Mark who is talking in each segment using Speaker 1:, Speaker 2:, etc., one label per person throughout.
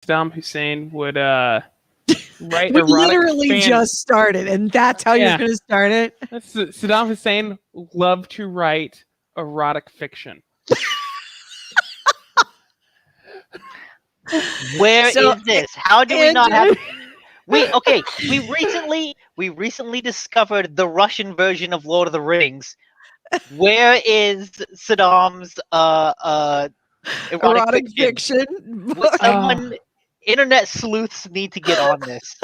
Speaker 1: Saddam Hussein would write
Speaker 2: We
Speaker 1: erotic
Speaker 2: literally just started, and that's how you're going to start it?
Speaker 1: Saddam Hussein loved to write erotic fiction.
Speaker 3: Where is this? How do we not have... We recently discovered the Russian version of Lord of the Rings. Where is Saddam's erotic fiction? Someone, internet sleuths need to get on this.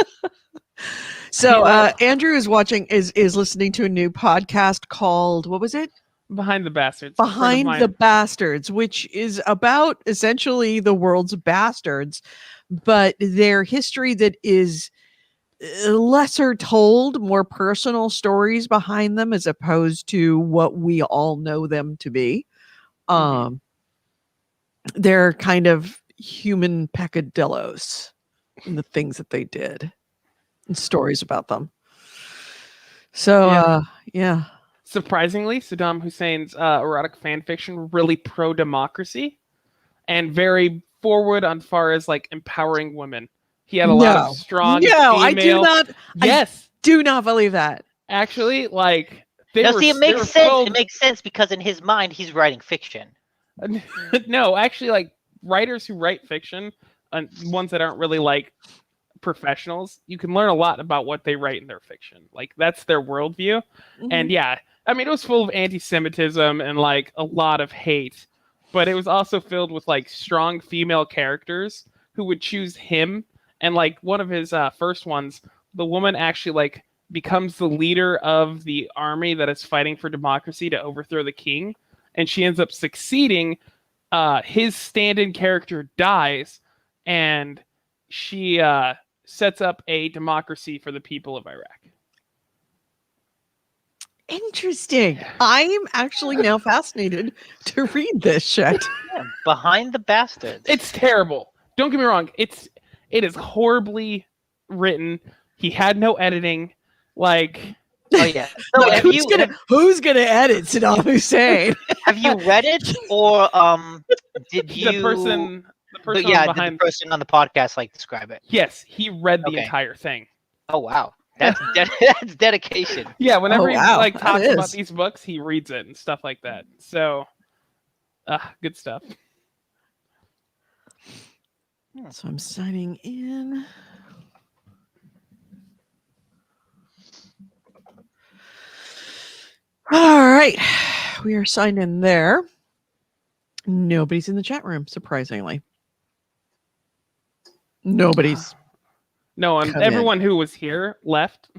Speaker 2: So Andrew is listening to a new podcast called, what was it?
Speaker 1: Behind the Bastards.
Speaker 2: Behind the Bastards, which is about essentially the world's bastards, but their history that is lesser told, more personal stories behind them as opposed to what we all know them to be. They're kind of human peccadillos in the things that they did and stories about them. So, yeah.
Speaker 1: Surprisingly, Saddam Hussein's erotic fan fiction really pro-democracy and very forward on far as like empowering women. He had a lot of strong female...
Speaker 2: I do not.
Speaker 1: Yes.
Speaker 2: I do not believe that.
Speaker 1: Actually, like...
Speaker 3: it makes sense. It makes sense because in his mind, he's writing fiction.
Speaker 1: No, actually, like, writers who write fiction, ones that aren't really, like, professionals, you can learn a lot about what they write in their fiction. Like, that's their worldview. And yeah, I mean, it was full of anti-Semitism and, like, a lot of hate. But it was also filled with, like, strong female characters who would choose him. And, like, one of his first ones, the woman actually, like, becomes the leader of the army that is fighting for democracy to overthrow the king. And she ends up succeeding. His stand-in character dies. And she sets up a democracy for the people of Iraq.
Speaker 2: Interesting. I'm actually now fascinated to read this shit.
Speaker 3: Yeah, Behind the Bastards.
Speaker 1: It's terrible. Don't get me wrong. It is horribly written. He had no editing. Like,
Speaker 3: oh yeah. So
Speaker 2: who's gonna edit Saddam Hussein?
Speaker 3: Have you read it, or did you?
Speaker 1: The person
Speaker 3: behind the person on the podcast like describe it?
Speaker 1: Yes, he read the entire thing.
Speaker 3: Oh wow, that's dedication.
Speaker 1: Yeah, whenever he like talks about these books, he reads it and stuff like that. So, good stuff.
Speaker 2: So I'm signing in. All right, we are signed in there. Nobody's in the chat room, surprisingly. Nobody's.
Speaker 1: No, and everyone who was here left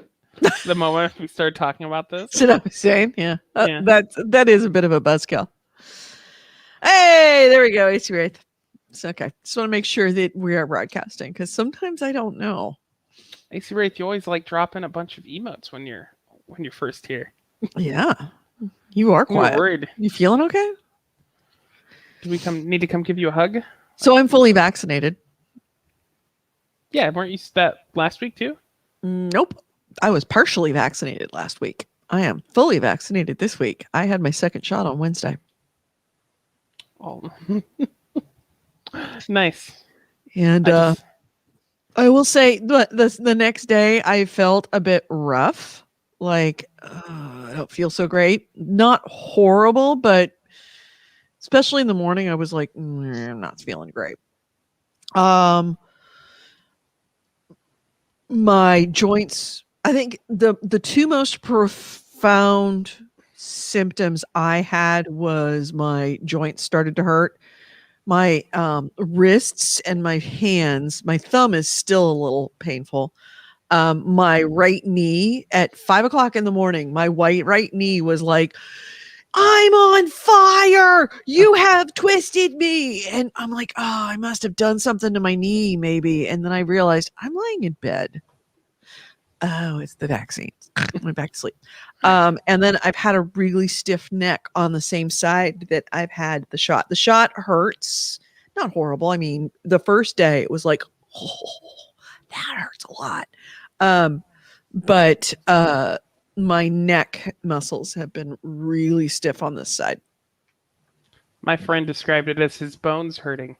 Speaker 1: the moment we started talking about this.
Speaker 2: Saddam Hussein, yeah. That is a bit of a buzzkill. Hey, there we go, AC Wraith. It's okay. Just want to make sure that we are broadcasting because sometimes I don't know.
Speaker 1: AC Wraith, you always like dropping a bunch of emotes when you're first here.
Speaker 2: Yeah, you are quiet.
Speaker 1: I'm worried.
Speaker 2: You feeling okay?
Speaker 1: Do we need to come give you a hug?
Speaker 2: So I'm fully vaccinated.
Speaker 1: Yeah, weren't you that last week too?
Speaker 2: Nope. I was partially vaccinated last week. I am fully vaccinated this week. I had my second shot on Wednesday.
Speaker 1: Oh, nice.
Speaker 2: And I will say the next day I felt a bit rough. Like, I don't feel so great. Not horrible, but especially in the morning, I was like, I'm not feeling great. My joints, I think the two most profound symptoms I had was my joints started to hurt. My wrists and my hands, my thumb is still a little painful. My right knee at 5 o'clock in the morning, my right knee was like, I'm on fire. You have twisted me. And I'm like, oh, I must have done something to my knee maybe. And then I realized I'm lying in bed. Oh, it's the vaccines. I went back to sleep. And then I've had a really stiff neck on the same side that I've had the shot. The shot hurts. Not horrible. I mean, the first day it was like, oh, that hurts a lot. But my neck muscles have been really stiff on this side.
Speaker 1: My friend described it as his bones hurting.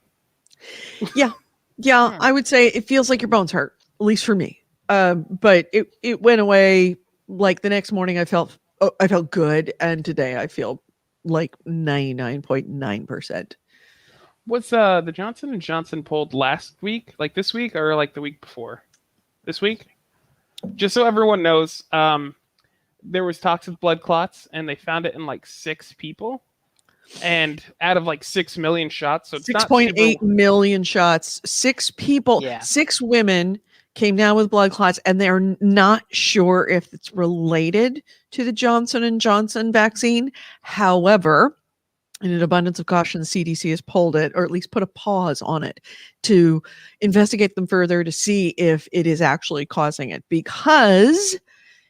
Speaker 2: Yeah. Yeah, I would say it feels like your bones hurt, at least for me. But it went away. Like the next morning, I felt good, and today I feel like 99.9%.
Speaker 1: Was the Johnson and Johnson pulled last week, like this week, or like the week before? This week? Just so everyone knows, there was talks of blood clots, and they found it in like 6 people, and out of like 6 million shots, so it's not
Speaker 2: 6.8 million shots. 6 people,
Speaker 3: Yeah.
Speaker 2: 6 women came down with blood clots, and they're not sure if it's related to the Johnson and Johnson vaccine. However, in an abundance of caution, the CDC has pulled it, or at least put a pause on it, to investigate them further to see if it is actually causing it. Because,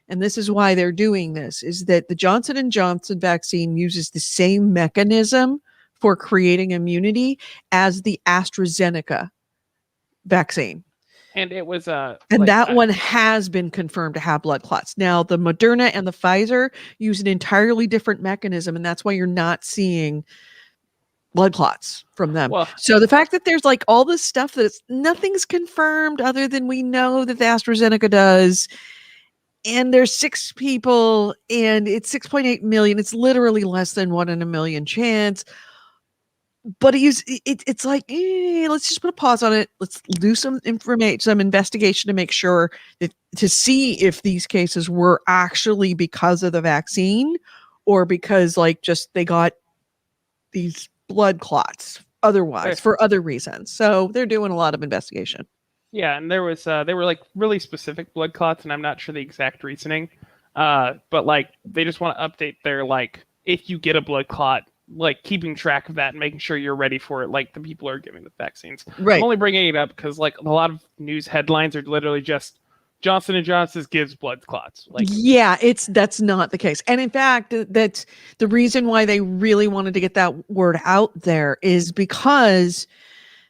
Speaker 2: and this is why they're doing this, is that the Johnson and Johnson vaccine uses the same mechanism for creating immunity as the AstraZeneca vaccine.
Speaker 1: And it was
Speaker 2: that one has been confirmed to have blood clots. Now, the Moderna and the Pfizer use an entirely different mechanism, and that's why you're not seeing blood clots from them.
Speaker 1: Well,
Speaker 2: so the fact that there's like all this stuff that's nothing's confirmed other than we know that the AstraZeneca does, and there's 6 people and it's 6.8 million. It's literally less than 1 in a million chance. But it's like, let's just put a pause on it. Let's do some investigation to make sure that, to see if these cases were actually because of the vaccine or because like just they got these blood clots otherwise for other reasons. So they're doing a lot of investigation.
Speaker 1: Yeah, and there was they were like really specific blood clots, and I'm not sure the exact reasoning. But like they just want to update their like, if you get a blood clot, like keeping track of that and making sure you're ready for it, like the people are giving the vaccines.
Speaker 2: Right.
Speaker 1: I'm only bringing it up because like a lot of news headlines are literally just Johnson and Johnson gives blood clots. Like,
Speaker 2: yeah, that's not the case. And in fact, that's the reason why they really wanted to get that word out there, is because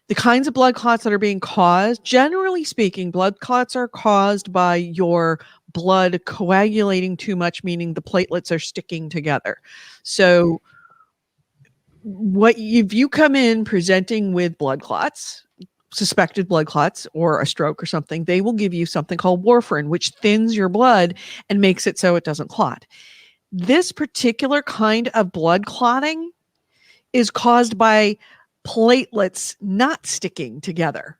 Speaker 2: the kinds of blood clots that are being caused, generally speaking, blood clots are caused by your blood coagulating too much, meaning the platelets are sticking together. So if you come in presenting with blood clots, suspected blood clots or a stroke or something, they will give you something called warfarin, which thins your blood and makes it so it doesn't clot. This particular kind of blood clotting is caused by platelets not sticking together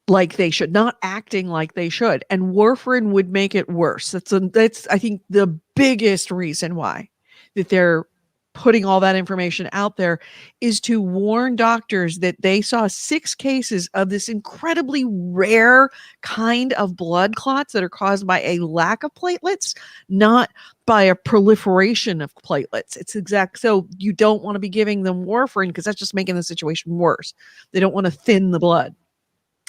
Speaker 2: like they should, not acting like they should, and warfarin would make it worse. That's I think the biggest reason why that they're putting all that information out there, is to warn doctors that they saw 6 cases of this incredibly rare kind of blood clots that are caused by a lack of platelets, not by a proliferation of platelets. So you don't want to be giving them warfarin because that's just making the situation worse. They don't want to thin the blood.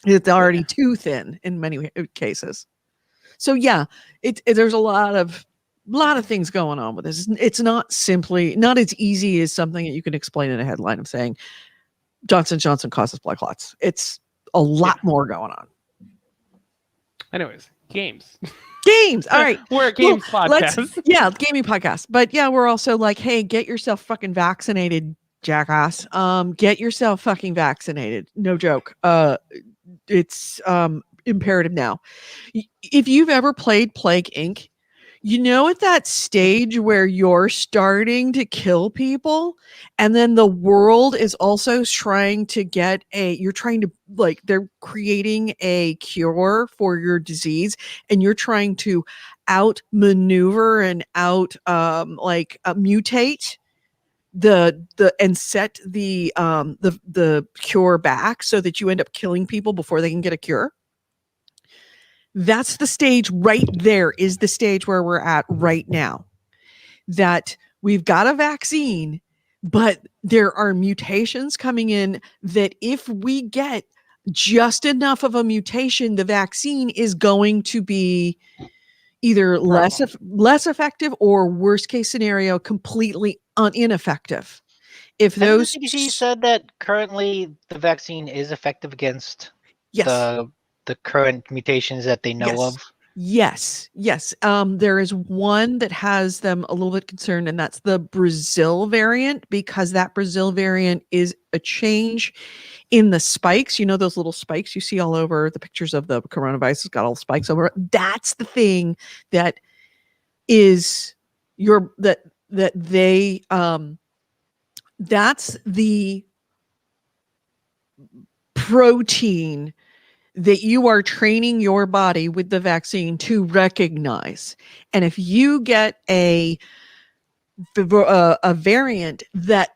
Speaker 2: It's already too thin in many cases. So yeah, there's a lot of things going on with this. It's not as easy as something that you can explain in a headline of saying Johnson & Johnson causes blood clots. It's a lot more going on.
Speaker 1: Anyways, games.
Speaker 2: All right.
Speaker 1: We're a games podcast.
Speaker 2: Gaming podcast. But yeah, we're also like, hey, get yourself fucking vaccinated, jackass. Get yourself fucking vaccinated. No joke. It's imperative now. If you've ever played Plague Inc., you know, at that stage where you're starting to kill people and then the world is also trying to they're creating a cure for your disease, and you're trying to outmaneuver and mutate and set the cure back so that you end up killing people before they can get a cure. That's the stage right there, is the stage where we're at right now. That we've got a vaccine, but there are mutations coming in that if we get just enough of a mutation, the vaccine is going to be either less effective or, worst case scenario, completely ineffective. If those
Speaker 3: the CDC said that currently the vaccine is effective against the current mutations that they know of.
Speaker 2: Yes. There is one that has them a little bit concerned, and that's the Brazil variant, because that Brazil variant is a change in the spikes. You know, those little spikes you see all over the pictures of the coronavirus. It's got all the spikes over it. That's the thing that is that's the protein that you are training your body with the vaccine to recognize. And if you get a variant that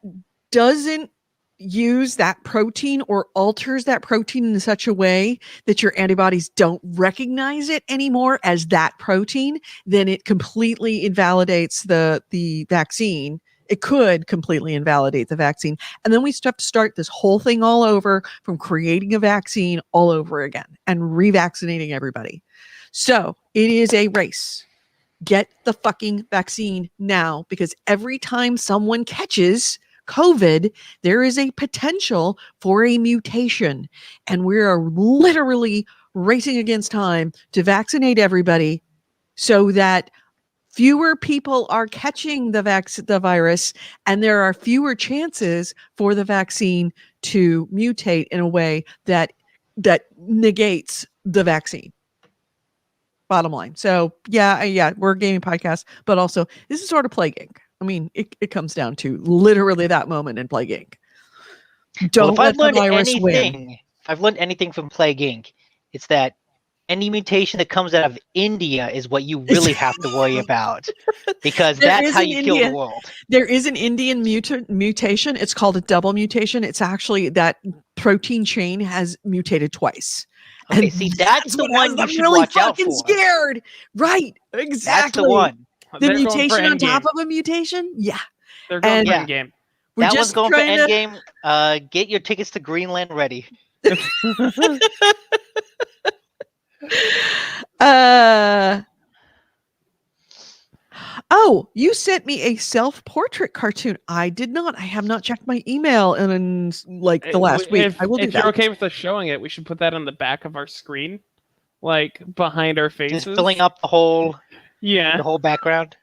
Speaker 2: doesn't use that protein or alters that protein in such a way that your antibodies don't recognize it anymore as that protein, then it completely invalidates the vaccine. It could completely invalidate the vaccine. And then we have to start this whole thing all over from creating a vaccine all over again and revaccinating everybody. So it is a race. Get the fucking vaccine now, because every time someone catches COVID, there is a potential for a mutation. And we are literally racing against time to vaccinate everybody so that fewer people are catching the virus, and there are fewer chances for the vaccine to mutate in a way that negates the vaccine. Bottom line. So yeah, we're a gaming podcast, but also this is sort of Plague Inc. I mean, it comes down to literally that moment in Plague Inc. Don't let the virus win.
Speaker 3: If I've learned anything from Plague Inc., it's that any mutation that comes out of India is what you really have to worry about, because that's how you kill the world.
Speaker 2: There is an Indian mutation. It's called a double mutation. It's actually that protein chain has mutated twice.
Speaker 3: Okay, and see, that's the one you should watch out for.
Speaker 2: Scared, right? Exactly.
Speaker 3: That's the one.
Speaker 2: The mutation on top of a mutation. Yeah,
Speaker 1: they're going for Endgame.
Speaker 3: That one's going for Endgame. Get your tickets to Greenland ready.
Speaker 2: Oh, you sent me a self-portrait cartoon. I did not. I have not checked my email in like the last week. I will do that.
Speaker 1: If you're okay with us showing it, we should put that on the back of our screen, like behind our faces,
Speaker 3: just filling up the whole background.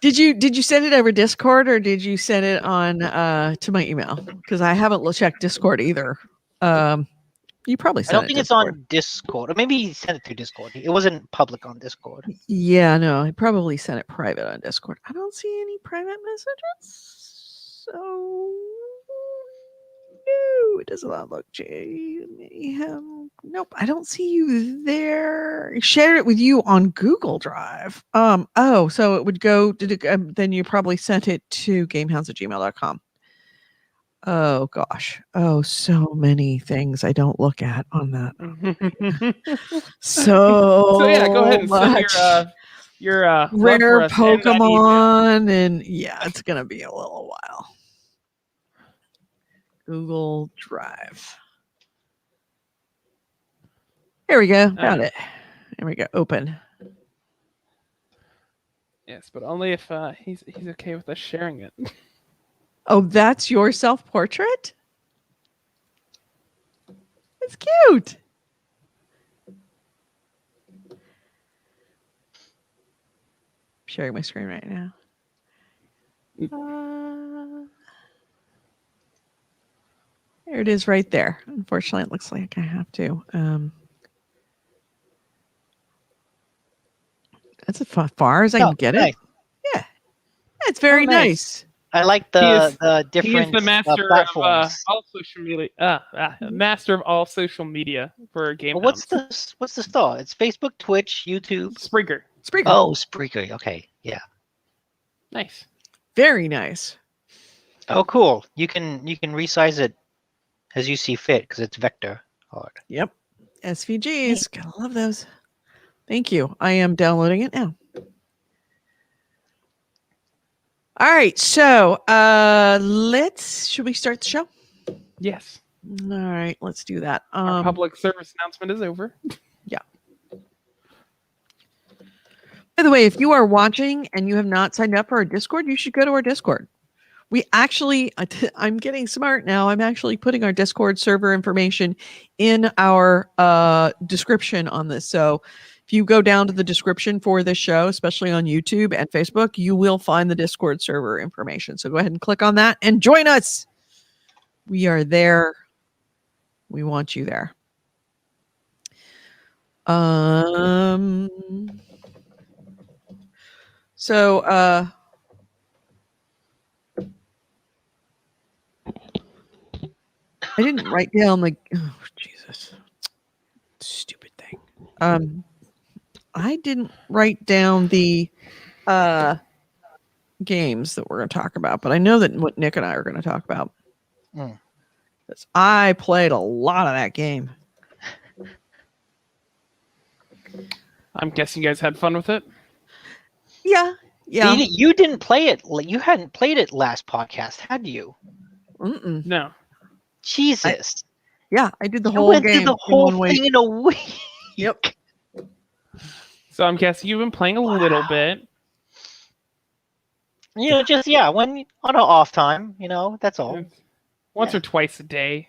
Speaker 2: Did you send it over Discord, or did you send it on to my email? Because I haven't checked Discord either. You probably sent it.
Speaker 3: I don't think it's on Discord, or maybe he sent it through Discord. It wasn't public on Discord.
Speaker 2: Yeah, no, I probably sent it private on Discord. I don't see any private messages, so no, it does not look. Nope, I don't see you there. I shared it with you on Google Drive. Oh, so it would go. Then you probably sent it to GameHounds@gmail.com. Oh gosh. Oh, so many things I don't look at on that. So
Speaker 1: yeah, go ahead and send your
Speaker 2: rare Pokemon, and yeah, it's gonna be a little while. Google Drive. Here we go. Found it. There we go. Open.
Speaker 1: Yes, but only if he's okay with us sharing it.
Speaker 2: Oh, that's your self-portrait? It's cute. Sharing my screen right now. There it is right there. Unfortunately, it looks like I have to. That's as far as I can get it. Yeah. It's very nice.
Speaker 3: I like the different.
Speaker 1: He's the master of all social media. Master of all social media for GameHounds.
Speaker 3: Well, what's the store? It's Facebook, Twitch, YouTube,
Speaker 1: Spreaker.
Speaker 3: Oh, Spreaker. Okay, yeah.
Speaker 1: Nice.
Speaker 2: Very nice.
Speaker 3: Oh, cool. You can resize it as you see fit because it's vector hard.
Speaker 2: Yep. SVGs. Gotta love those. Thank you. I am downloading it now. All right, so should we start the show?
Speaker 1: Yes.
Speaker 2: All right, let's do that.
Speaker 1: Our public service announcement is over.
Speaker 2: Yeah. By the way, if you are watching and you have not signed up for our Discord, you should go to our Discord. We actually, I'm getting smart now. I'm actually putting our Discord server information in our description on this. So If you go down to the description for this show, especially on YouTube and Facebook, you will find the Discord server information. So go ahead and click on that and join us. We are there. We want you there. So I didn't write down Jesus. Stupid thing. I didn't write down the games that we're going to talk about, but I know that what Nick and I are going to talk about. I played a lot of that game.
Speaker 1: I'm guessing you guys had fun with it.
Speaker 2: Yeah.
Speaker 3: You didn't play it. You hadn't played it last podcast, had you?
Speaker 2: Mm-mm.
Speaker 1: No.
Speaker 3: Jesus.
Speaker 2: I did the whole game.
Speaker 3: Through the whole thing in a week.
Speaker 2: Yep.
Speaker 1: So I'm guessing you've been playing a little bit.
Speaker 3: Just when on an off time, that's all.
Speaker 1: Once or twice a day.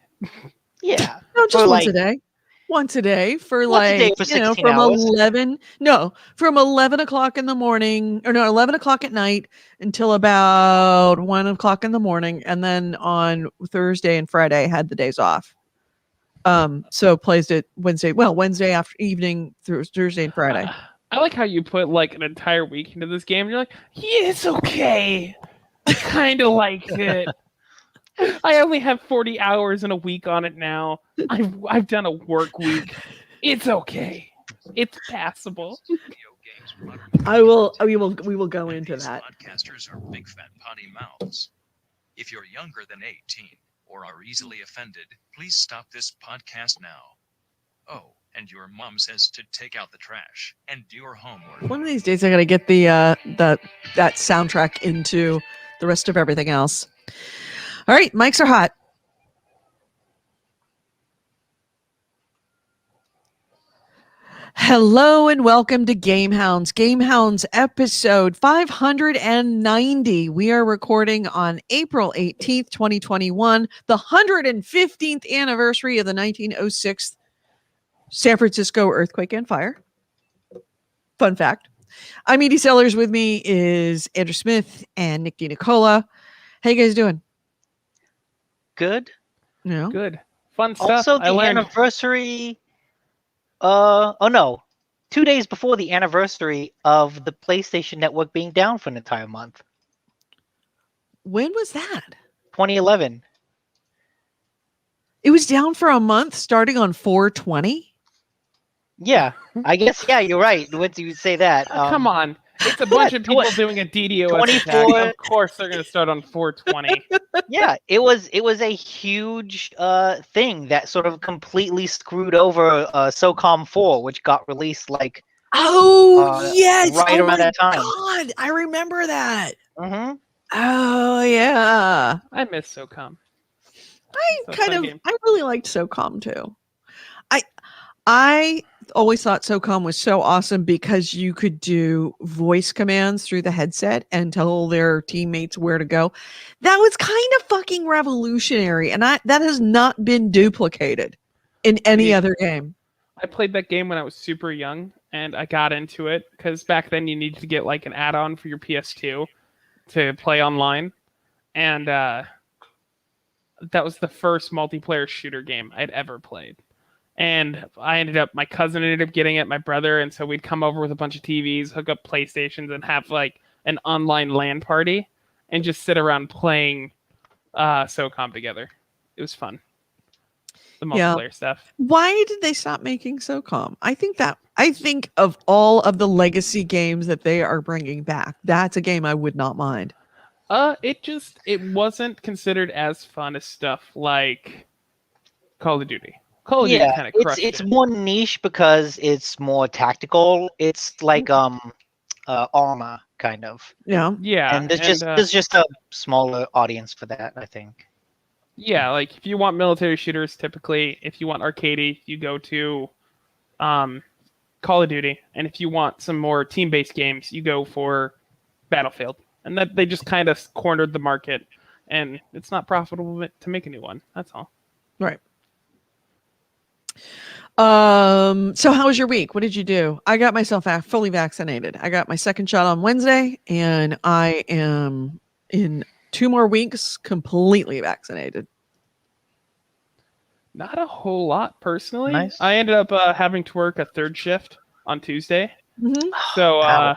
Speaker 3: Yeah.
Speaker 2: No, just once a day. Once a day for from
Speaker 3: hours.
Speaker 2: 11. No, from 11 o'clock in the morning, or no, 11 o'clock at night until about 1 o'clock in the morning, and then on Thursday and Friday had the days off. So plays it Wednesday after evening through Thursday and Friday.
Speaker 1: I like how you put like an entire week into this game. You're like, yeah, it's okay. I kind of like it. I only have 40 hours in a week on it now. I've done a work week. It's okay. It's passable.
Speaker 2: We will go into that.
Speaker 4: Podcasters are big fat potty mouths. If you're younger than 18 or are easily offended, please stop this podcast now. Oh, and your mom says to take out the trash and do your homework.
Speaker 2: One of these days I gotta get that soundtrack into the rest of everything else. All right, mics are hot. Hello and welcome to GameHounds. GameHounds episode 590. We are recording on April 18th, 2021, the 115th anniversary of the 1906 San Francisco earthquake and fire. Fun fact. I'm Edie Sellers. With me is Andrew Smith and Nick DiNicola. How you guys doing?
Speaker 3: Good.
Speaker 2: No.
Speaker 1: Good. Fun stuff.
Speaker 3: Also, the anniversary. 2 days before the anniversary of the PlayStation Network being down for an entire month.
Speaker 2: When was that?
Speaker 3: 2011.
Speaker 2: It was down for a month starting on 4/20?
Speaker 3: Yeah, I guess. Yeah, you're right. When you say that?
Speaker 1: Come on. It's a bunch of people doing a DDoS
Speaker 3: 24
Speaker 1: attack. Of course they're going to start on 420.
Speaker 3: Yeah, it was a huge thing that sort of completely screwed over SOCOM 4, which got released
Speaker 2: yes,
Speaker 3: right around that time.
Speaker 2: God, I remember that.
Speaker 3: Mm-hmm.
Speaker 2: Oh yeah,
Speaker 1: I miss SOCOM.
Speaker 2: I really liked SOCOM too. I always thought SOCOM was so awesome because you could do voice commands through the headset and tell their teammates where to go. That was kind of fucking revolutionary, and that has not been duplicated in any other game.
Speaker 1: I played that game when I was super young, and I got into it because back then you needed to get like an add-on for your PS2 to play online, and that was the first multiplayer shooter game I'd ever played. And my cousin ended up getting it, my brother, and so we'd come over with a bunch of TVs, hook up PlayStations, and have like an online LAN party, and just sit around playing SOCOM together. It was fun. The multiplayer stuff.
Speaker 2: Why did they stop making SOCOM? I think of all of the legacy games that they are bringing back, that's a game I would not mind.
Speaker 1: It wasn't considered as fun as stuff like Call of Duty. Call of Duty kind of crushed
Speaker 3: it's more niche because it's more tactical. It's like Arma kind of.
Speaker 2: Yeah.
Speaker 3: And there's just a smaller audience for that, I think.
Speaker 1: Yeah, like if you want military shooters, typically, if you want arcadey, you go to Call of Duty, and if you want some more team-based games, you go for Battlefield. And that they just kind of cornered the market, and it's not profitable to make a new one. That's all.
Speaker 2: Right. So how was your week? What did you do? I got myself fully vaccinated. I got my second shot on Wednesday, and I am in 2 more weeks completely vaccinated.
Speaker 1: Not a whole lot personally.
Speaker 3: Nice.
Speaker 1: I ended up having to work a 3rd shift on Tuesday.
Speaker 2: Mm-hmm.
Speaker 1: So
Speaker 3: Ow.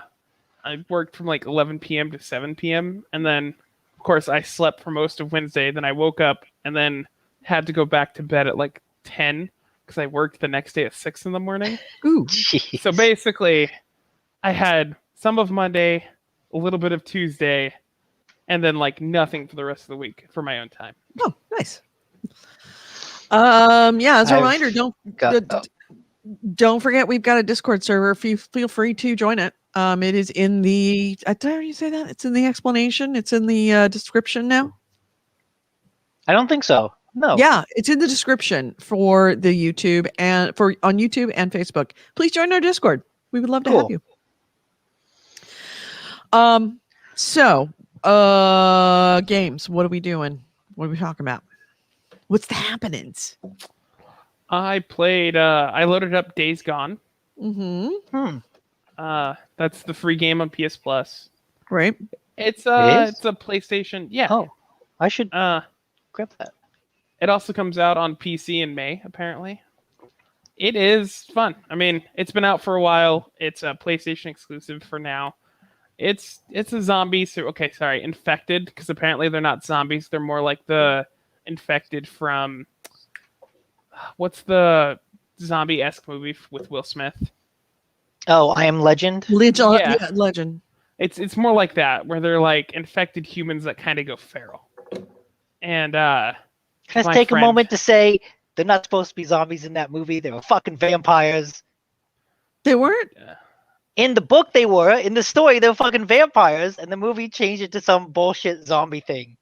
Speaker 1: I worked from like 11 p.m. to 7 p.m. And then, of course, I slept for most of Wednesday. Then I woke up and then had to go back to bed at like 10 because I worked the next day at 6 in the morning.
Speaker 2: Ooh.
Speaker 3: Jeez.
Speaker 1: So basically, I had some of Monday, a little bit of Tuesday, and then like nothing for the rest of the week for my own time.
Speaker 2: Oh, nice. Yeah, as a
Speaker 3: I've
Speaker 2: reminder, don't forget we've got a Discord server. Feel free to join it. It is in the. Did I already say that? It's in the explanation. It's in the description now.
Speaker 3: I don't think so. No.
Speaker 2: Yeah, it's in the description for the YouTube and on YouTube and Facebook. Please join our Discord. We would love to have
Speaker 3: Cool.
Speaker 2: you. So games. What are we doing? What are we talking about? What's the happenings?
Speaker 1: I played. I loaded up Days Gone.
Speaker 2: Mm-hmm.
Speaker 1: That's the free game on PS Plus.
Speaker 2: Right.
Speaker 1: It's
Speaker 3: is?
Speaker 1: it's a PlayStation. Yeah.
Speaker 3: Oh, I should
Speaker 1: Uh,
Speaker 3: grab that.
Speaker 1: it also comes out on PC in May. Apparently, it is fun. I mean, it's been out for a while. It's a PlayStation exclusive for now. It's a zombie. So okay, sorry, infected, because apparently they're not zombies. They're more like the infected from what's the zombie-esque movie with Will Smith?
Speaker 3: Oh, I Am Legend.
Speaker 2: Legend.
Speaker 1: Yeah.
Speaker 2: Yeah, Legend.
Speaker 1: It's more like that, where they're like infected humans that kind of go feral. And
Speaker 3: Can I
Speaker 1: my
Speaker 3: take
Speaker 1: friend-
Speaker 3: a moment to say they're not supposed to be zombies in that movie? They were fucking vampires.
Speaker 2: They weren't.
Speaker 3: In the book, they were. In the story, they were fucking vampires, and the movie changed it to some bullshit zombie thing.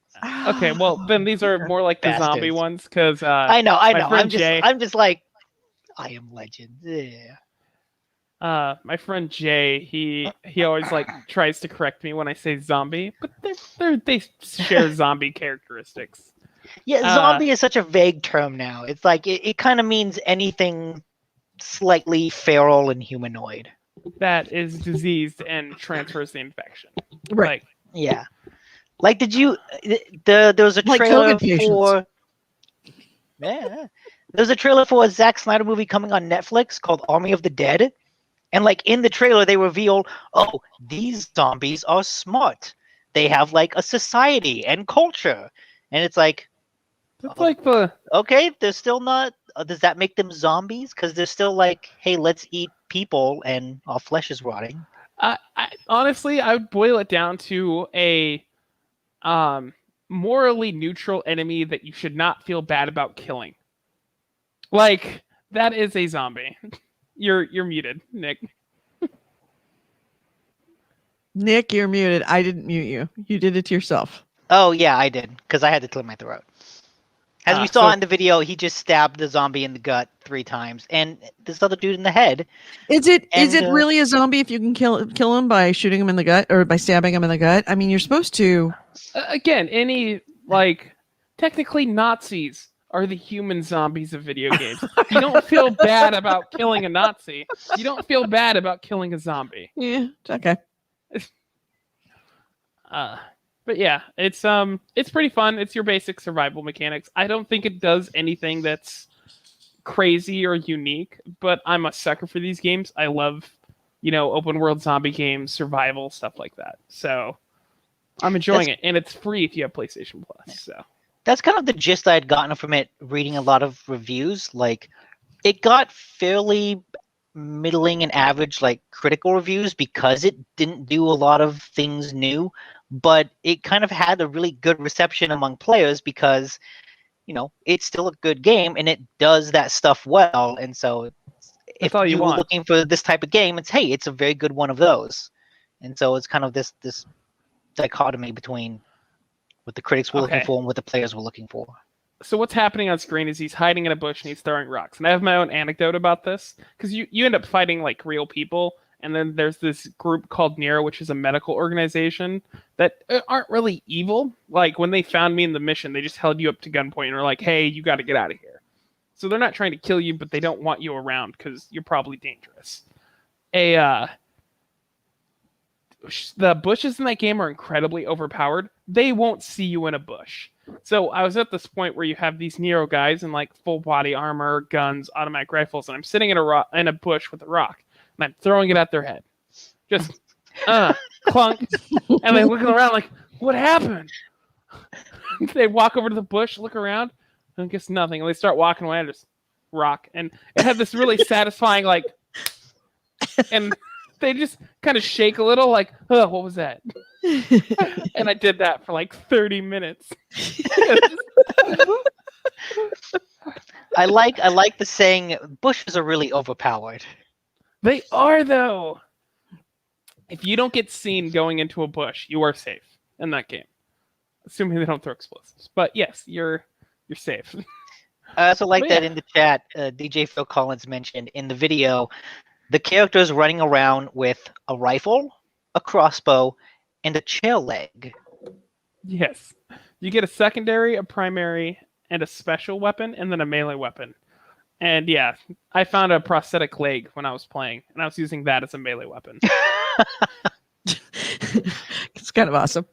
Speaker 1: okay, well then these are more like the zombie
Speaker 3: Bastards.
Speaker 1: ones, because
Speaker 3: I know.
Speaker 1: my friend
Speaker 3: I'm
Speaker 1: Jay-
Speaker 3: just like, I Am Legend. Yeah.
Speaker 1: my friend Jay, he always like tries to correct me when I say zombie, but they share zombie characteristics.
Speaker 3: Yeah, zombie is such a vague term now. It's like it kind of means anything slightly feral and humanoid.
Speaker 1: That is diseased and transfers the infection.
Speaker 2: Right.
Speaker 1: Like,
Speaker 3: Yeah. Like, did you? There was a
Speaker 2: Like
Speaker 3: trailer
Speaker 2: COVID patients.
Speaker 3: for. Yeah. There's a trailer for a Zack Snyder movie coming on Netflix called Army of the Dead, and like in the trailer they reveal, oh, these zombies are smart. They have like a society and culture, and it's like,
Speaker 1: it's like the
Speaker 3: okay, they're still not. Does that make them zombies? Because they're still like, hey, let's eat people, and our flesh is rotting.
Speaker 1: I honestly, I would boil it down to a morally neutral enemy that you should not feel bad about killing. Like, that is a zombie. You're muted, Nick.
Speaker 2: Nick, you're muted. I didn't mute you. You did it to yourself.
Speaker 3: Oh yeah, I did, because I had to clear my throat. As we saw
Speaker 1: so-
Speaker 3: in the video, he just stabbed the zombie in the gut 3 times, and this other dude in the head.
Speaker 2: Is it
Speaker 3: And,
Speaker 2: really a zombie if you can kill him by shooting him in the gut or by stabbing him in the gut? I mean, you're supposed to.
Speaker 1: Again, any like technically Nazis are the human zombies of video games. You don't feel bad about killing a Nazi. You don't feel bad about killing a zombie.
Speaker 2: Yeah. Okay.
Speaker 1: But yeah, it's pretty fun. It's your basic survival mechanics. I don't think it does anything that's crazy or unique, but I'm a sucker for these games. I love, open world zombie games, survival, stuff like that. So I'm enjoying it, and it's free if you have PlayStation Plus. So
Speaker 3: That's kind of the gist I had gotten from it, reading a lot of reviews. Like, it got fairly middling and average, like, critical reviews because it didn't do a lot of things new, but it kind of had a really good reception among players because, it's still a good game and it does that stuff well. And so if
Speaker 1: all you
Speaker 3: were
Speaker 1: want.
Speaker 3: looking for this type of game, it's a very good one of those. And so it's kind of this dichotomy between what the critics were looking
Speaker 1: Okay.
Speaker 3: for and what the players were looking for.
Speaker 1: So what's happening on screen is he's hiding in a bush and he's throwing rocks. And I have my own anecdote about this, because you end up fighting like real people, and then there's this group called NERO, which is a medical organization that aren't really evil. Like, when they found me in the mission, they just held you up to gunpoint and were like, hey, you got to get out of here. So they're not trying to kill you, but they don't want you around because you're probably dangerous. The bushes in that game are incredibly overpowered. They won't see you in a bush. So I was at this point where you have these Nero guys in like full body armor, guns, automatic rifles, and I'm sitting in a bush with a rock, and I'm throwing it at their head. Just clunk, and they look around like, what happened? They walk over to the bush, look around, and guess nothing. And they start walking away and just rock. And it had this really satisfying like, and they just kind of shake a little, like, oh, what was that? And I did that for like 30 minutes.
Speaker 3: I like the saying bushes are really overpowered.
Speaker 1: They are, though. If you don't get seen going into a bush, you are safe in that game, assuming they don't throw explosives. But yes, you're safe.
Speaker 3: I also like
Speaker 1: But
Speaker 3: that
Speaker 1: yeah.
Speaker 3: in the chat, DJ Phil Collins mentioned in the video, the characters running around with a rifle, a crossbow, and a chair leg.
Speaker 1: Yes. You get a secondary, a primary, and a special weapon, and then a melee weapon. And yeah, I found a prosthetic leg when I was playing, and I was using that as a melee weapon.
Speaker 2: It's kind of awesome.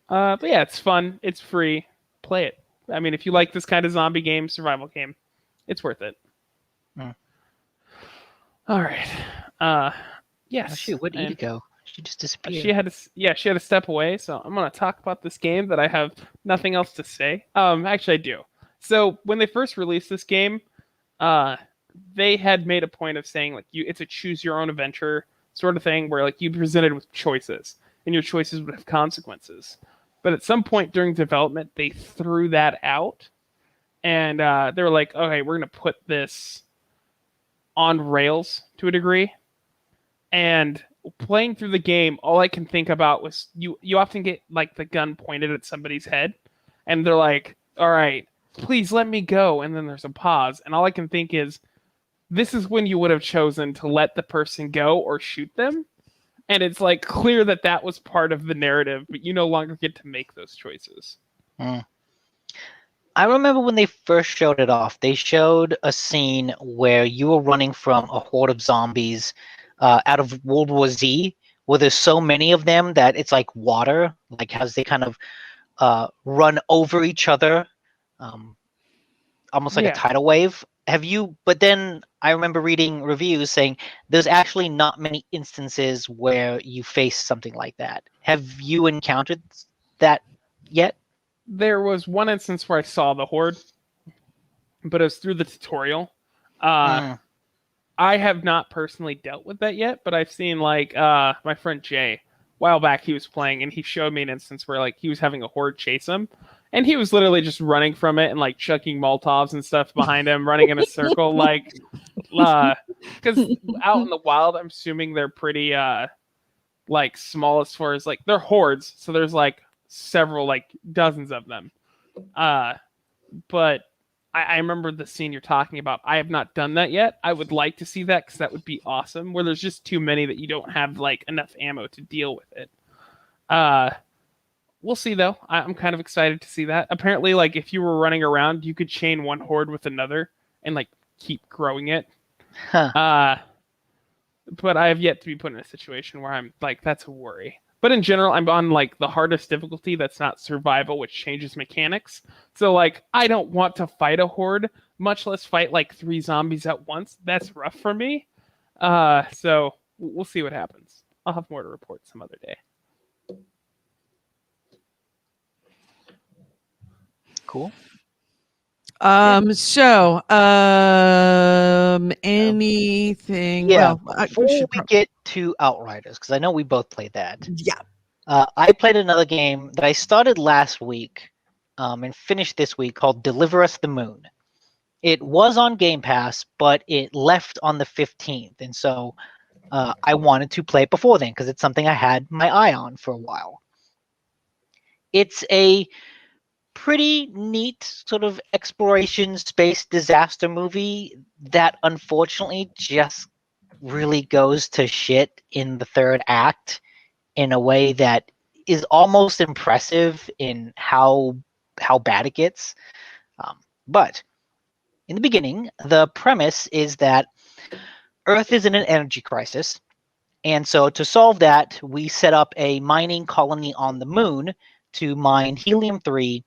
Speaker 1: But yeah, it's fun. It's free. Play it. I mean, if you like this kind of zombie game, survival game, it's worth it.
Speaker 3: Mm.
Speaker 1: All right. Yes.
Speaker 3: Oh, shoot, where'd Edie
Speaker 1: and
Speaker 3: go? She just disappeared.
Speaker 1: she had to step away. So I'm gonna talk about this game that I have nothing else to say. Actually, I do. So when they first released this game, they had made a point of saying like it's a choose your own adventure sort of thing where like you presented with choices and your choices would have consequences. But at some point during development, they threw that out, and they were like, okay, we're gonna put this on rails to a degree. And playing through the game, all I can think about was you often get like the gun pointed at somebody's head, and they're like, all right, please let me go. And then there's a pause, and all I can think is, this is when you would have chosen to let the person go or shoot them. And it's like clear that that was part of the narrative, but you no longer get to make those choices.
Speaker 3: Mm. I remember when they first showed it off, they showed a scene where you were running from a horde of zombies out of World War Z, where there's so many of them that it's like water, like as they kind of run over each other, almost like
Speaker 1: Yeah.
Speaker 3: a tidal wave. But then I remember reading reviews saying there's actually not many instances where you face something like that. Have you encountered that yet?
Speaker 1: There was one instance where I saw the horde, but it was through the tutorial. I have not personally dealt with that yet, but I've seen like my friend Jay, a while back he was playing and he showed me an instance where like he was having a horde chase him, and he was literally just running from it and like chucking Molotovs and stuff behind him, running in a circle, like because out in the wild, I'm assuming they're pretty like small as far as like they're hordes, so there's like several, like dozens of them. But I remember the scene you're talking about. I have not done that yet. I would like to see that because that would be awesome. Where there's just too many that you don't have like enough ammo to deal with it. We'll see though. I'm kind of excited to see that. Apparently, like if you were running around, you could chain one horde with another and like keep growing it.
Speaker 3: Huh.
Speaker 1: But I have yet to be put in a situation where I'm like, that's a worry. But in general, I'm on like the hardest difficulty that's not survival, which changes mechanics. So like, I don't want to fight a horde, much less fight like 3 zombies at once. That's rough for me. So we'll see what happens. I'll have more to report some other day.
Speaker 3: Cool.
Speaker 2: Anything?
Speaker 3: Yeah.
Speaker 2: Well,
Speaker 3: Before we get to Outriders, because I know we both played that.
Speaker 2: yeah.
Speaker 3: I played another game that I started last week and finished this week called Deliver Us the Moon. It was on Game Pass, but it left on the 15th. And so I wanted to play it before then because it's something I had my eye on for a while. It's a pretty neat sort of exploration space disaster movie that unfortunately just really goes to shit in the third act in a way that is almost impressive in how bad it gets. But in the beginning, the premise is that Earth is in an energy crisis. And so to solve that, we set up a mining colony on the moon to mine helium-3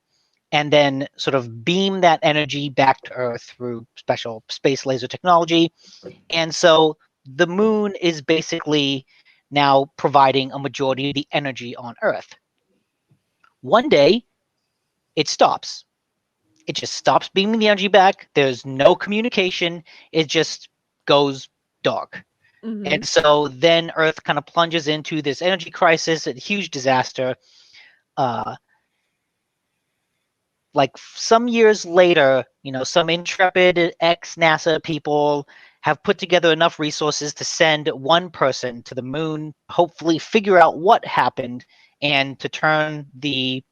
Speaker 3: and then sort of beam that energy back to Earth through special space laser technology. And so the moon is basically now providing a majority of the energy on Earth. One day, it stops. It just stops beaming the energy back. There's no communication. It just goes dark.
Speaker 2: Mhm.
Speaker 3: And so then Earth kind of plunges into this energy crisis, a huge disaster. Like some years later, some intrepid ex-NASA people have put together enough resources to send one person to the moon, hopefully figure out what happened, and to turn the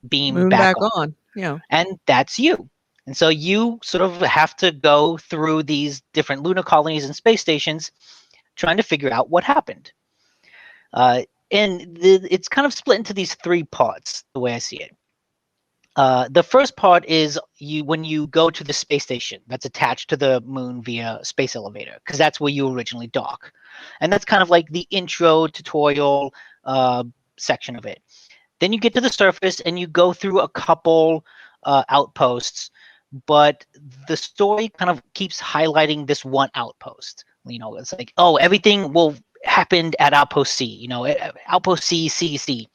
Speaker 3: beam
Speaker 2: Moon
Speaker 3: back
Speaker 2: back
Speaker 3: on.
Speaker 2: on. Yeah.
Speaker 3: And that's you. And so you sort of have to go through these different lunar colonies and space stations trying to figure out what happened. It's kind of split into these three parts, the way I see it. The first part is when you go to the space station that's attached to the moon via space elevator, because that's where you originally dock. And that's kind of like the intro tutorial section of it. Then you get to the surface and you go through a couple outposts, but the story kind of keeps highlighting this one outpost. It's like, oh, everything will happened at outpost C, outpost C, C, C.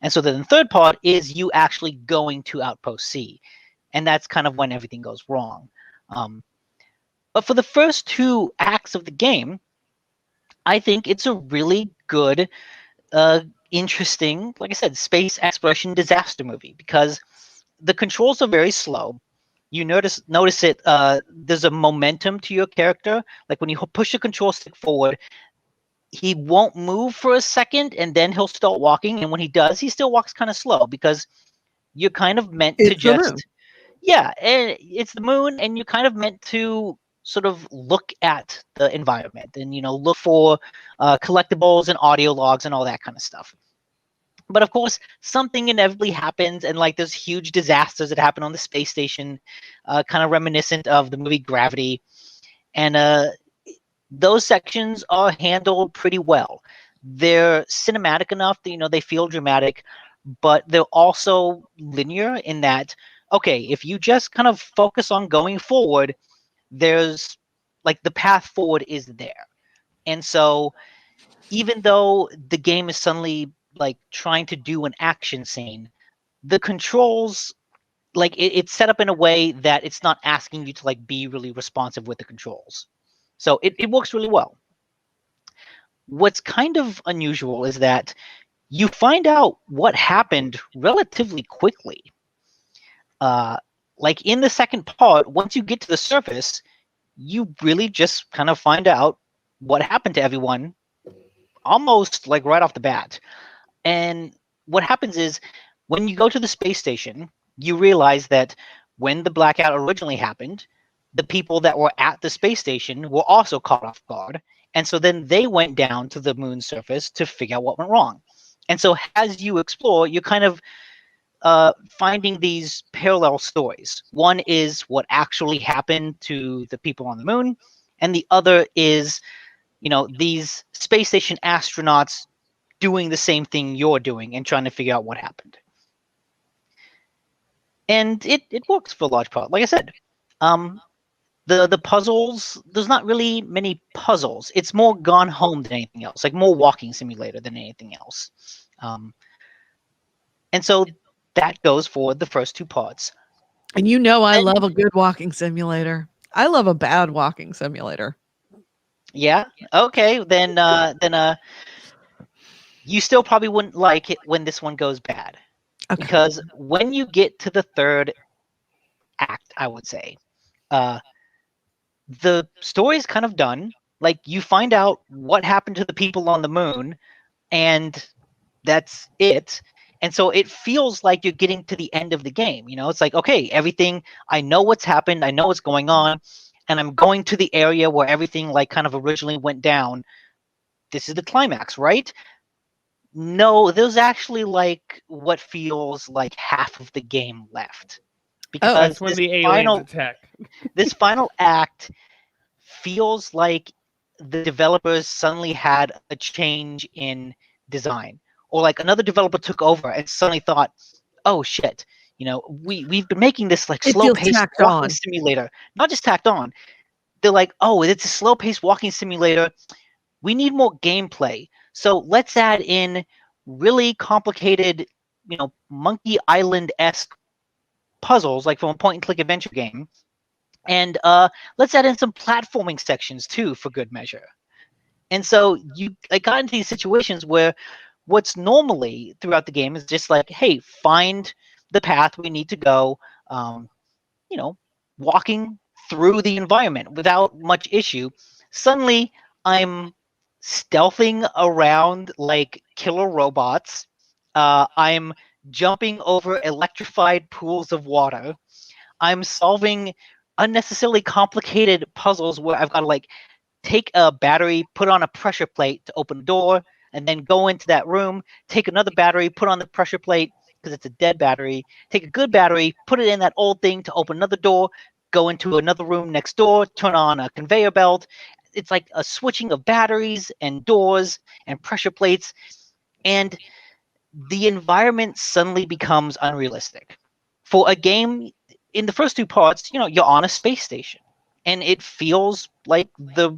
Speaker 3: And so then the third part is you actually going to outpost C. And that's kind of when everything goes wrong. But for the first two acts of the game, I think it's a really good, interesting, like I said, space exploration disaster movie, because the controls are very slow. You notice it. There's a momentum to your character. Like when you push the control stick forward, he won't move for a second and then he'll start walking. And when he does, he still walks kind of slow because you're kind of meant to
Speaker 2: It's the moon.
Speaker 3: yeah, and it's the moon, and you're kind of meant to sort of look at the environment and look for collectibles and audio logs and all that kind of stuff. But of course, something inevitably happens, and like there's huge disasters that happen on the space station, kind of reminiscent of the movie Gravity, and those sections are handled pretty well. They're cinematic enough that they feel dramatic, but they're also linear in that, okay, if you just kind of focus on going forward, there's like the path forward is there. And so even though the game is suddenly like trying to do an action scene, the controls, like it's set up in a way that it's not asking you to like be really responsive with the controls. So it works really well. What's kind of unusual is that you find out what happened relatively quickly. Like in the second part, once you get to the surface, you really just kind of find out what happened to everyone almost like right off the bat. And what happens is when you go to the space station, you realize that when the blackout originally happened, the people that were at the space station were also caught off guard. And so then they went down to the moon's surface to figure out what went wrong. And so as you explore, you're kind of finding these parallel stories. One is what actually happened to the people on the moon, and the other is, these space station astronauts doing the same thing you're doing and trying to figure out what happened. And it works for a large part. Like I said, the puzzles, there's not really many puzzles. It's more Gone Home than anything else, like more walking simulator than anything else. And so that goes for the first two parts.
Speaker 2: And I love a good walking simulator. I love a bad walking simulator.
Speaker 3: Yeah. Okay. Then you still probably wouldn't like it when this one goes bad.
Speaker 2: Okay.
Speaker 3: Because when you get to the third act, I would say, the story's kind of done. Like you find out what happened to the people on the moon, and that's it. And so it feels like you're getting to the end of the game. It's like, okay, everything, I know what's happened, I know what's going on, and I'm going to the area where everything like kind of originally went down. This is the climax, right? No, there's actually like what feels like half of the game left. because
Speaker 1: That's when the aliens attack.
Speaker 3: this final act feels like the developers suddenly had a change in design, or like another developer took over and suddenly thought, oh shit, we've been making this like
Speaker 2: It
Speaker 3: slow
Speaker 2: feels
Speaker 3: paced
Speaker 2: tacked
Speaker 3: walking
Speaker 2: on.
Speaker 3: simulator. Not just tacked on, they're like, oh, it's a slow paced walking simulator, we need more gameplay, so let's add in really complicated, Monkey Island-esque puzzles, like from a point and click adventure game, and let's add in some platforming sections too, for good measure. And so I got into these situations where what's normally throughout the game is just like, hey, find the path we need to go, walking through the environment without much issue. Suddenly, I'm stealthing around like killer robots. I'm jumping over electrified pools of water. I'm solving unnecessarily complicated puzzles where I've got to like take a battery, put on a pressure plate to open a door, and then go into that room, take another battery, put on the pressure plate because it's a dead battery, take a good battery, put it in that old thing to open another door, go into another room next door, turn on a conveyor belt. It's like a switching of batteries and doors and pressure plates, and the environment suddenly becomes unrealistic. For a game, in the first two parts, you're on a space station, and it feels like the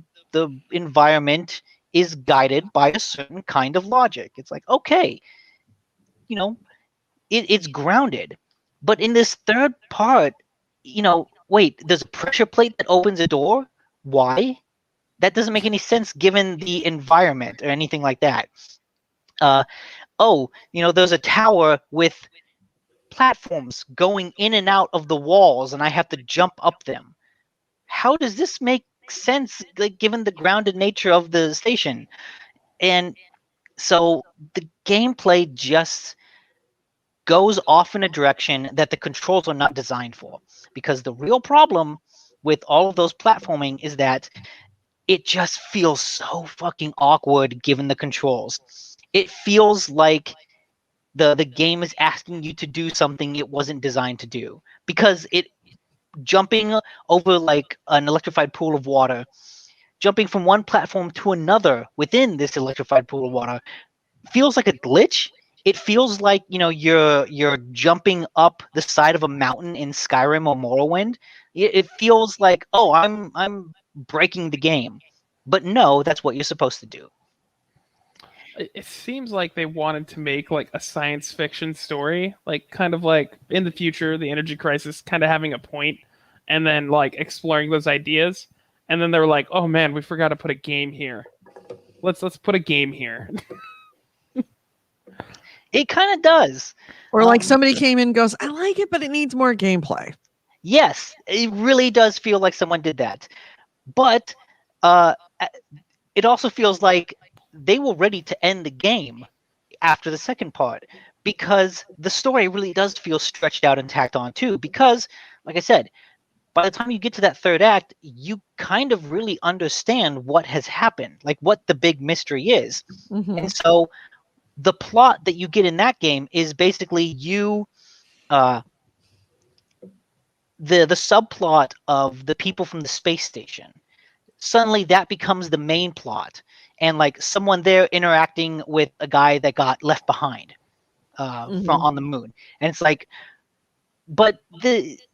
Speaker 3: environment is guided by a certain kind of logic. It's like, okay, it's grounded. But in this third part, wait, there's a pressure plate that opens a door? Why? That doesn't make any sense given the environment or anything like that. There's a tower with platforms going in and out of the walls, and I have to jump up them. How does this make sense, like, given the grounded nature of the station? And so the gameplay just goes off in a direction that the controls are not designed for. Because the real problem with all of those platforming is that it just feels so fucking awkward given the controls. It feels like the game is asking you to do something it wasn't designed to do, because it jumping over like an electrified pool of water, jumping from one platform to another within this electrified pool of water feels like a glitch. It feels like you're jumping up the side of a mountain in Skyrim or Morrowind. It feels like, oh, I'm breaking the game, but no, that's what you're supposed to do.
Speaker 1: It seems like they wanted to make like a science fiction story, like kind of like in the future, the energy crisis, kind of having a point, and then like exploring those ideas. And then they were like, "Oh man, we forgot to put a game here. Let's put a game here."
Speaker 3: It kind of does.
Speaker 2: Or like somebody came in and goes, I like it, but it needs more gameplay.
Speaker 3: Yes, it really does feel like someone did that. But it also feels like they were ready to end the game after the second part, because the story really does feel stretched out and tacked on too. Because, like I said, by the time you get to that third act, you kind of really understand what has happened, like what the big mystery is.
Speaker 2: Mhm.
Speaker 3: And so the plot that you get in that game is basically the subplot of the people from the space station. Suddenly that becomes the main plot, and like someone there interacting with a guy that got left behind on the moon. And it's like, but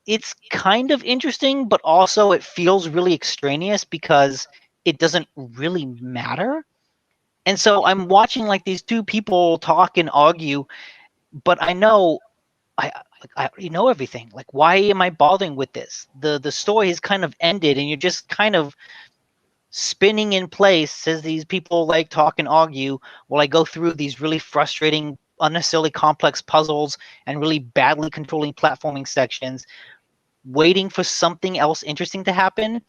Speaker 3: it's kind of interesting, but also it feels really extraneous because it doesn't really matter. And so I'm watching like these two people talk and argue, but I know I already know everything. Like, why am I bothering with this? The story has kind of ended, and you're just kind of spinning in place as these people like talk and argue while I go through these really frustrating, unnecessarily complex puzzles and really badly controlling platforming sections, waiting for something else interesting to happen.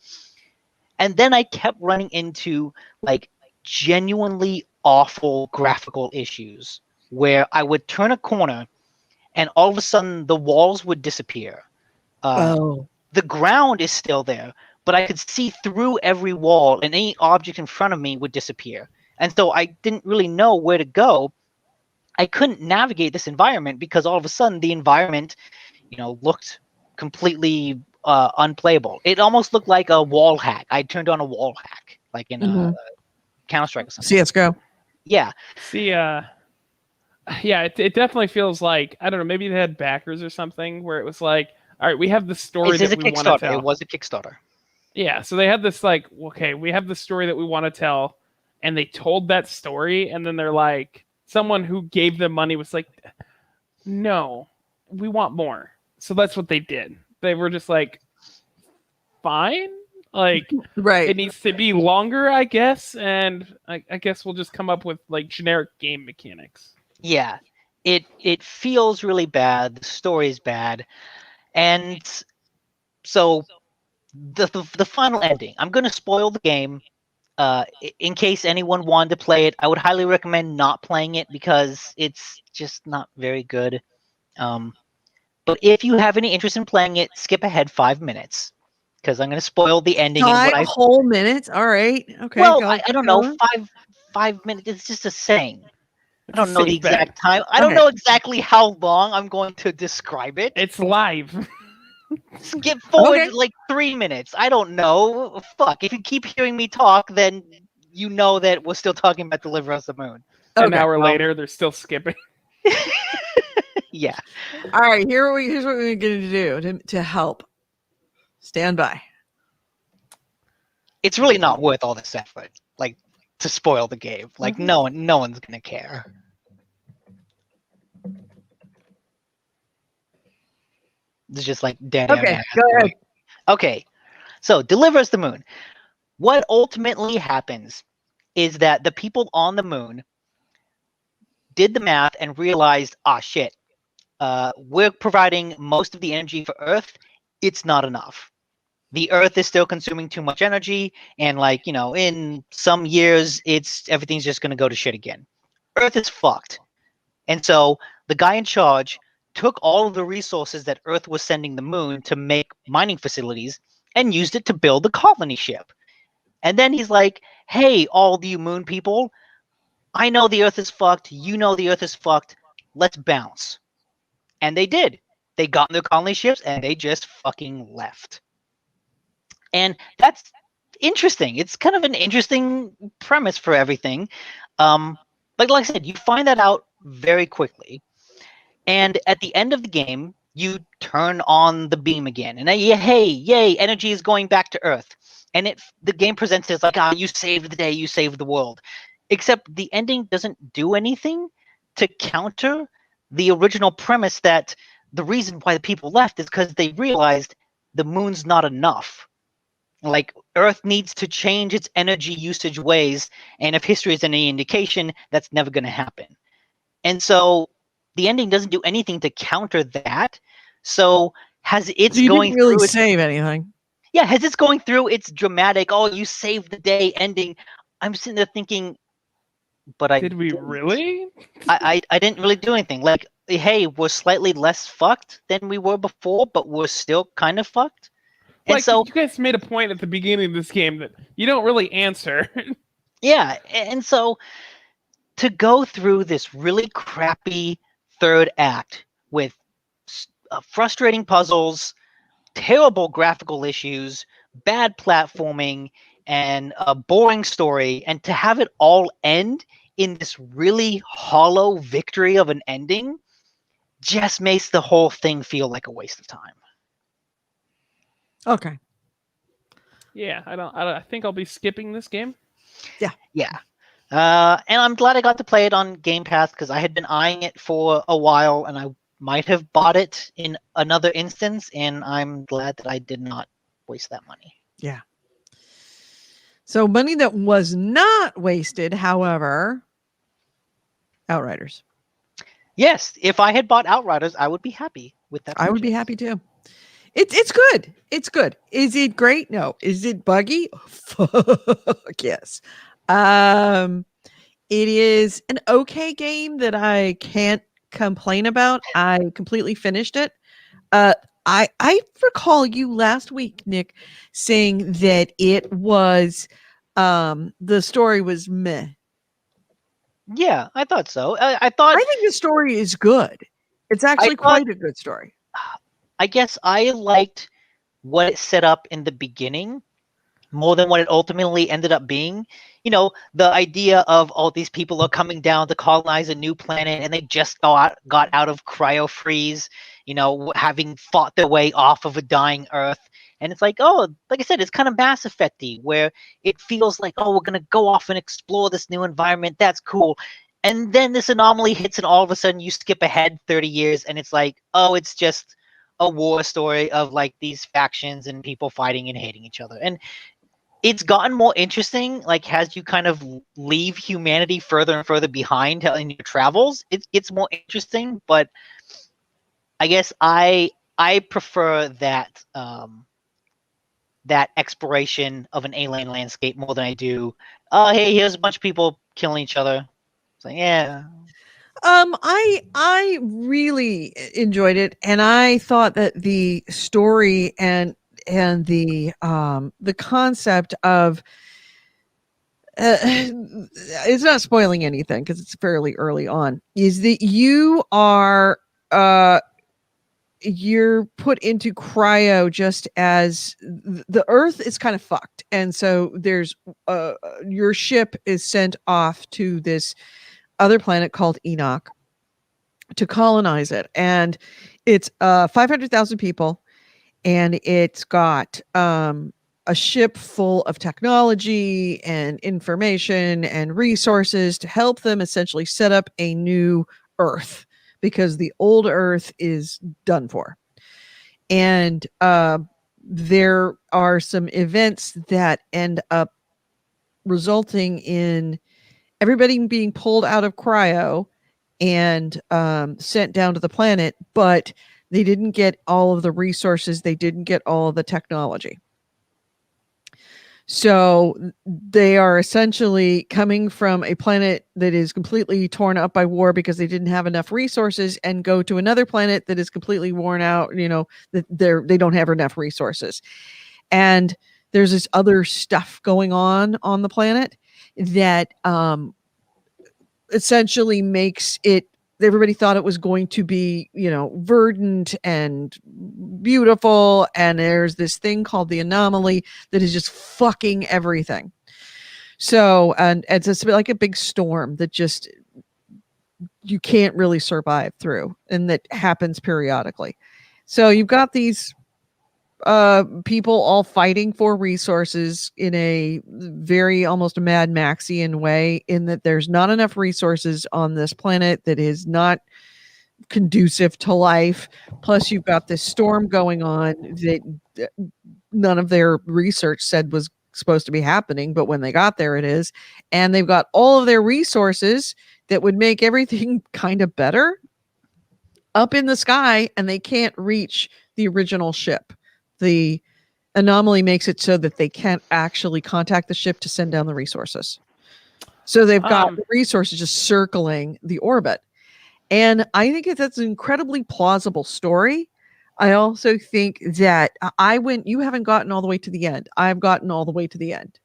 Speaker 3: And then I kept running into like genuinely awful graphical issues where I would turn a corner and all of a sudden the walls would disappear.
Speaker 2: Oh.
Speaker 3: The ground is still there, but I could see through every wall, and any object in front of me would disappear. And so I didn't really know where to go. I couldn't navigate this environment because all of a sudden the environment, looked completely unplayable. It almost looked like a wall hack. I turned on a wall hack, like in Counter-Strike or something.
Speaker 2: CS:GO.
Speaker 3: Yeah.
Speaker 1: See, yeah, it definitely feels like, I don't know, maybe they had backers or something where it was like, all right, we have the story
Speaker 3: This is
Speaker 1: that
Speaker 3: a
Speaker 1: we want to
Speaker 3: Kickstarter.
Speaker 1: tell.
Speaker 3: It was a Kickstarter.
Speaker 1: Yeah, so they had this like, okay, we have the story that we want to tell, and they told that story, and then they're like, someone who gave them money was like, no, we want more. So that's what they did. They were just like, fine, like
Speaker 2: Right.
Speaker 1: it needs to be longer, I guess, and I guess we'll just come up with like generic game mechanics.
Speaker 3: Yeah. It feels really bad. The story is bad. And so the final ending, I'm going to spoil the game in case anyone wanted to play it. I would highly recommend not playing it because it's just not very good. But if you have any interest in playing it, skip ahead 5 minutes because I'm going to spoil the ending and
Speaker 2: 5
Speaker 3: what I.
Speaker 2: whole minutes. All right. Okay.
Speaker 3: Well,
Speaker 2: go-
Speaker 3: I don't
Speaker 2: go
Speaker 3: know.
Speaker 2: on.
Speaker 3: 5 minutes. It's just a saying.
Speaker 1: It's
Speaker 3: I
Speaker 1: a
Speaker 3: don't know the
Speaker 1: safe bet.
Speaker 3: exact time. I don't
Speaker 2: Okay.
Speaker 3: know exactly how long I'm going to describe it.
Speaker 1: It's live.
Speaker 3: Skip forward
Speaker 2: Okay.
Speaker 3: like 3 minutes. I don't know. Fuck. If you keep hearing me talk, then you know that we're still talking about Deliver Us the Moon.
Speaker 1: An
Speaker 2: Okay.
Speaker 1: hour later, they're still skipping.
Speaker 3: Yeah.
Speaker 2: All right. Here's what we're going to do to help. Stand by.
Speaker 3: It's really not worth all this effort, like to spoil the game. Like no one's gonna care. It's just like dead air.
Speaker 2: Okay.
Speaker 3: man.
Speaker 2: Go ahead.
Speaker 3: Okay. So Deliver Us the Moon. What ultimately happens is that the people on the moon did the math and realized, ah, shit, we're providing most of the energy for Earth. It's not enough. The Earth is still consuming too much energy, and like, in some years, everything's just gonna go to shit again. Earth is fucked. And so the guy in charge took all of the resources that Earth was sending the moon to make mining facilities and used it to build the colony ship. And then he's like, hey, all you moon people, I know the Earth is fucked. You know the Earth is fucked. Let's bounce. And they did. They got in their colony ships and they just fucking left. And that's interesting. It's kind of an interesting premise for everything. Like I said, you find that out very quickly. And at the end of the game, you turn on the beam again. And hey, yay, energy is going back to Earth. And the game presents it as like, you saved the day, you saved the world. Except the ending doesn't do anything to counter the original premise that the reason why the people left is because they realized the moon's not enough. Like, Earth needs to change its energy usage ways, and if history is any indication, that's never going to happen. And so the ending doesn't do anything to counter that. So has it's
Speaker 2: You
Speaker 3: going
Speaker 2: didn't really
Speaker 3: through
Speaker 2: save anything.
Speaker 3: yeah, as it's going through its dramatic, oh, you saved the day ending, I'm sitting there thinking, but I
Speaker 1: Did we
Speaker 3: didn't.
Speaker 1: really?
Speaker 3: I didn't really do anything. Like, hey, we're slightly less fucked than we were before, but we're still kind of fucked. And
Speaker 1: Like,
Speaker 3: so
Speaker 1: you guys made a point at the beginning of this game that you don't really answer.
Speaker 3: yeah, and so to go through this really crappy third act with frustrating puzzles, terrible graphical issues, bad platforming, and a boring story, and to have it all end in this really hollow victory of an ending just makes the whole thing feel like a waste of time.
Speaker 2: Okay.
Speaker 1: Yeah, I think I'll be skipping this game.
Speaker 3: Yeah. And I'm glad I got to play it on Game Pass because I had been eyeing it for a while and I might have bought it in another instance, and I'm glad that I did not waste that money.
Speaker 2: Yeah. So money that was not wasted, however, Outriders.
Speaker 3: Yes, if I had bought Outriders, I would be happy with that.
Speaker 2: I would be
Speaker 3: purchase.
Speaker 2: happy too. It's good. It's good. Is it great? No. Is it buggy? Fuck yes. It is an okay game that I can't complain about. I completely finished it. I recall you last week, Nick, saying that it was the story was meh.
Speaker 3: Yeah, I thought so. I
Speaker 2: I think the story is good. It's actually
Speaker 3: thought-
Speaker 2: quite a good story.
Speaker 3: I guess I liked what it set up in the beginning more than what it ultimately ended up being. You know, the idea of all these people are coming down to colonize a new planet and they just got out of cryo freeze, you know, having fought their way off of a dying Earth. And it's like, oh, like I said, it's kind of Mass Effect-y, where it feels like, oh, we're going to go off and explore this new environment. That's cool. And then this anomaly hits, and all of a sudden you skip ahead 30 years, and it's like, oh, it's just a war story of like these factions and people fighting and hating each other. And it's gotten more interesting, like as you kind of leave humanity further and further behind in your travels. It gets more interesting, but I guess I prefer that that exploration of an alien landscape more than I do. Oh, hey, here's a bunch of people killing each other. It's like, yeah.
Speaker 2: I really enjoyed it, and I thought that the story and the concept of it's not spoiling anything because it's fairly early on, is that you're put into cryo just as the Earth is kind of fucked, and so there's your ship is sent off to this other planet called Enoch to colonize it, and it's 500,000 people, and it's got a ship full of technology and information and resources to help them essentially set up a new Earth because the old Earth is done for. And there are some events that end up resulting in everybody being pulled out of cryo and sent down to the planet, but they didn't get all of the resources. They didn't get all of the technology. So they are essentially coming from a planet that is completely torn up by war because they didn't have enough resources, and go to another planet that is completely worn out, you know, that they don't have enough resources. And there's this other stuff going on the planet that essentially makes it, everybody thought it was going to be, you know, verdant and beautiful, and there's this thing called the anomaly that is just fucking everything. So, and it's just like a big storm that just you can't really survive through, and that happens periodically. So you've got these people all fighting for resources in a very almost Mad Maxian way, in that there's not enough resources on this planet that is not conducive to life. Plus you've got this storm going on that none of their research said was supposed to be happening, but when they got there it is. And they've got all of their resources that would make everything kind of better up in the sky, and they can't reach the original ship. The anomaly makes it so that they can't actually contact the ship to send down the resources. So they've got the resources just circling the orbit. And I think that's an incredibly plausible story. I also think that you haven't gotten all the way to the end. I've gotten all the way to the end.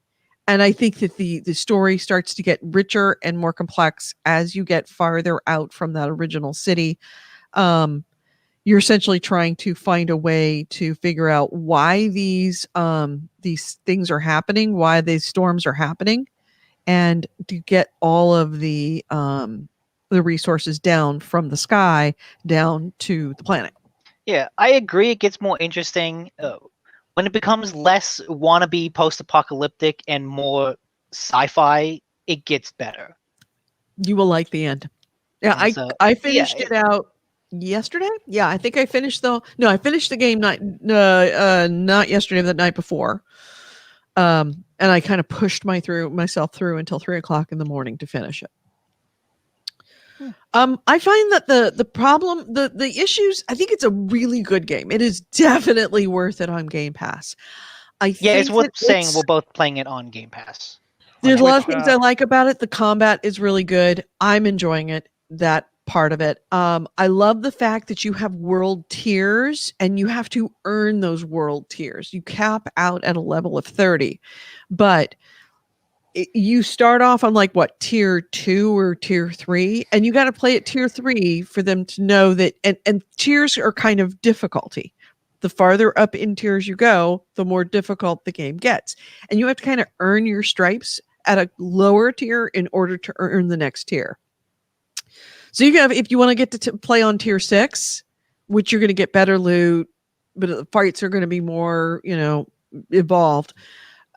Speaker 2: And I think that the story starts to get richer and more complex as you get farther out from that original city. You're essentially trying to find a way to figure out why these things are happening, why these storms are happening, and to get all of the resources down from the sky down to the planet.
Speaker 3: Yeah, I agree. It gets more interesting when it becomes less wannabe post-apocalyptic and more sci-fi. It gets better.
Speaker 2: You will like the end. Yeah, I finished it out yesterday. Yeah, I think I finished I finished the game not yesterday, the night before. And I kind of pushed myself through until 3:00 in the morning to finish it. I find that the problem, the issues, I think it's a really good game. It is definitely worth it on Game Pass.
Speaker 3: It's worth saying we're both playing it on Game Pass.
Speaker 2: There's a lot of things I like about it. The combat is really good. I'm enjoying it, that part of it. I love the fact that you have world tiers, and you have to earn those world tiers. You cap out at a level of 30, but you start off on like tier 2 or tier 3, and you got to play at tier 3 for them to know that. And tiers are kind of difficulty. the farther up in tiers you go, the more difficult the game gets. And you have to kind of earn your stripes at a lower tier in order to earn the next tier. So you have, if you want to get to play on tier 6, which you're going to get better loot, but the fights are going to be more, evolved.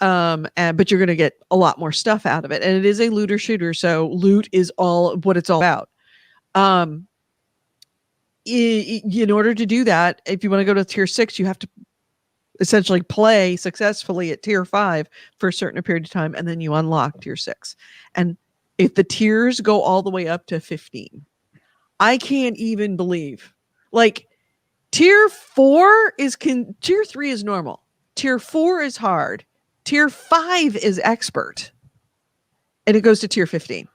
Speaker 2: But you're going to get a lot more stuff out of it. And it is a looter shooter. So loot is all what it's all about. In order to do that, if you want to go to tier 6, you have to essentially play successfully at tier 5 for a certain period of time, and then you unlock tier 6. And if the tiers go all the way up to 15, I can't even believe, like, tier 4 is tier 3 is normal, tier 4 is hard, tier 5 is expert, and it goes to tier 15.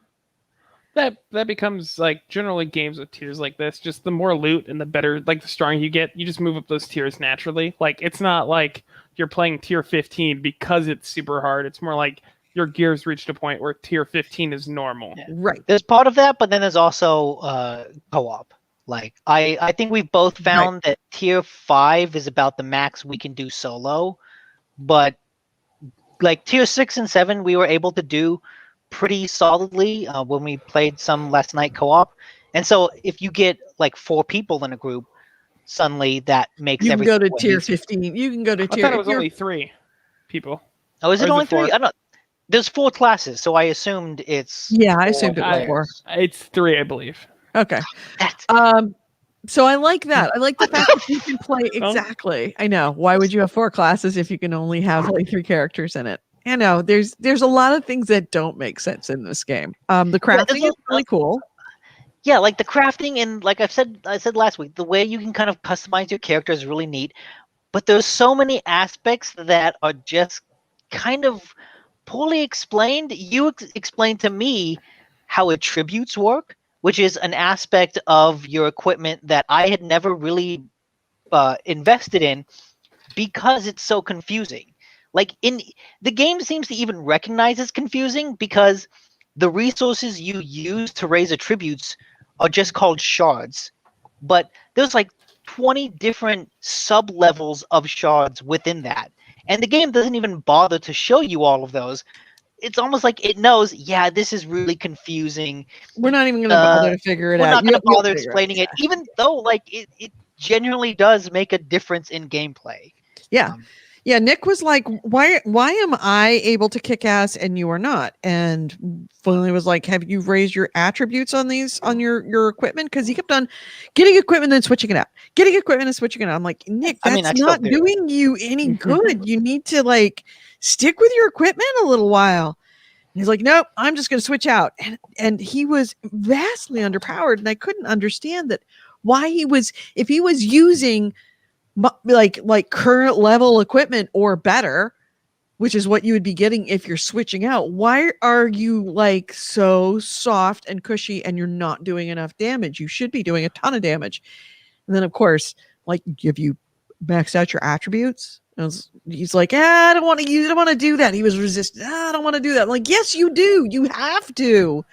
Speaker 1: That becomes like generally games with tiers like this. Just the more loot and the better, like the stronger you get, you just move up those tiers naturally. Like it's not like you're playing tier 15 because it's super hard. It's more like your gears reached a point where tier 15 is normal.
Speaker 3: Yeah.
Speaker 2: Right.
Speaker 3: There's part of that, but then there's also co-op. Like I think we've both found that tier 5 is about the max we can do solo, but like tier 6 and 7 we were able to do pretty solidly when we played some last night co-op. And so if you get like 4 people in a group, suddenly that makes
Speaker 2: You can go to
Speaker 3: everything
Speaker 2: tier
Speaker 3: easier.
Speaker 2: 15. You can go to
Speaker 1: I
Speaker 2: tier.
Speaker 1: thought it was only 3 people.
Speaker 3: Oh, is
Speaker 1: Or
Speaker 3: it
Speaker 1: is
Speaker 3: only
Speaker 1: it 4?
Speaker 3: 3? I don't know. There's 4 classes, so I assumed it's
Speaker 2: Yeah, I
Speaker 3: 4
Speaker 2: assumed it was
Speaker 3: players.
Speaker 2: 4.
Speaker 1: It's 3, I believe.
Speaker 2: Okay.
Speaker 3: That's-
Speaker 2: So I like that. I like the fact that you can play exactly. I know. Why would you have 4 classes if you can only have like 3 characters in it? I know. There's a lot of things that don't make sense in this game. The crafting is really cool.
Speaker 3: Yeah, like the crafting and like I said last week, the way you can kind of customize your character is really neat. But there's so many aspects that are just kind of poorly explained. You explained to me how attributes work, which is an aspect of your equipment that I had never really invested in because it's so confusing. Like in the game seems to even recognize it's confusing because the resources you use to raise attributes are just called shards. But there's like 20 different sub levels of shards within that. And the game doesn't even bother to show you all of those. It's almost like it knows, yeah, this is really confusing.
Speaker 2: We're not even going to bother to figure it
Speaker 3: We're
Speaker 2: out.
Speaker 3: not going to
Speaker 2: You'll
Speaker 3: bother
Speaker 2: figure
Speaker 3: explaining it, even though like it genuinely does make a difference in gameplay.
Speaker 2: Yeah. Yeah, Nick was like, why am I able to kick ass and you are not? And finally was like, have you raised your attributes on your equipment? Because he kept on getting equipment and switching it out. Getting equipment and switching it out. I'm like, Nick, that's
Speaker 3: I still
Speaker 2: not
Speaker 3: do.
Speaker 2: doing you any good. You need to like stick with your equipment a little while. And he's like, nope, I'm just gonna switch out. And he was vastly underpowered, and I couldn't understand that why if he was using like current level equipment or better, which is what you would be getting if you're switching out, why are you like so soft and cushy and you're not doing enough damage? You should be doing a ton of damage. And then of course, like, if you max out your attributes, he's like, I don't want to do that. He was resistant. I don't want to do that. I'm like, yes, you do. You have to.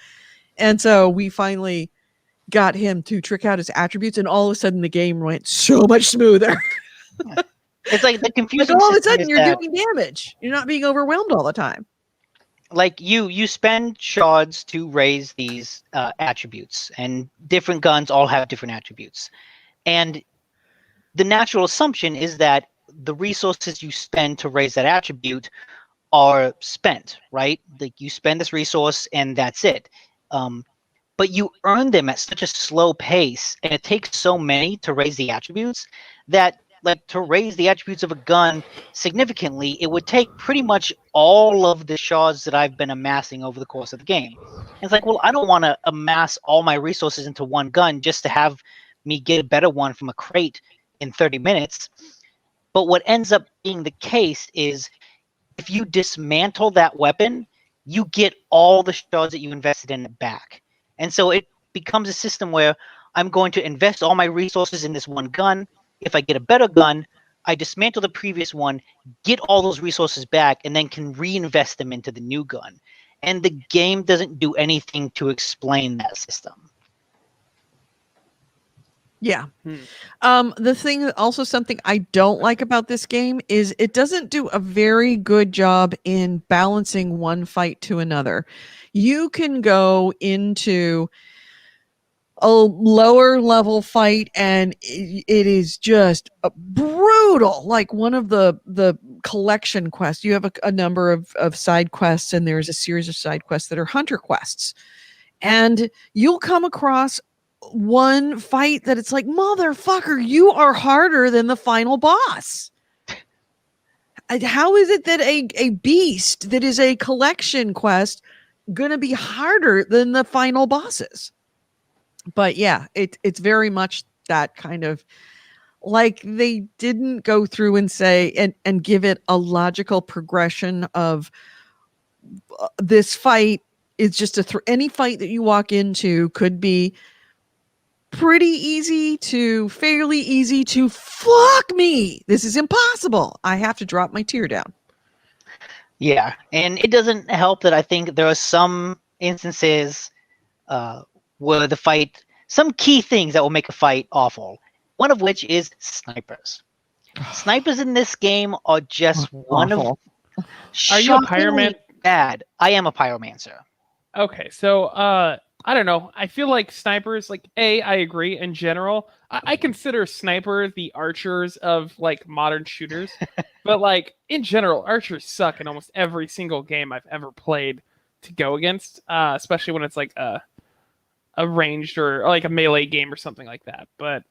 Speaker 2: And so we finally got him to trick out his attributes, and all of a sudden the game went so much smoother.
Speaker 3: It's like the confusing
Speaker 2: Like all of a
Speaker 3: system
Speaker 2: sudden
Speaker 3: is
Speaker 2: you're
Speaker 3: that,
Speaker 2: doing damage. You're not being overwhelmed all the time.
Speaker 3: like you spend shards to raise these attributes, and different guns all have different attributes. And the natural assumption is that the resources you spend to raise that attribute are spent, right? Like you spend this resource and that's it. But you earn them at such a slow pace, and it takes so many to raise the attributes that, like, to raise the attributes of a gun significantly, it would take pretty much all of the shards that I've been amassing over the course of the game. And it's like, well, I don't want to amass all my resources into one gun just to have me get a better one from a crate in 30 minutes. But what ends up being the case is if you dismantle that weapon, you get all the shards that you invested in it back. And so it becomes a system where I'm going to invest all my resources in this one gun. If I get a better gun, I dismantle the previous one, get all those resources back, and then can reinvest them into the new gun. And the game doesn't do anything to explain that system.
Speaker 2: Yeah.
Speaker 1: Hmm.
Speaker 2: The thing, also something I don't like about this game is it doesn't do a very good job in balancing one fight to another. You can go into a lower level fight and it is just brutal, like one of the collection quests. You have a number of side quests, and there's a series of side quests that are hunter quests, and you'll come across one fight that it's like, motherfucker, you are harder than the final boss. How is it that a beast that is a collection quest gonna be harder than the final bosses? But yeah, it's very much that kind of, like, they didn't go through and say and give it a logical progression of this fight is just any fight that you walk into could be pretty easy to fairly easy to fuck me. This is impossible. I have to drop my tear down.
Speaker 3: Yeah, and it doesn't help that I think there are some instances where the fight, some key things that will make a fight awful. One of which is snipers. Snipers in this game are just one
Speaker 2: Awful.
Speaker 3: of
Speaker 1: Are you a
Speaker 3: shockingly
Speaker 1: pyroman?
Speaker 3: bad. I am a pyromancer.
Speaker 1: Okay, so I don't know. I feel like snipers, like I agree in general. I consider sniper the archers of like modern shooters, but like in general, archers suck in almost every single game I've ever played to go against, especially when it's like a ranged or like a melee game or something like that. But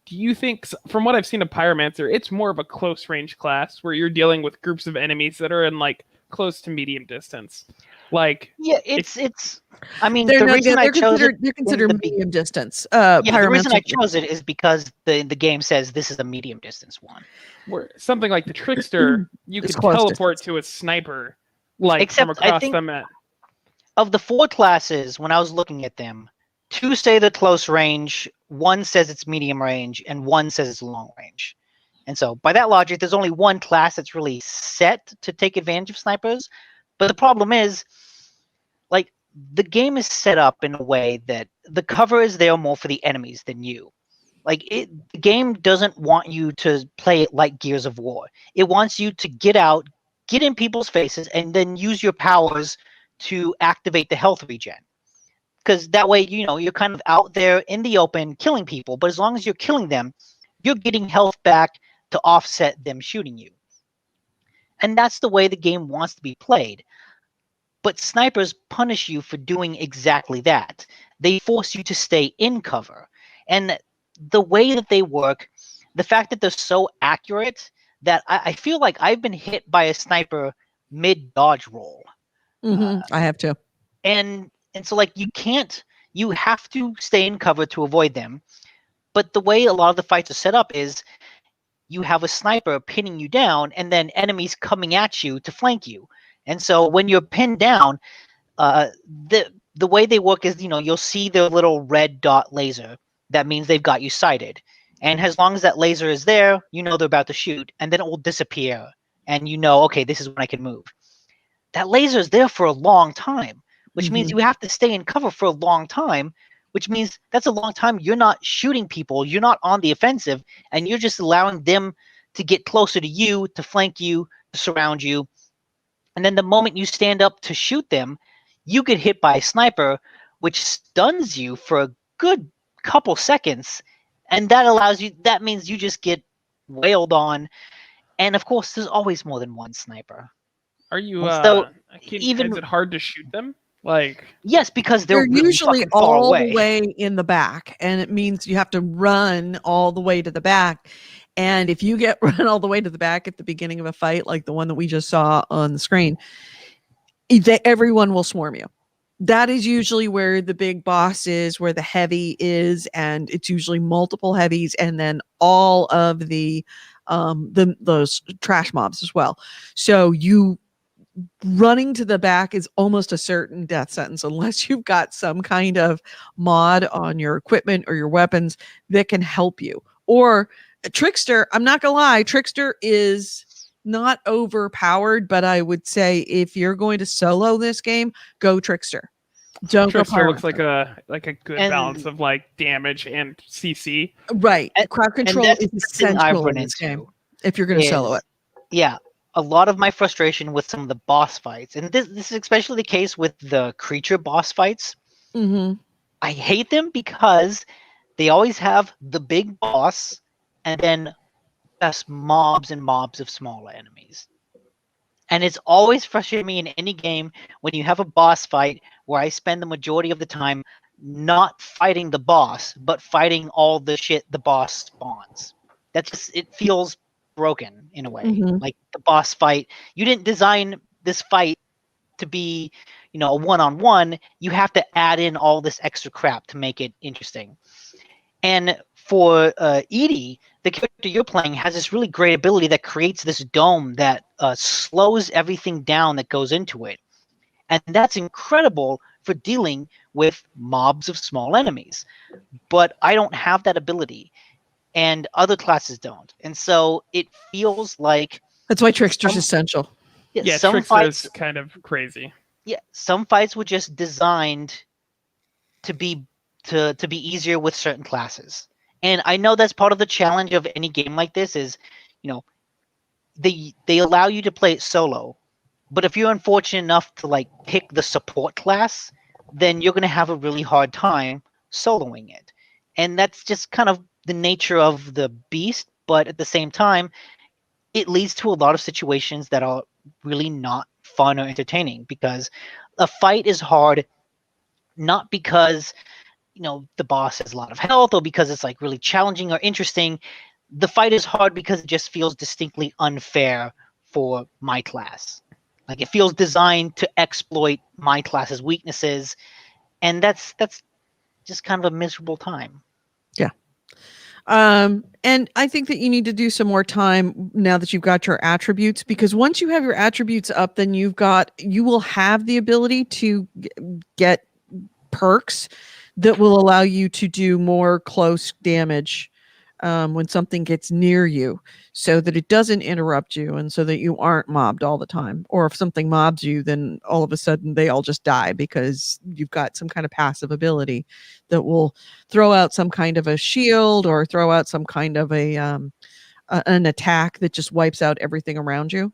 Speaker 1: do you think, from what I've seen of pyromancer, it's more of a close range class where you're dealing with groups of enemies that are in like close to medium distance? Like,
Speaker 3: Yeah, it's. I mean,
Speaker 2: They're
Speaker 3: the
Speaker 2: not,
Speaker 3: reason I
Speaker 2: they're
Speaker 3: chose
Speaker 2: considered
Speaker 3: it.
Speaker 2: they're considered
Speaker 3: in the
Speaker 2: medium distance.
Speaker 3: Yeah, the reason I
Speaker 2: Pyromancer.
Speaker 3: chose it is because the game says this is a medium distance one.
Speaker 1: where something like the trickster, you
Speaker 2: It's
Speaker 1: could
Speaker 2: close
Speaker 1: teleport
Speaker 2: distance.
Speaker 1: to a sniper, like from
Speaker 3: Except I
Speaker 1: across
Speaker 3: think
Speaker 1: the map.
Speaker 3: of the 4 classes, when I was looking at them, 2 say they're close range, 1 says it's medium range, and 1 says it's long range. And so, by that logic, there's only 1 class that's really set to take advantage of snipers. But the problem is, like, the game is set up in a way that the cover is there more for the enemies than you. Like, the game doesn't want you to play it like Gears of War. It wants you to get out, get in people's faces, and then use your powers to activate the health regen. Because that way, you're kind of out there in the open killing people. But as long as you're killing them, you're getting health back to offset them shooting you. And that's the way the game wants to be played. But snipers punish you for doing exactly that. They force you to stay in cover. And the way that they work, the fact that they're so accurate, that I feel like I've been hit by a sniper mid-dodge roll.
Speaker 2: I have to.
Speaker 3: And so, like, you have to stay in cover to avoid them. But the way a lot of the fights are set up is you have a sniper pinning you down and then enemies coming at you to flank you. And so when you're pinned down, the way they work is, you'll see their little red dot laser. That means they've got you sighted. And as long as that laser is there, they're about to shoot, and then it will disappear. And okay, this is when I can move. That laser is there for a long time, which means you have to stay in cover for a long time, which means that's a long time you're not shooting people, you're not on the offensive, and you're just allowing them to get closer to you, to flank you, to surround you. And then the moment you stand up to shoot them, you get hit by a sniper, which stuns you for a good couple seconds. And that means you just get wailed on. And of course, there's always more than one sniper.
Speaker 1: Are you
Speaker 3: And so
Speaker 1: is it hard to shoot them? Like,
Speaker 3: yes, because they're really
Speaker 2: usually
Speaker 3: fucking far
Speaker 2: all
Speaker 3: away.
Speaker 2: the way in the back, and it means you have to run all the way to the back. And if you get run all the way to the back at the beginning of a fight, like the one that we just saw on the screen, everyone will swarm you. That is usually where the big boss is, where the heavy is, and it's usually multiple heavies, and then all of those trash mobs as well. So you running to the back is almost a certain death sentence unless you've got some kind of mod on your equipment or your weapons that can help you. Or Trickster, I'm not gonna lie, Trickster is not overpowered, but I would say if you're going to solo this game, go Trickster. Don't go
Speaker 1: Trickster looks like
Speaker 2: pyromancer.
Speaker 1: a good
Speaker 3: And-
Speaker 1: balance of like damage and CC.
Speaker 2: Right.
Speaker 3: And-
Speaker 2: Crowd control
Speaker 3: that's
Speaker 2: is
Speaker 3: the thing I've
Speaker 2: essential
Speaker 3: run
Speaker 2: in this game
Speaker 3: into.
Speaker 2: if you're going to solo it.
Speaker 3: Yeah, a lot of my frustration with some of the boss fights, and this is especially the case with the creature boss fights.
Speaker 2: Mm-hmm.
Speaker 3: I hate them because they always have the big boss and then just mobs and mobs of smaller enemies. And it's always frustrated me in any game when you have a boss fight where I spend the majority of the time not fighting the boss, but fighting all the shit the boss spawns. That's just, it feels broken in a way.
Speaker 2: Mhm.
Speaker 3: Like the boss fight, you didn't design this fight to be, a one-on-one. You have to add in all this extra crap to make it interesting. And for Edie, the character you're playing has this really great ability that creates this dome that slows everything down that goes into it. And that's incredible for dealing with mobs of small enemies. But I don't have that ability, and other classes don't. And so it feels like
Speaker 2: That's why Trickster's essential.
Speaker 1: Yeah,
Speaker 3: some
Speaker 1: Trickster
Speaker 3: fights,
Speaker 1: is kind of crazy.
Speaker 3: some fights were just designed to be easier with certain classes. And I know that's part of the challenge of any game like this is, they allow you to play it solo, but if you're unfortunate enough to like pick the support class, then you're going to have a really hard time soloing it. And that's just kind of the nature of the beast, but at the same time, it leads to a lot of situations that are really not fun or entertaining, because a fight is hard not because the boss has a lot of health or because it's like really challenging or interesting. The fight is hard because it just feels distinctly unfair for my class. Like it feels designed to exploit my class's weaknesses, and that's just kind of a miserable time.
Speaker 2: And I think that you need to do some more time now that you've got your attributes, because once you have your attributes up, then you will have the ability to get perks that will allow you to do more close damage when something gets near you, so that it doesn't interrupt you and so that you aren't mobbed all the time. Or if something mobs you, then all of a sudden they all just die because you've got some kind of passive ability that will throw out some kind of a shield or throw out some kind of an attack that just wipes out everything around you.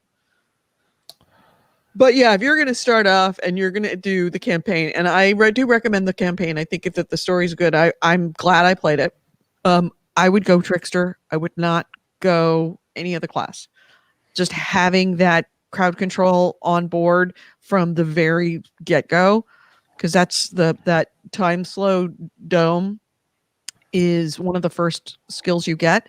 Speaker 2: But yeah, if you're going to start off and you're going to do the campaign, and I do recommend the campaign. I think that the story's good. I'm glad I played it. I would go Trickster. I would not go any other class. Just having that crowd control on board from the very get-go, because that's that time slow dome is one of the first skills you get,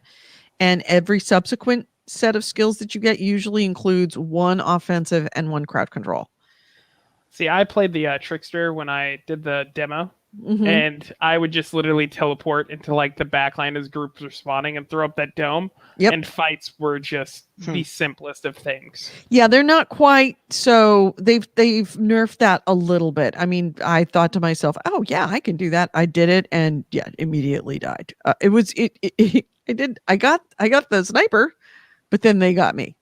Speaker 2: and every subsequent set of skills that you get usually includes one offensive and one crowd control.
Speaker 1: See, I played the Trickster when I did the demo,
Speaker 2: Mhm.
Speaker 1: and I would just literally teleport into like the backline as groups are spawning and throw up that dome.
Speaker 2: Yep.
Speaker 1: And fights were just the simplest of things.
Speaker 2: Yeah, they're not quite so. They've nerfed that a little bit. I mean, I thought to myself, "Oh yeah, I can do that." I did it, and yeah, immediately died. I did. I got the sniper, but then they got me.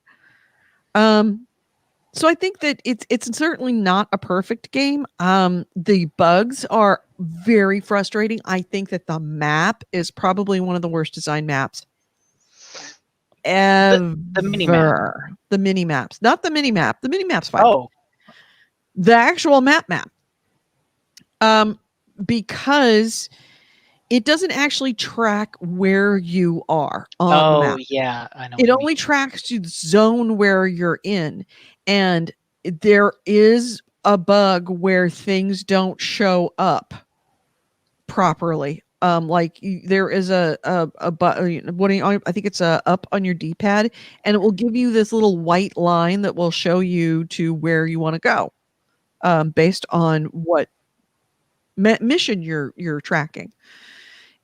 Speaker 2: So I think that it's certainly not a perfect game. The bugs are very frustrating. I think that the map is probably one of the worst designed maps ever.
Speaker 3: The mini-map.
Speaker 2: The mini maps, not the mini map. The mini map's fine.
Speaker 3: Oh,
Speaker 2: The actual map. Because it doesn't actually track where you are on the map.
Speaker 3: Yeah, I know.
Speaker 2: It only tracks to the zone where you're in. And there is a bug where things don't show up properly. There is a button. I think it's up on your D-pad, and it will give you this little white line that will show you to where you want to go, based on what mission you're tracking.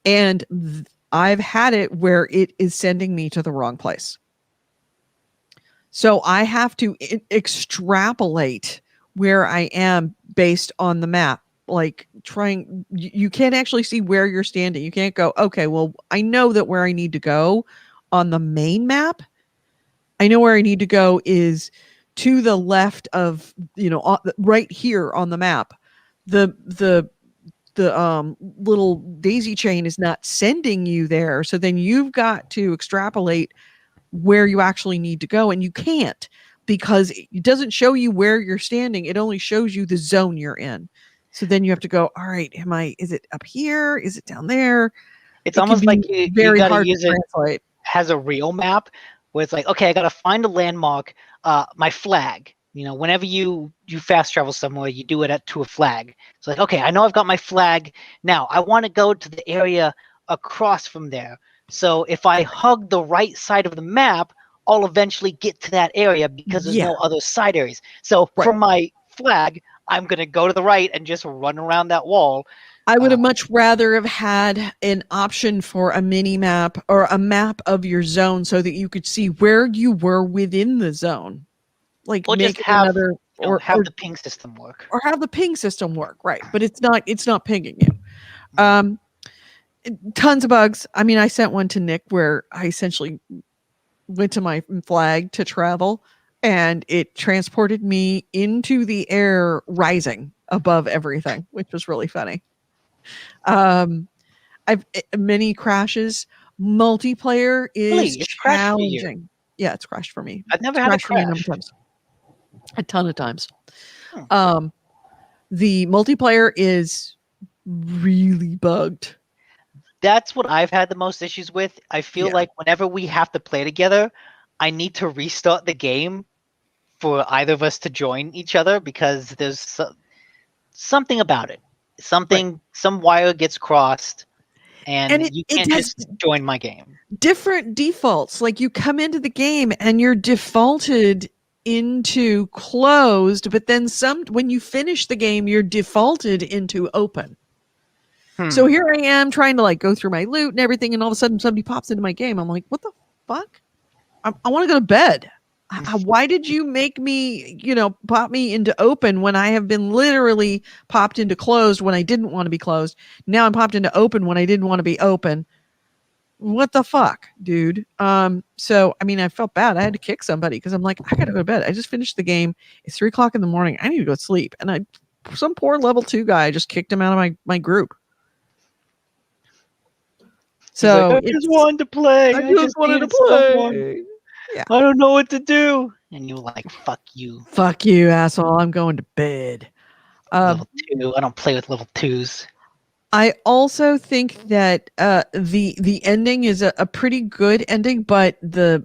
Speaker 2: And I've had it where it is sending me to the wrong place. So I have to extrapolate where I am based on the map. Like you can't actually see where you're standing. You can't go, okay, well, I know that where I need to go on the main map. I know where I need to go is to the left of, right here on the map. the little daisy chain is not sending you there. So then you've got to extrapolate where you actually need to go, and you can't, because it doesn't show you where you're standing. It only shows you the zone you're in. So then you have to go, all right, is it up here? Is it down there?
Speaker 3: It's
Speaker 2: It can
Speaker 3: almost
Speaker 2: be
Speaker 3: like you
Speaker 2: very
Speaker 3: got to
Speaker 2: hard to
Speaker 3: use it
Speaker 2: translate.
Speaker 3: has a real map where it's like, okay, I got to find a landmark, my flag. You know, whenever you fast travel somewhere, you do it to a flag. It's like, okay, I know I've got my flag. Now I want to go to the area across from there. So if I hug the right side of the map, I'll eventually get to that area because there's no other side areas. So from my flag, I'm going to go to the right and just run around that wall.
Speaker 2: I would have much rather have had an option for a mini map or a map of your zone so that you could see where you were within the zone. Like
Speaker 3: Or
Speaker 2: make
Speaker 3: just have,
Speaker 2: another
Speaker 3: or have the ping system work.
Speaker 2: Or have the ping system work, right? But it's not pinging you. Tons of bugs. I mean, I sent one to Nick where I essentially went to my flag to travel, and it transported me into the air rising above everything, which was really funny. I've many crashes. Multiplayer is
Speaker 3: Really? It's crashed for you?
Speaker 2: challenging. Yeah, it's crashed for me.
Speaker 3: I've never
Speaker 2: It's
Speaker 3: had a
Speaker 2: crashed for me a number of
Speaker 3: crash.
Speaker 2: times. A ton of times.
Speaker 3: Hmm.
Speaker 2: The multiplayer is really bugged.
Speaker 3: That's what I've had the most issues with. I feel
Speaker 2: Yeah.
Speaker 3: like whenever we have to play together, I need to restart the game for either of us to join each other because there's something about it. Some wire gets crossed, and you can't just join my game.
Speaker 2: Different defaults. Like you come into the game and you're defaulted into closed, but then when you finish the game, you're defaulted into open. So here I am trying to like go through my loot and everything, and all of a sudden somebody pops into my game. I'm like, what the fuck? I want to go to bed. Why did you make me, pop me into open when I have been literally popped into closed when I didn't want to be closed? Now I'm popped into open when I didn't want to be open. What the fuck, dude? So I mean, I felt bad. I had to kick somebody because I'm like, I gotta go to bed. I just finished the game. It's 3:00 in the morning. I need to go to sleep. And some poor level 2 guy, I just kicked him out of my group. So
Speaker 3: like, I just wanted to play.
Speaker 2: I just wanted to play.
Speaker 3: Yeah. I don't know what to do. And you're like, fuck you.
Speaker 2: Fuck you, asshole. I'm going to bed.
Speaker 3: Level 2. I don't play with level 2s.
Speaker 2: I also think that the ending is a pretty good ending, but there's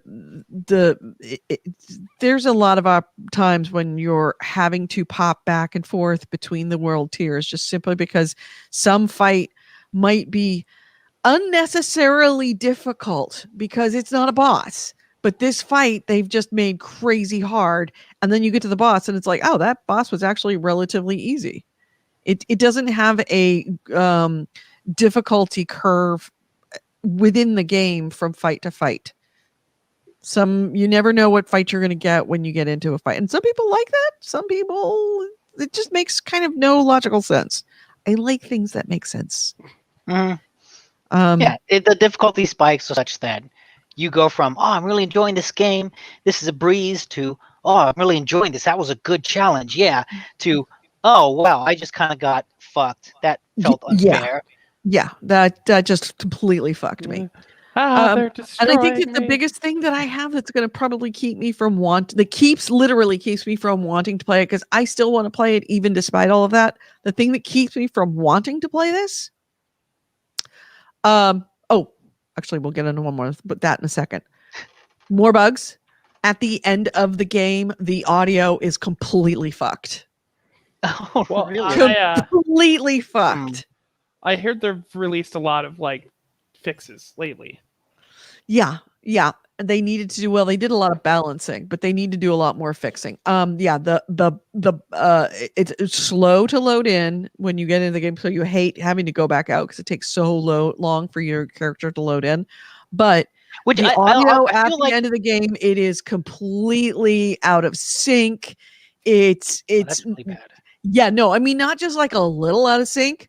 Speaker 2: a lot of times when you're having to pop back and forth between the world tiers just simply because some fight might be unnecessarily difficult because it's not a boss. But this fight they've just made crazy hard, and then you get to the boss and it's like, oh, that boss was actually relatively easy. It doesn't have a difficulty curve within the game from fight to fight. You never know what fight you're going to get when you get into a fight. And some people like that. Some people, it just makes kind of no logical sense. I like things that make sense.
Speaker 3: The difficulty spikes are such that you go from, oh, I'm really enjoying this game. This is a breeze to, oh, I'm really enjoying this. That was a good challenge. Yeah. To, oh, well, I just kind of got fucked. That felt unfair.
Speaker 2: Yeah, that just completely fucked me.
Speaker 1: They're destroying
Speaker 2: and I think that the biggest thing that I have that's going to probably keep me from literally keeps me from wanting to play it, because I still want to play it even despite all of that. The thing that keeps me from wanting to play this, actually, we'll get into one more, but that in a second. More bugs. At the end of the game, the audio is completely fucked.
Speaker 3: Oh, well, really?
Speaker 2: Completely fucked.
Speaker 1: I heard they've released a lot of like fixes lately.
Speaker 2: Yeah. They needed to do they did a lot of balancing, but they need to do a lot more fixing. It's slow to load in when you get into the game, so you hate having to go back out because it takes so long for your character to load in. But the audio at the end of the game, it is completely out of sync. It's
Speaker 3: that's really bad.
Speaker 2: Yeah, no, I mean, not just like a little out of sync,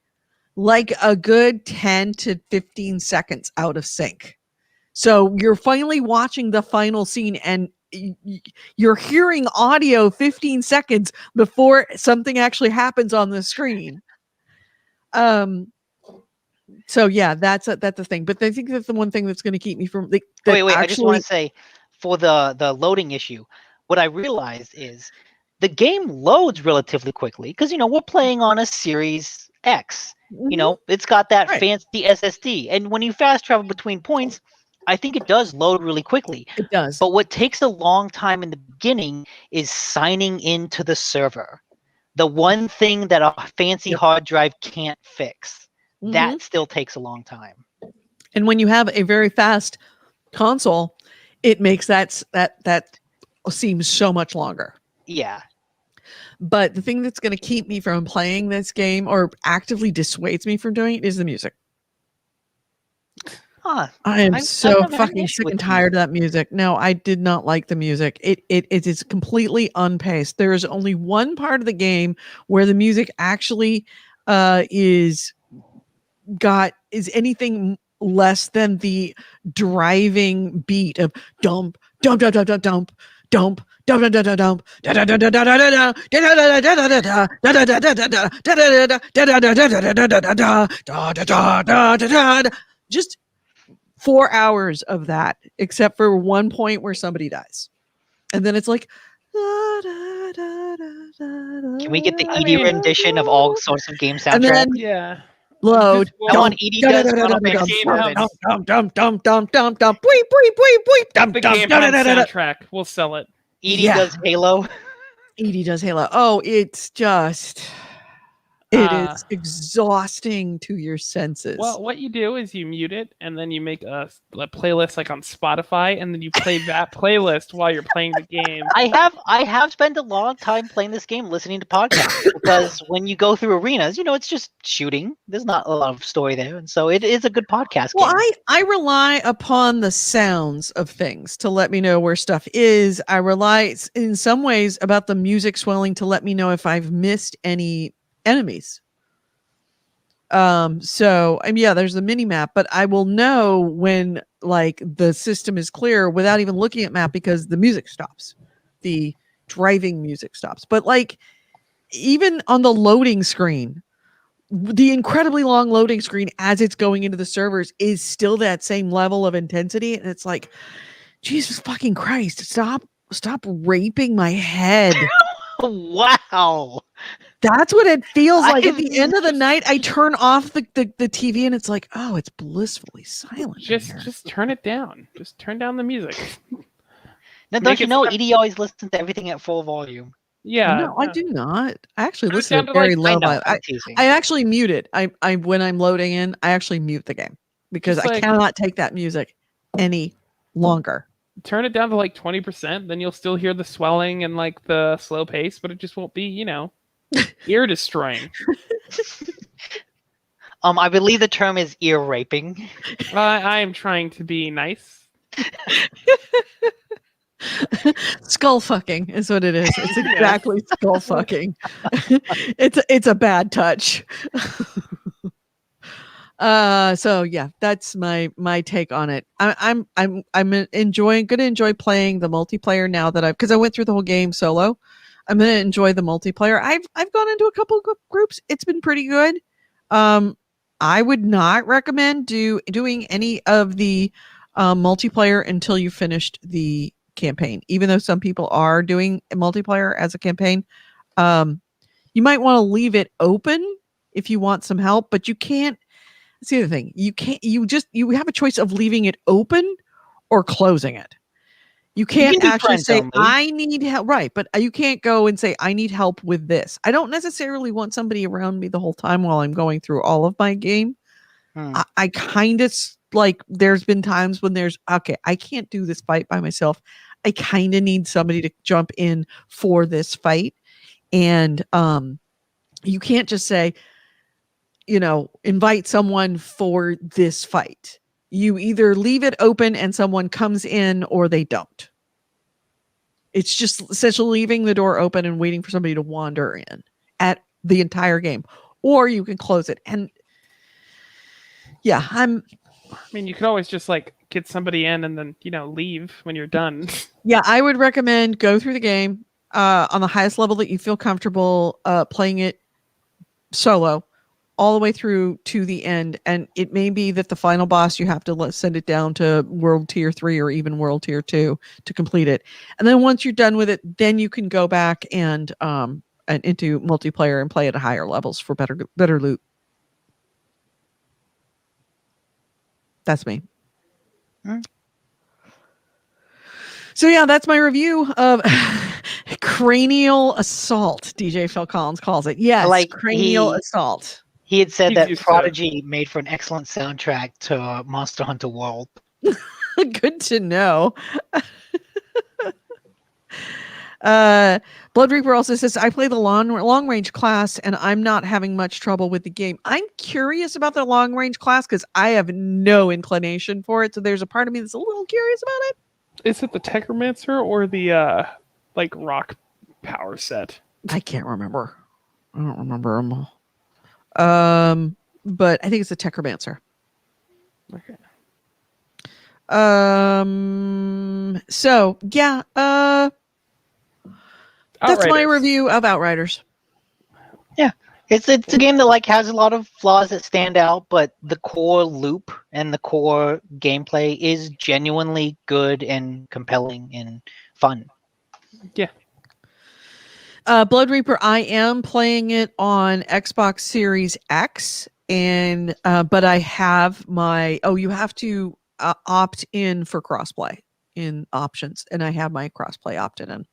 Speaker 2: like a good 10 to 15 seconds out of sync. So you're finally watching the final scene and you're hearing audio 15 seconds before something actually happens on the screen. Um. So yeah, that's the thing. But I think that's the one thing that's going to keep me from
Speaker 3: Oh,
Speaker 2: that
Speaker 3: wait, I just want
Speaker 2: actually.
Speaker 3: to say, for the loading issue, what I realized is the game loads relatively quickly because we're playing on a Series X.
Speaker 2: Mhm,
Speaker 3: It's got that
Speaker 2: right.
Speaker 3: fancy SSD, and when you fast travel between points, I think it does load really quickly.
Speaker 2: It does.
Speaker 3: But what takes a long time in the beginning is signing into the server. The one thing that a fancy
Speaker 2: Yep.
Speaker 3: hard drive can't fix.
Speaker 2: Mhm.
Speaker 3: That still takes a long time.
Speaker 2: And when you have a very fast console, it makes that seem so much longer.
Speaker 3: Yeah.
Speaker 2: But the thing that's going to keep me from playing this game or actively dissuades me from doing it is the music.
Speaker 3: Huh.
Speaker 2: I am
Speaker 3: I've
Speaker 2: so
Speaker 3: never had an
Speaker 2: fucking
Speaker 3: issue
Speaker 2: sick
Speaker 3: with
Speaker 2: and
Speaker 3: the
Speaker 2: tired
Speaker 3: music.
Speaker 2: of that music. No, I did not like the music. It is completely unpaced. There is only one part of the game where the music actually is anything less than the driving beat of dump dump dump dump dump dump dump dump dump dump dump dump. Just 4 hours of that, except for one point where somebody dies, and then it's like.
Speaker 3: Can we get the
Speaker 1: I
Speaker 3: Edie
Speaker 1: mean-
Speaker 3: rendition of all sorts of game
Speaker 2: And
Speaker 3: soundtracks?
Speaker 2: then
Speaker 1: Yeah.
Speaker 2: load.
Speaker 1: Well,
Speaker 3: I want Edie does Final Fantasy
Speaker 1: GameHounds.
Speaker 3: VII.
Speaker 1: The GameHounds soundtrack. We'll sell it.
Speaker 3: Edie
Speaker 2: Yeah.
Speaker 3: does Halo.
Speaker 2: Edie does Halo. Oh, it's just it is exhausting to your senses.
Speaker 1: Well, what you do is you mute it, and then you make a playlist like on Spotify, and then you play that playlist while you're playing the game.
Speaker 3: I have spent a long time playing this game listening to podcasts because when you go through arenas, it's just shooting. There's not a lot of story there, and so it is a good podcast
Speaker 2: Well,
Speaker 3: game.
Speaker 2: I rely upon the sounds of things to let me know where stuff is. I rely in some ways about the music swelling to let me know if I've missed any enemies. So yeah, there's the mini map, but I will know when like the system is clear without even looking at map because the music stops. The driving music stops. But like even on the loading screen, the incredibly long loading screen as it's going into the servers is still that same level of intensity. And it's like, Jesus fucking Christ, stop raping my head.
Speaker 3: Wow.
Speaker 2: That's what it feels like. At the end of the night, I turn off the TV and it's like, oh, it's blissfully silent.
Speaker 1: Just turn it down. Just turn down the music.
Speaker 3: Now,
Speaker 1: Make
Speaker 3: don't you
Speaker 1: it
Speaker 3: know
Speaker 1: stop-
Speaker 3: Edie always listens to everything at full volume?
Speaker 1: Yeah.
Speaker 2: No, I do not. I actually
Speaker 1: Turn it
Speaker 2: listen
Speaker 1: down
Speaker 2: to
Speaker 1: to,
Speaker 2: very
Speaker 1: like-
Speaker 2: low.
Speaker 3: I know,
Speaker 2: volume.
Speaker 3: I'm teasing.
Speaker 2: I actually mute it. I when I'm loading in, I actually mute the game because
Speaker 1: Just
Speaker 2: I
Speaker 1: like-
Speaker 2: cannot take that music any longer.
Speaker 1: Turn it down to like 20%, then you'll still hear the swelling and like the slow pace, but it just won't be, ear destroying.
Speaker 3: I believe the term is ear raping.
Speaker 1: I am trying to be nice.
Speaker 2: Skull fucking is what it is. It's exactly skull fucking. It's a bad touch. So yeah, that's my take on it. I'm gonna enjoy playing the multiplayer now that because I went through the whole game solo. I'm gonna enjoy the multiplayer. I've gone into a couple of groups. It's been pretty good. I would not recommend doing any of the multiplayer until you finished the campaign. Even though some people are doing a multiplayer as a campaign, you might want to leave it open if you want some help, but you can't. That's the other thing. You have a choice of leaving it open or closing it. You can't actually say, I need help. Right. But you can't go and say, I need help with this. I don't necessarily want somebody around me the whole time while I'm going through all of my game. I kind of like, there's been times when I can't do this fight by myself. I kind of need somebody to jump in for this fight. And you can't just say, invite someone for this fight. You either leave it open and someone comes in or they don't. It's just essentially leaving the door open and waiting for somebody to wander in at the entire game. Or you can close it. And yeah,
Speaker 1: I mean, you could always just like get somebody in and then, leave when you're done.
Speaker 2: Yeah, I would recommend go through the game on the highest level that you feel comfortable playing it solo. all the way through to the end, and it may be that the final boss you have to send it down to World Tier 3 or even World Tier 2 to complete it. And then once you're done with it, then you can go back and into multiplayer and play at higher levels for better loot. That's me. So yeah, that's my review of Cranial Assault. DJ Phil Collins calls it. Yes,
Speaker 3: Like,
Speaker 2: Cranial Assault.
Speaker 3: He had said
Speaker 1: He's
Speaker 3: that
Speaker 1: used to it.
Speaker 3: Prodigy made for an excellent soundtrack to Monster Hunter World.
Speaker 2: Good to know. Blood Reaper also says, I play the long range class and I'm not having much trouble with the game. I'm curious about the long range class because I have no inclination for it. So there's a part of me that's a little curious about it.
Speaker 1: Is it the Techromancer or the like rock power set?
Speaker 2: I can't remember. I don't remember them. But I think it's the Techromancer.
Speaker 1: Okay.
Speaker 2: So yeah, that's my
Speaker 1: Outriders.
Speaker 2: review of Outriders.
Speaker 3: It's a game that like has a lot of flaws that stand out, but the core loop and the core gameplay is genuinely good and compelling and fun.
Speaker 2: Blood Reaper, I am playing it on Xbox Series X, and but I have my you have to opt in for crossplay in options, and I have my crossplay opted in.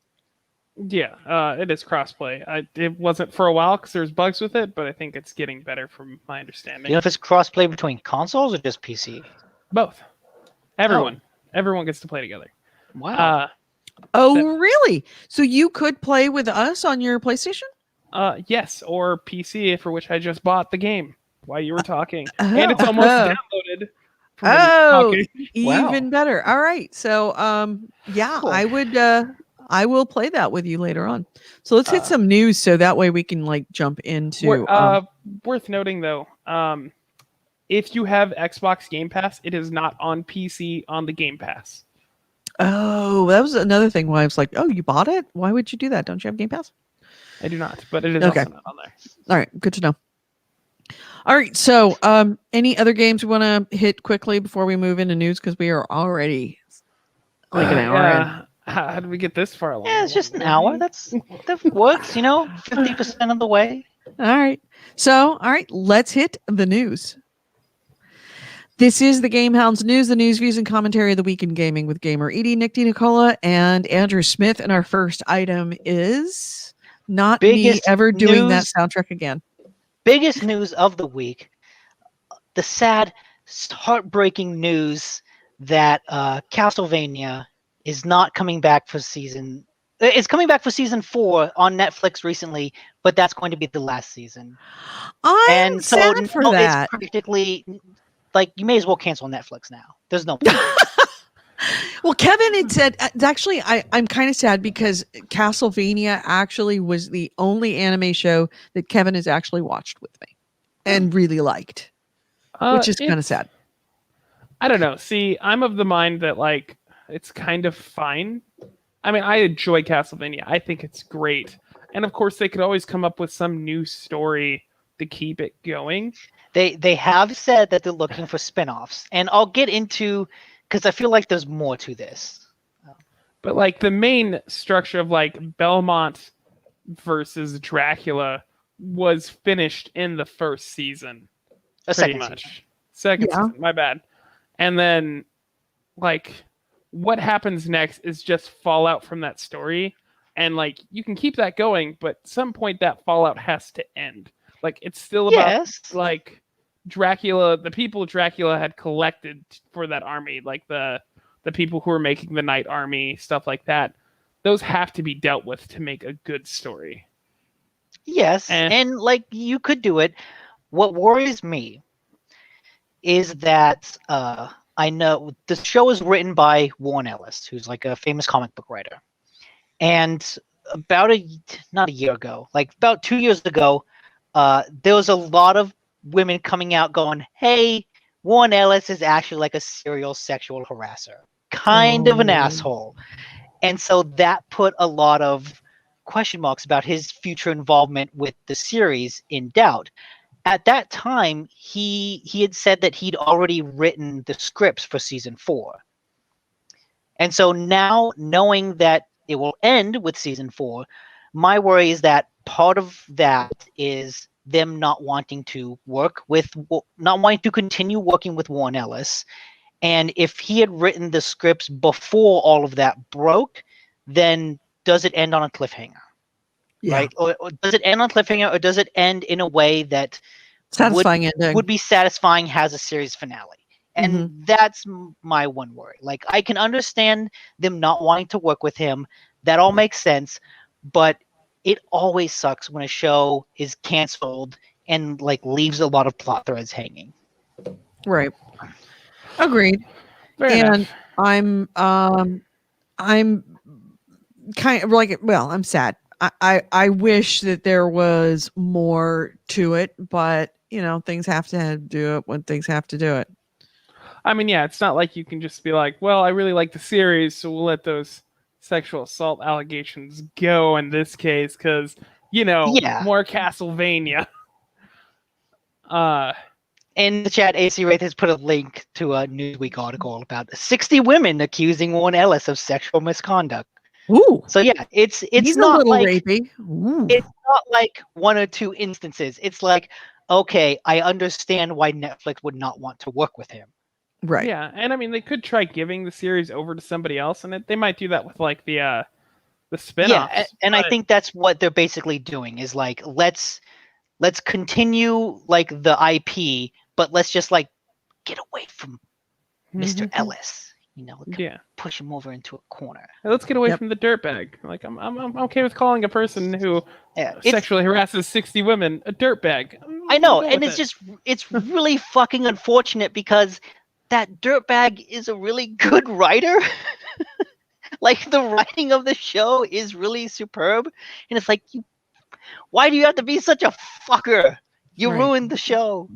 Speaker 1: Yeah, it is crossplay. It wasn't for a while because there's bugs with it, but I think it's getting better from my understanding.
Speaker 3: You know if it's crossplay between consoles or just PC?
Speaker 1: Both. Everyone gets to play together.
Speaker 3: Wow.
Speaker 2: Really? So you could play with us on your PlayStation?
Speaker 1: Yes, or PC, for which I just bought the game while you were talking, and it's almost downloaded. from when you were talking.
Speaker 2: Even better. All right. So yeah,
Speaker 3: Cool.
Speaker 2: I will play that with you later on. So let's hit some news so that way we can like jump into
Speaker 1: Worth noting though, if you have Xbox Game Pass, it is not on PC on the Game Pass.
Speaker 2: Oh, that was another thing why I was like, oh, you bought it? Why would you do that? Don't you have Game Pass?
Speaker 1: I do not, but it is
Speaker 2: Okay.
Speaker 1: also not on there.
Speaker 2: All right, good to know. All right, so any other games we want to hit quickly before we move into news? Because we are already like an hour in.
Speaker 1: How did we get this far along?
Speaker 3: Yeah, it's just an hour. that works, 50% of the way.
Speaker 2: All right. So, all right, let's hit the news. This is the GameHounds news, the news, views, and commentary of the week in gaming with Gamer Edie, Nick DiNicola, and Andrew Smith. And our first item is not me ever doing that soundtrack again.
Speaker 3: Biggest news of the week. The sad, heartbreaking news that Castlevania is not coming back for season. It's coming back for season 4 on Netflix recently, but that's going to be the last season.
Speaker 2: I'm sad for that.
Speaker 3: It's practically like you may as well cancel Netflix now. There's no point.
Speaker 2: Well, Kevin had said, actually, I'm kind of sad because Castlevania actually was the only anime show that Kevin has actually watched with me and really liked, which is kind of sad.
Speaker 1: I don't know. See, I'm of the mind that like it's kind of fine. I mean, I enjoy Castlevania. I think it's great. And of course, they could always come up with some new story to keep it going.
Speaker 3: They have said that they're looking for spin-offs, and I'll get into because I feel like there's more to this.
Speaker 1: But like the main structure of like Belmont versus Dracula was finished in the first season. Second season, my bad. And then like what happens next is just fallout from that story. And like you can keep that going, but at some point that fallout has to end. Like it's still about like Dracula, the people Dracula had collected for that army, like the people who were making the Night Army, stuff like that. Those have to be dealt with to make a good story.
Speaker 3: Yes, and like you could do it. What worries me is that I know the show is written by Warren Ellis, who's like a famous comic book writer. And about not a year ago, like about 2 years ago, there was a lot of women coming out going, hey, Warren Ellis is actually like a serial sexual harasser, kind of an asshole. And so that put a lot of question marks about his future involvement with the series in doubt. at that time, he had said that he'd already written the scripts for season 4. And so now, knowing that it will end with season 4, my worry is that part of that is them not wanting to continue working with Warren Ellis. And if he had written the scripts before all of that broke, then does it end on a cliffhanger?
Speaker 2: Yeah.
Speaker 3: Right? Or does it end on a cliffhanger, or does it end in a way that
Speaker 2: Satisfying ending.
Speaker 3: would be satisfying, has a series finale? And that's my one worry. Like, I can understand them not wanting to work with him. That all makes sense. But it always sucks when a show is canceled and like leaves a lot of plot threads hanging.
Speaker 2: Right. Agreed.
Speaker 1: Fair
Speaker 2: And
Speaker 1: enough.
Speaker 2: I'm kind of like, well, I'm sad. I wish that there was more to it, but things have to do it when things have to do it.
Speaker 1: I mean, yeah, it's not like you can just be like, well, I really like the series, so we'll let those sexual assault allegations go in this case because, more Castlevania.
Speaker 3: In the chat, AC Wraith has put a link to a Newsweek article about 60 women accusing Warren Ellis of sexual misconduct.
Speaker 2: Ooh.
Speaker 3: So yeah, it's
Speaker 2: He's
Speaker 3: not
Speaker 2: a little
Speaker 3: like
Speaker 2: rapey. Ooh.
Speaker 3: It's not like 1 or 2 instances. It's like, okay, I understand why Netflix would not want to work with him.
Speaker 2: Right.
Speaker 1: Yeah, and I mean they could try giving the series over to somebody else, and they might do that with like the spin-offs.
Speaker 3: Yeah, and I think that's what they're basically doing is like let's continue like the IP, but let's just like get away from Mr. Ellis. Push him over into a corner.
Speaker 1: Let's get away from the dirtbag. Like I'm okay with calling a person who sexually harasses 60 women a dirtbag.
Speaker 3: I know, and it's really fucking unfortunate because that dirtbag is a really good writer. Like, the writing of the show is really superb, and it's like, why do you have to be such a fucker? You ruined the show.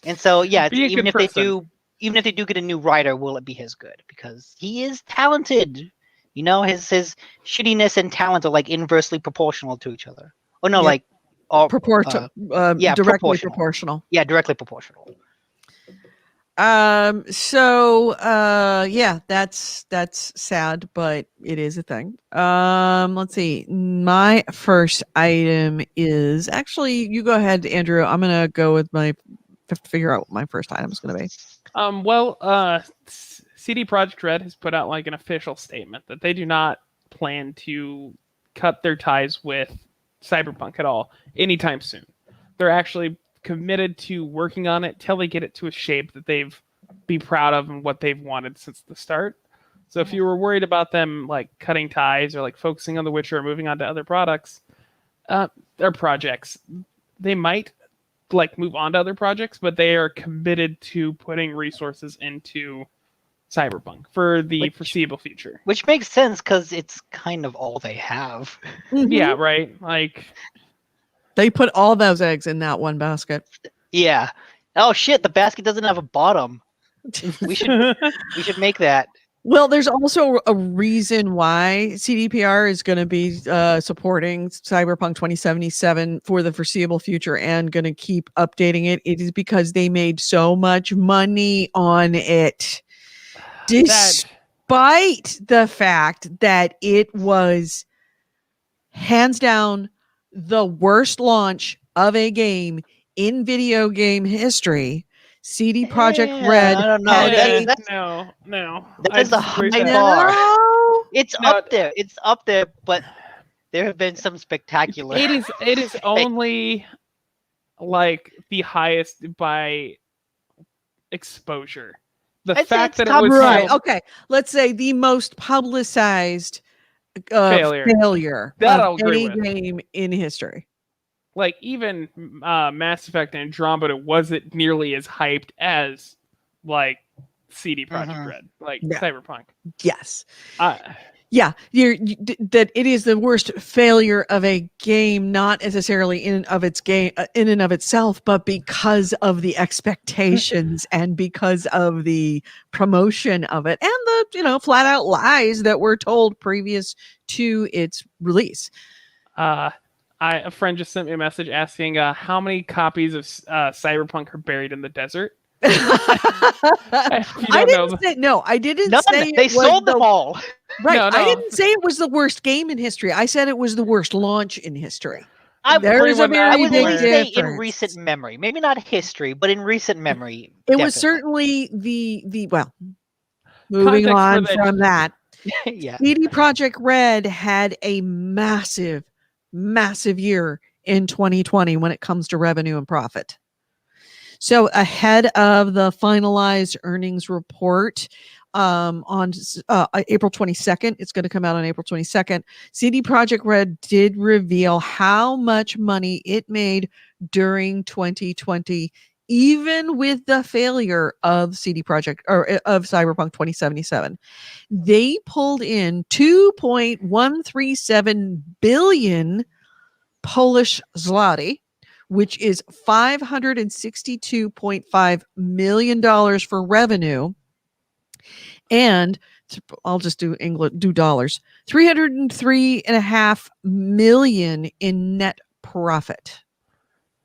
Speaker 3: And so, yeah, even if they do get a new writer, will it be his good? Because he is talented. His shittiness and talent are like inversely proportional to each other. Oh no, like
Speaker 2: directly proportional.
Speaker 3: Yeah, directly proportional.
Speaker 2: That's sad, but it is a thing. Let's see. My first item is actually, you go ahead, Andrew. I'm gonna go with figure out what my first item is gonna be.
Speaker 1: CD Projekt Red has put out like an official statement that they do not plan to cut their ties with Cyberpunk at all anytime soon. They're actually committed to working on it till they get it to a shape that they've be proud of and what they've wanted since the start. So if you were worried about them like cutting ties or like focusing on The Witcher or moving on to other products or projects, they might like move on to other projects, but they are committed to putting resources into Cyberpunk for the foreseeable future.
Speaker 3: Which makes sense because it's kind of all they have.
Speaker 1: Yeah, right. Like
Speaker 2: they put all those eggs in that one basket.
Speaker 3: Yeah. Oh shit! The basket doesn't have a bottom. We should make that.
Speaker 2: Well, there's also a reason why CDPR is going to be supporting Cyberpunk 2077 for the foreseeable future and going to keep updating it. It is because they made so much money on it. Despite the fact that it was hands down the worst launch of a game in video game history, CD Projekt Red.
Speaker 3: I don't know.
Speaker 1: No.
Speaker 3: That's a high bar. It's up there. It's up there, but there have been some spectacular.
Speaker 1: It is only like the highest by exposure. The fact that it was
Speaker 2: right. Okay, let's say the most publicized failure of any game in history.
Speaker 1: Like even Mass Effect Andromeda wasn't nearly as hyped as like CD Projekt Red, like Cyberpunk.
Speaker 2: Yes. That it is the worst failure of a game, not necessarily in and of itself, but because of the expectations and because of the promotion of it and the flat out lies that were told previous to its release.
Speaker 1: A friend just sent me a message asking how many copies of Cyberpunk are buried in the desert. If you
Speaker 2: I
Speaker 1: don't know,
Speaker 2: didn't say no. I didn't
Speaker 3: None.
Speaker 2: say
Speaker 3: They
Speaker 2: it was
Speaker 3: sold them all.
Speaker 2: right.
Speaker 1: No,
Speaker 2: I
Speaker 1: no.
Speaker 2: didn't say it was the worst game in history. I said it was the worst launch in history.
Speaker 3: I,
Speaker 2: There's a
Speaker 1: Everyone
Speaker 2: very
Speaker 3: I would at
Speaker 2: big
Speaker 3: least say in
Speaker 2: difference.
Speaker 3: recent memory, maybe not history, but in recent memory,
Speaker 2: It was
Speaker 3: definitely.
Speaker 2: certainly the well. Moving
Speaker 1: Context for
Speaker 2: on
Speaker 1: that-
Speaker 2: from that,
Speaker 3: Yeah.
Speaker 2: CD Projekt Red had a massive, massive year in 2020 when it comes to revenue and profit. So ahead of the finalized earnings report on April 22nd, it's going to come out on April 22nd. CD Projekt Red did reveal how much money it made during 2020, even with the failure of CD Projekt or of Cyberpunk 2077. They pulled in 2.137 billion Polish zloty, which is $562.5 million for revenue. And I'll just do dollars. 303.5 million in net profit.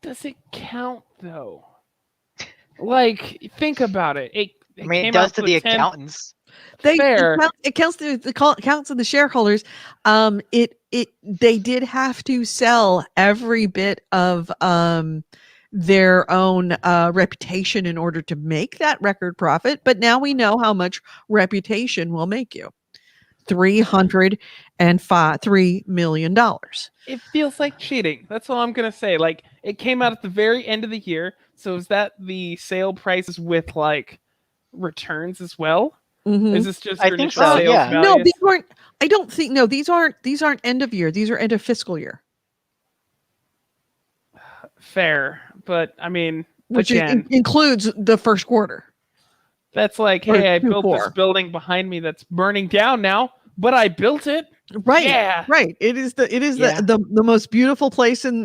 Speaker 1: does it count though? Like, think about it. It
Speaker 3: I mean, it
Speaker 1: came
Speaker 3: does
Speaker 1: out
Speaker 3: to
Speaker 1: for
Speaker 3: the
Speaker 1: 10
Speaker 3: accountants.
Speaker 1: Fair.
Speaker 2: It counts to the counts of the shareholders. They did have to sell every bit of their own reputation in order to make that record profit. But now we know how much reputation will make you. $303 million.
Speaker 1: It feels like cheating. That's all I'm gonna say. Like, it came out at the very end of the year, so is that the sale prices with like returns as well?
Speaker 2: Mhm.
Speaker 1: Is this just
Speaker 3: I
Speaker 1: your
Speaker 3: think
Speaker 1: initial
Speaker 3: so,
Speaker 1: sales
Speaker 3: yeah.
Speaker 2: No,
Speaker 1: values?
Speaker 2: these weren't. I don't think. No, these aren't end of year. These are end of fiscal year.
Speaker 1: Fair, but I mean,
Speaker 2: Which
Speaker 1: again,
Speaker 2: includes the first quarter.
Speaker 1: that's like,
Speaker 2: or
Speaker 1: hey, I built this
Speaker 2: Q4.
Speaker 1: building behind me that's burning down now, but I built it.
Speaker 2: Right.
Speaker 1: Yeah.
Speaker 2: Right. It is
Speaker 3: Yeah.
Speaker 2: the most beautiful place in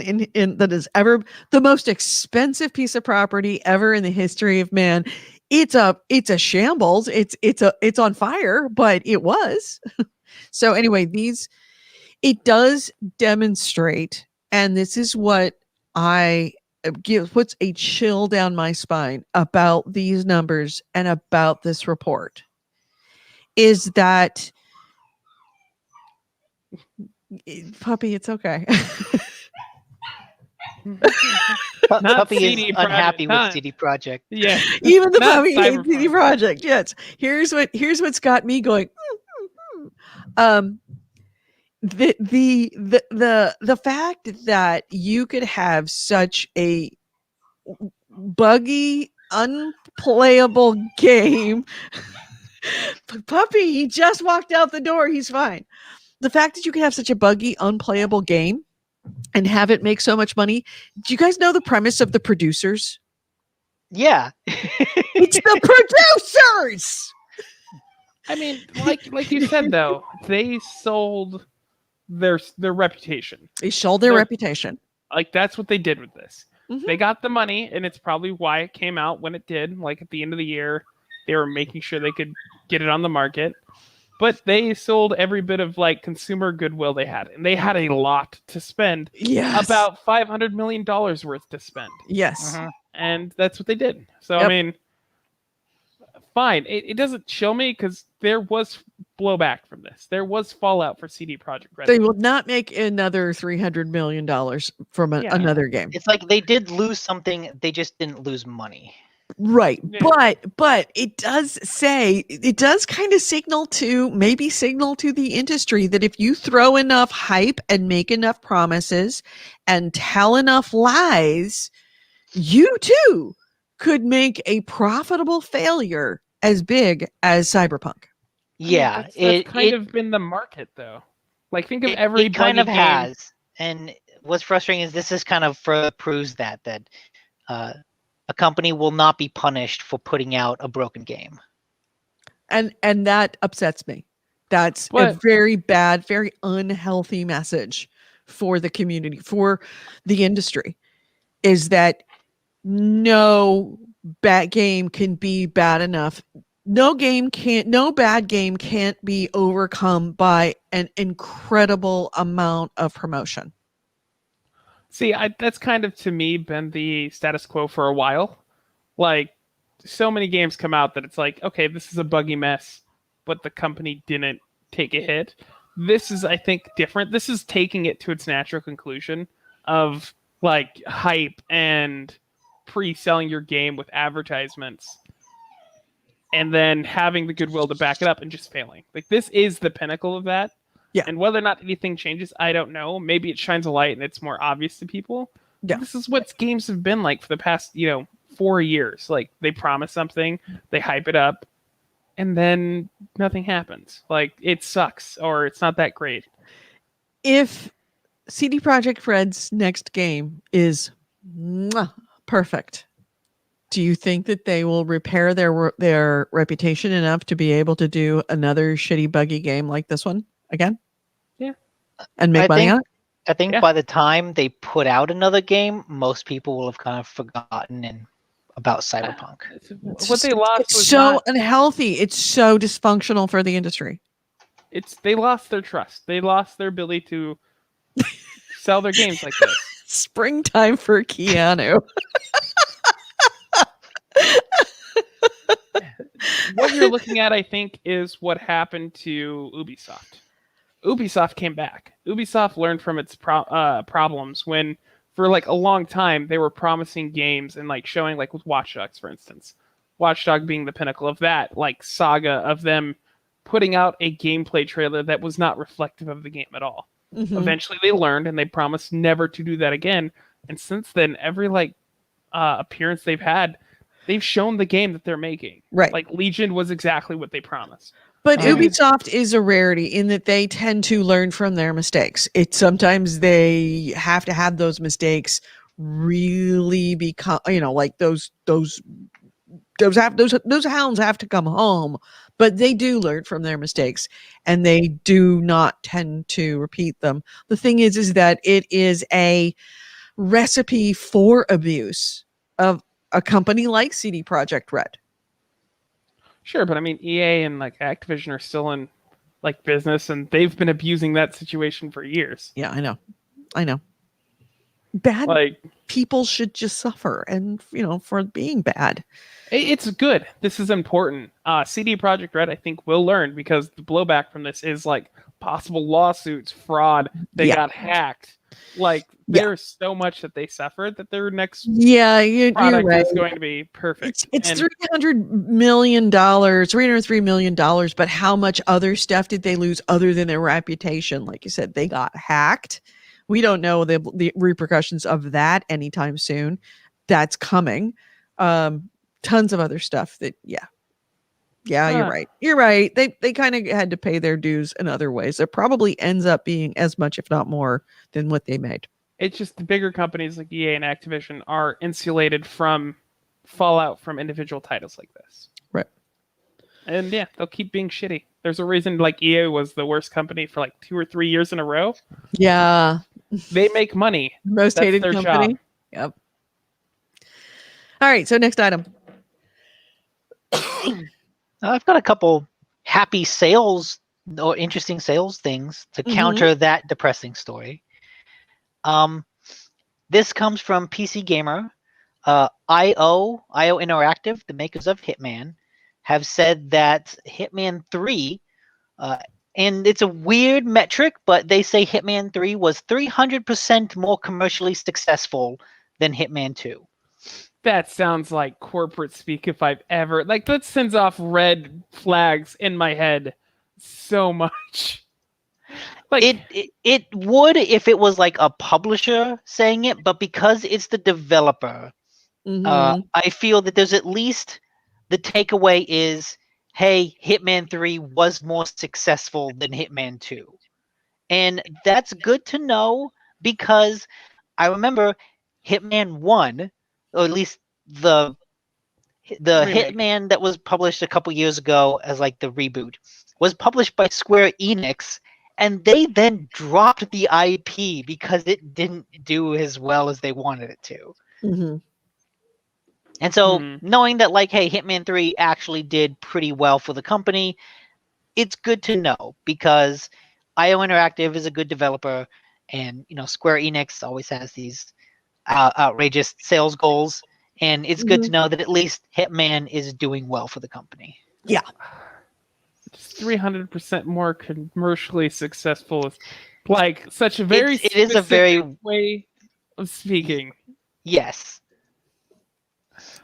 Speaker 2: that is ever the most expensive piece of property ever in the history of man. It's a shambles. It's on fire, but it was. So anyway, it does demonstrate, and this is what I puts a chill down my spine about these numbers and about this report, is that puppy, it's okay.
Speaker 1: Not
Speaker 3: Puppy is
Speaker 1: CD
Speaker 3: unhappy
Speaker 1: Projekt,
Speaker 3: with
Speaker 1: huh?
Speaker 3: CD Projekt.
Speaker 1: Yeah.
Speaker 2: Even the
Speaker 1: Not
Speaker 2: puppy hates CD
Speaker 1: Cyberpunk.
Speaker 2: Projekt. Yes. Here's what's got me going. Um, the fact that you could have such a buggy, unplayable game. Puppy, he just walked out the door. He's fine. The fact that you can have such a buggy, unplayable game and have it make so much money. Do you guys know the premise of the producers?
Speaker 3: Yeah.
Speaker 2: It's the producers.
Speaker 1: I mean, like you said though, they sold their reputation.
Speaker 2: They sold their
Speaker 1: They're-
Speaker 2: reputation.
Speaker 1: Like, that's what they did with this.
Speaker 2: Mhm.
Speaker 1: They got the money, and it's probably why it came out when it did. Like, at the end of the year, they were making sure they could get it on the market. But they sold every bit of like consumer goodwill they had, and they had a lot to spend.
Speaker 2: Yes.
Speaker 1: About $500 million worth to spend,
Speaker 2: Yes.
Speaker 3: Mhm.
Speaker 1: and that's what they did. So
Speaker 2: Yep.
Speaker 1: I mean, fine. It doesn't chill me because there was blowback from this. There was fallout for CD Projekt Red.
Speaker 2: They will not make another $300 million from
Speaker 1: Yeah.
Speaker 2: another game.
Speaker 3: It's like they did lose something, they just didn't lose money.
Speaker 2: Right.
Speaker 1: Yeah.
Speaker 2: But it does kind of signal to the industry that if you throw enough hype and make enough promises and tell enough lies, you too could make a profitable failure as big as Cyberpunk.
Speaker 1: I mean,
Speaker 3: Yeah,
Speaker 1: that's kind of been the market though. Like, think of every
Speaker 3: it kind of
Speaker 1: buggy game.
Speaker 3: has. And what's frustrating is this is kind of proves that a company will not be punished for putting out a broken game.
Speaker 2: And that upsets me. That's a
Speaker 1: But-
Speaker 2: very bad, very unhealthy message for the community, for the industry, is that no bad game can be bad enough. No bad game can't be overcome by an incredible amount of promotion.
Speaker 1: See, that's kind of to me been the status quo for a while. Like, so many games come out that it's like, okay, this is a buggy mess, but the company didn't take a hit. This is, I think, different. This is taking it to its natural conclusion of like hype and pre-selling your game with advertisements and then having the goodwill to back it up and just failing. Like, this is the pinnacle of that.
Speaker 2: Yeah.
Speaker 1: And whether or not anything changes, I don't know. Maybe it shines a light and it's more obvious to people.
Speaker 2: Yeah.
Speaker 1: This is what games have been like for the past, 4 years. Like, they promise something, they hype it up, and then nothing happens. Like, it sucks or it's not that great.
Speaker 2: If CD Projekt Red's next game is perfect, do you think that they will repair their reputation enough to be able to do another shitty buggy game like this one again?
Speaker 1: Yeah.
Speaker 2: And make money on it?
Speaker 3: I think
Speaker 1: Yeah.
Speaker 3: by the time they put out another game, most people will have kind of forgotten about Cyberpunk.
Speaker 1: What they lost
Speaker 2: It's
Speaker 1: was
Speaker 2: so
Speaker 1: not,
Speaker 2: unhealthy. It's so dysfunctional for the industry.
Speaker 1: they lost their trust. They lost their ability to sell their games like this.
Speaker 2: Springtime for Keanu.
Speaker 1: What you're looking at, I think, is what happened to Ubisoft. Ubisoft came back. Ubisoft learned from its problems when, for like a long time, they were promising games and like showing, like with Watch Dogs, for instance, Watch Dog being the pinnacle of that, like saga of them putting out a gameplay trailer that was not reflective of the game at all.
Speaker 2: Mhm.
Speaker 1: Eventually, they learned and they promised never to do that again. And since then, every appearance they've had, they've shown the game that they're making.
Speaker 2: Right.
Speaker 1: Like Legion was exactly what they promised.
Speaker 2: But
Speaker 1: Um,
Speaker 2: Ubisoft is a rarity in that they tend to learn from their mistakes. Sometimes they have to have those mistakes really become, like those hounds have to come home, but they do learn from their mistakes and they do not tend to repeat them. The thing is that it is a recipe for abuse of a company like CD Projekt Red.
Speaker 1: Sure, but I mean, EA and like Activision are still in like business, and they've been abusing that situation for years.
Speaker 2: Yeah, I know. Bad
Speaker 1: Like,
Speaker 2: people should just suffer, and for being bad.
Speaker 1: it's good. This is important. CD Projekt Red, I think, will learn because the blowback from this is like possible lawsuits, fraud. They
Speaker 2: Yeah.
Speaker 1: got hacked. Like,
Speaker 2: Yeah.
Speaker 1: there's so much that they suffered that their next
Speaker 2: Yeah, you're
Speaker 1: product
Speaker 2: right.
Speaker 1: is going to be perfect.
Speaker 2: It's
Speaker 1: And
Speaker 2: $303 million, but how much other stuff did they lose other than their reputation? Like you said, they got hacked. We don't know the repercussions of that anytime soon. That's coming. Tons of other stuff that, you're right. You're right. They kind of had to pay their dues in other ways. It probably ends up being as much, if not more, than what they made.
Speaker 1: it's just the bigger companies like EA and Activision are insulated from fallout from individual titles like this.
Speaker 2: Right.
Speaker 1: And yeah, they'll keep being shitty. There's a reason like EA was the worst company for like 2 or 3 years in a row.
Speaker 2: Yeah.
Speaker 1: They make money.
Speaker 2: Most
Speaker 1: That's
Speaker 2: hated
Speaker 1: their
Speaker 2: company.
Speaker 1: job.
Speaker 2: Yep. All right. So next item.
Speaker 3: I've got a couple happy sales or interesting sales things to
Speaker 2: Mhm.
Speaker 3: counter that depressing story. This comes from PC Gamer. IO Interactive, the makers of Hitman, have said that Hitman 3, and it's a weird metric, but they say Hitman 3 was 300% more commercially successful than Hitman 2.
Speaker 1: That sounds like corporate speak if I've ever like that sends off red flags in my head so much. Like
Speaker 3: It would if it was like a publisher saying it, but because it's the developer,
Speaker 2: Mhm.
Speaker 3: I feel that there's at least the takeaway is, hey, Hitman 3 was more successful than Hitman 2. And that's good to know because I remember Hitman 1, or at least the
Speaker 1: Remake.
Speaker 3: Hitman that was published a couple years ago as like the reboot, was published by Square Enix, and they then dropped the IP because it didn't do as well as they wanted it to.
Speaker 2: Mhm.
Speaker 3: And so
Speaker 1: Mhm.
Speaker 3: knowing that like, hey, Hitman 3 actually did pretty well for the company, it's good to know because IO Interactive is a good developer And Square Enix always has these outrageous sales goals, and it's good to know that at least Hitman is doing well for the company.
Speaker 2: Yeah.
Speaker 1: Just 300% more commercially successful is like such a very
Speaker 3: It is a very
Speaker 1: way of speaking.
Speaker 3: Yes.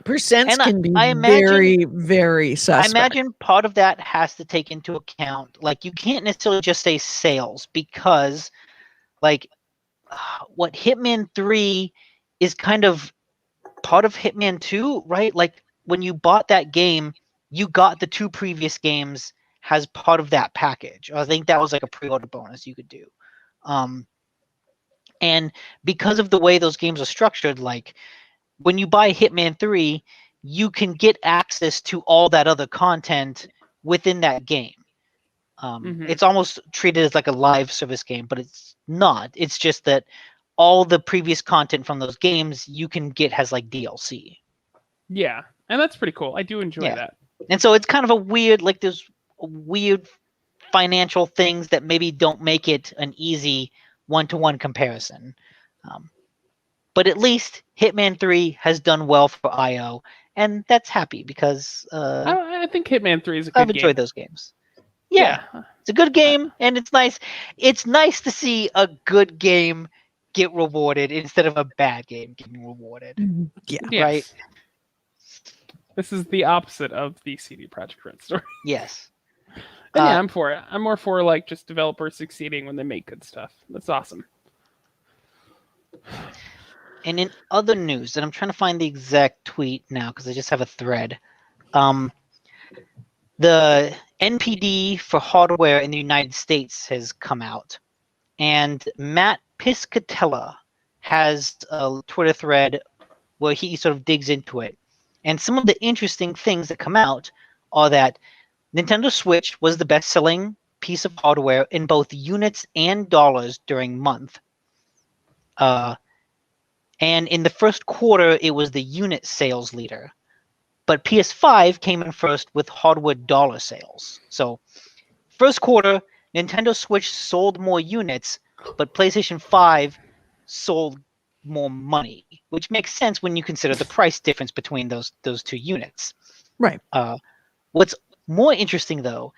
Speaker 2: Percents
Speaker 3: And
Speaker 2: can be
Speaker 3: I imagine-
Speaker 2: very, very suspect.
Speaker 3: I imagine part of that has to take into account, like, you can't necessarily just say sales, because like what Hitman 3 is kind of part of Hitman 2, right? Like when you bought that game, you got the 2 previous games as part of that package. I think that was like a pre-order bonus you could do. And because of the way those games are structured, like when you buy Hitman 3, you can get access to all that other content within that game. It's almost treated as like a live service game, but it's not. It's just that all the previous content from those games you can get as like DLC.
Speaker 1: Yeah, and that's pretty cool. I do enjoy that.
Speaker 3: And so it's kind of a weird, like there's weird financial things that maybe don't make it an easy one-to-one comparison. But at least Hitman 3 has done well for IO, and that's happy because
Speaker 1: I think Hitman 3 is a good
Speaker 3: I've enjoyed
Speaker 1: game.
Speaker 3: those games. Yeah, it's a good game, and it's nice. It's nice to see a good game get rewarded instead of a bad game getting rewarded.
Speaker 2: Yeah.
Speaker 1: Yes.
Speaker 3: Right?
Speaker 1: This is the opposite of the CD Projekt Red story.
Speaker 3: Yes.
Speaker 1: And yeah, I'm for it. I'm more for like just developers succeeding when they make good stuff. That's awesome.
Speaker 3: And in other news, and I'm trying to find the exact tweet now because I just have a thread. The NPD for hardware in the United States has come out, and Matt Piscatella has a Twitter thread where he sort of digs into it. And some of the interesting things that come out are that Nintendo Switch was the best-selling piece of hardware in both units and dollars during month. And in the first quarter, it was the unit sales leader. But PS5 came in first with hardware dollar sales. So first quarter, Nintendo Switch sold more units, but PlayStation 5 sold more money, which makes sense when you consider the price difference between those 2 units.
Speaker 2: Right.
Speaker 3: What's more interesting though,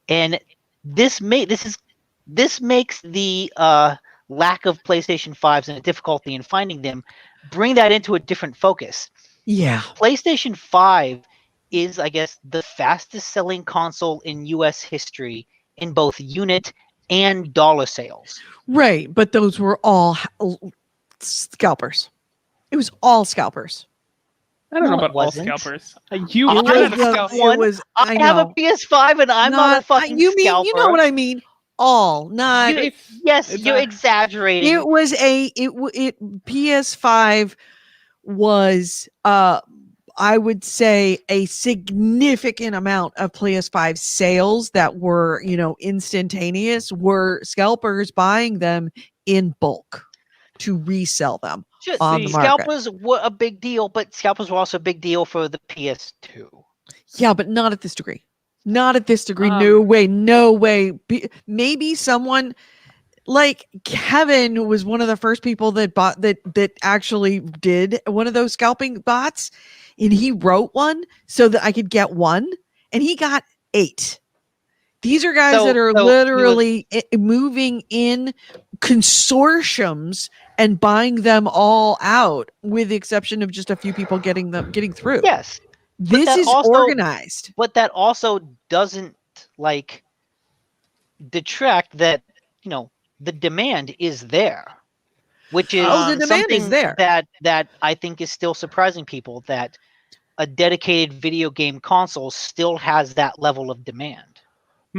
Speaker 3: and this makes the lack of PlayStation 5s and the difficulty in finding them bring that into a different focus.
Speaker 2: Yeah.
Speaker 3: PlayStation 5 is, I guess, the fastest selling console in US history in both unit and dollar sales.
Speaker 2: Right. But those were all scalpers. It was all scalpers.
Speaker 1: I don't know
Speaker 3: No, it
Speaker 1: about all
Speaker 3: wasn't.
Speaker 1: scalpers. You
Speaker 3: I
Speaker 1: had
Speaker 3: have
Speaker 1: a scalper.
Speaker 2: It was,
Speaker 3: I have a
Speaker 2: know.
Speaker 3: PS5 and I'm not a fucking
Speaker 2: you mean,
Speaker 3: scalper.
Speaker 2: you know what I mean? All, not.
Speaker 3: You're exaggerating.
Speaker 2: It was PS5 was I would say a significant amount of PS5 sales that were, instantaneous were scalpers buying them in bulk to resell them on the market.
Speaker 3: Scalpers were a big deal, but scalpers were also a big deal for the PS2.
Speaker 2: Yeah, but not at this degree. Not at this degree. No way. No way. Maybe someone like Kevin was one of the first people that bought that actually did one of those scalping bots, and he wrote one so that I could get one, and he got 8. These are guys that are literally moving in consortiums and buying them all out, with the exception of just a few people getting through.
Speaker 3: Yes.
Speaker 2: This is organized.
Speaker 3: But that also doesn't detract that, the demand is there, which is
Speaker 2: the demand
Speaker 3: something
Speaker 2: is there.
Speaker 3: that I think is still surprising people, that a dedicated video game console still has that level of demand.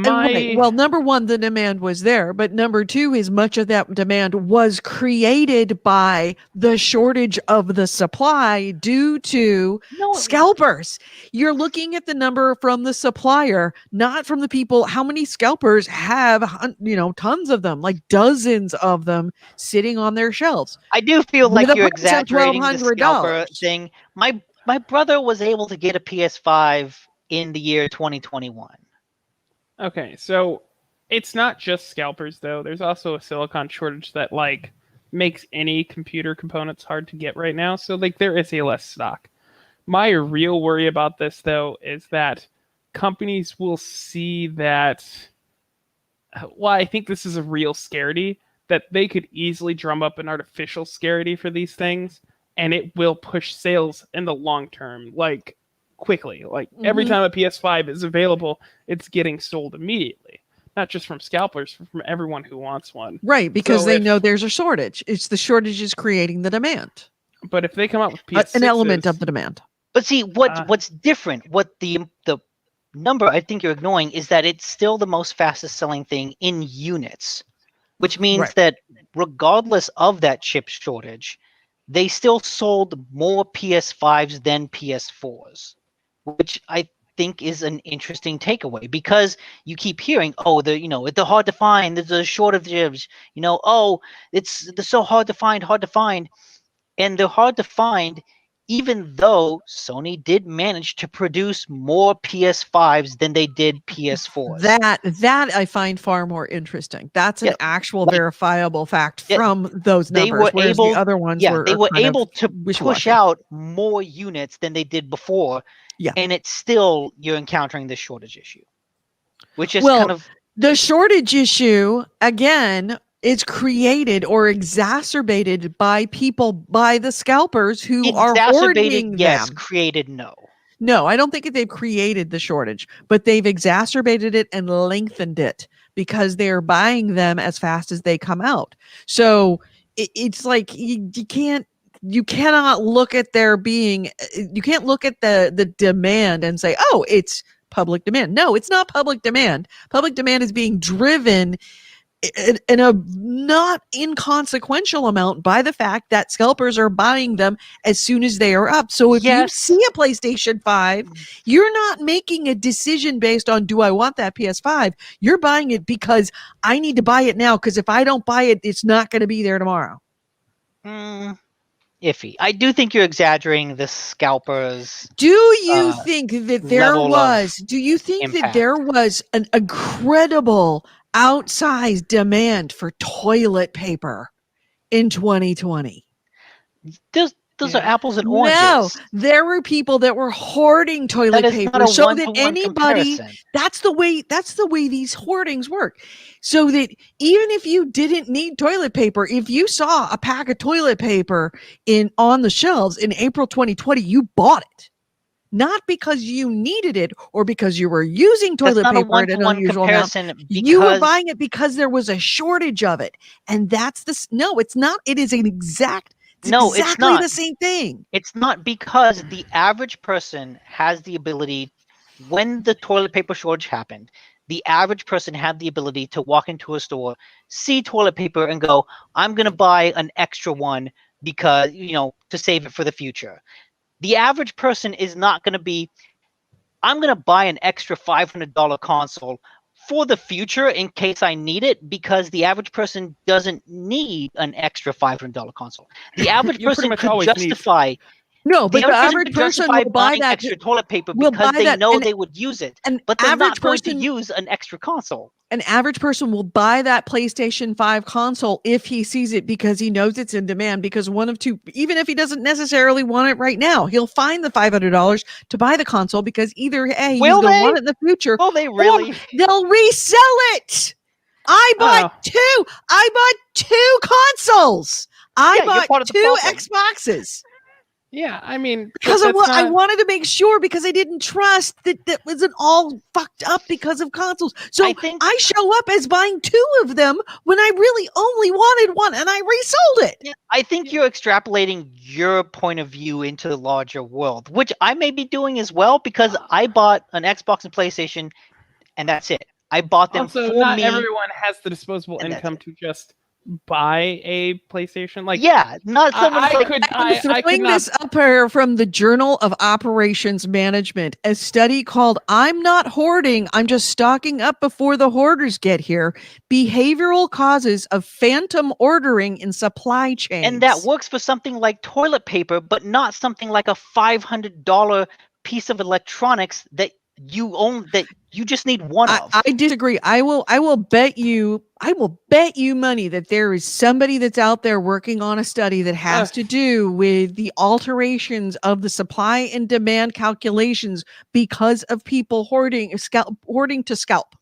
Speaker 2: Well, number one, the demand was there, but number two is much of that demand was created by the shortage of the supply due to scalpers. You're looking at the number from the supplier, not from the people. How many scalpers have, tons of them, like dozens of them sitting on their shelves?
Speaker 3: I do feel like you're exaggerating the scalper thing. My brother was able to get a PS5 in the year 2021.
Speaker 1: Okay, so It's not just scalpers though. There's also a silicon shortage that like makes any computer components hard to get right now. So like there is a less stock. My real worry about this though is that companies will see that well, I think this is a real scarcity that they could easily drum up an artificial scarcity for these things and it will push sales in the long term like quickly. Like every time a PS5 is available, it's getting sold immediately. Not just from scalpers, but from everyone who wants one.
Speaker 2: Right, because
Speaker 1: So
Speaker 2: they know there's a shortage. It's the shortage is creating the demand.
Speaker 1: But if they come out with PS6s,
Speaker 2: An element of the demand.
Speaker 3: But see, what's different? What the number I think you're ignoring is that it's still the most fastest selling thing in units, which means
Speaker 2: Right.
Speaker 3: that regardless of that chip shortage, they still sold more PS5s than PS4s, which I think is an interesting takeaway because you keep hearing, oh, they're hard to find. There's a shortage. Oh, they're so hard to find, and they're hard to find. Even though Sony did manage to produce more PS5s than they did PS4s.
Speaker 2: That I find far more interesting. That's an actual verifiable fact from those numbers.
Speaker 3: They were able,
Speaker 2: the other ones
Speaker 3: they
Speaker 2: were
Speaker 3: were able to push out more units than they did before.
Speaker 2: Yeah.
Speaker 3: And it's still, you're encountering this shortage issue, which is kind of...
Speaker 2: The shortage issue, again, is created or exacerbated by the scalpers who are hoarding them.
Speaker 3: Created, no.
Speaker 2: No, I don't think they've created the shortage, but they've exacerbated it and lengthened it because they're buying them as fast as they come out. So it's like you cannot look at you can't look at the demand and say, oh, it's public demand. No, it's not public demand. Public demand is being driven in a not inconsequential amount by the fact that scalpers are buying them as soon as they are up. So if you see a PlayStation 5, you're not making a decision based on, do I want that PS5? You're buying it because I need to buy it now, because if I don't buy it, it's not going to be there tomorrow.
Speaker 3: Iffy. I do think you're exaggerating the scalpers.
Speaker 2: Do you think that there was an incredible outsized demand for toilet paper in 2020?
Speaker 3: Those are apples and oranges.
Speaker 2: No, there were people that were hoarding toilet paper so that anybody, that's the way these hoardings work. So that even if you didn't need toilet paper, if you saw a pack of toilet paper on the shelves in April 2020, you bought it. Not because you needed it or because you were using toilet paper at an unusual amount. You were buying it because there was a shortage of it. And no, it's not. It is exactly the same thing.
Speaker 3: It's not, because the average person has the ability, when the toilet paper shortage happened, the average person had the ability to walk into a store, see toilet paper and go, I'm going to buy an extra one because, to save it for the future. The average person is not going to be, I'm going to buy an extra $500 console for the future in case I need it, because the average person doesn't need an extra $500 console. The average person could justify...
Speaker 2: No, but the average person will buy that
Speaker 3: extra toilet paper because they know they would use it, but they're not going to use an extra console.
Speaker 2: An average person will buy that PlayStation 5 console if he sees it because he knows it's in demand, because one of two, even if he doesn't necessarily want it right now, he'll find the $500 to buy the console because either A, he's going to want it in the future,
Speaker 3: will they really?
Speaker 2: Or they'll resell it. I bought two consoles. I bought two Xboxes.
Speaker 1: Yeah, I mean,
Speaker 2: because of what I wanted to make sure, because I didn't trust that wasn't all fucked up because of consoles. So I show up as buying two of them when I really only wanted one, and I resold it.
Speaker 3: Yeah, I think you're extrapolating your point of view into the larger world, which I may be doing as well, because I bought an Xbox and PlayStation, and that's it. I bought them for me.
Speaker 1: Not everyone has the disposable income to just buy a PlayStation. Like,
Speaker 3: not someone.
Speaker 2: I'm throwing this up here from the Journal of Operations Management, a study called "I'm Not Hoarding, I'm Just Stocking Up Before the Hoarders Get Here: Behavioral Causes of Phantom Ordering in Supply Chains."
Speaker 3: And that works for something like toilet paper, but not something like a $500 piece of electronics that you just need one of.
Speaker 2: I disagree. I will bet you money that there is somebody that's out there working on a study that has to do with the alterations of the supply and demand calculations because of people hoarding to scalp.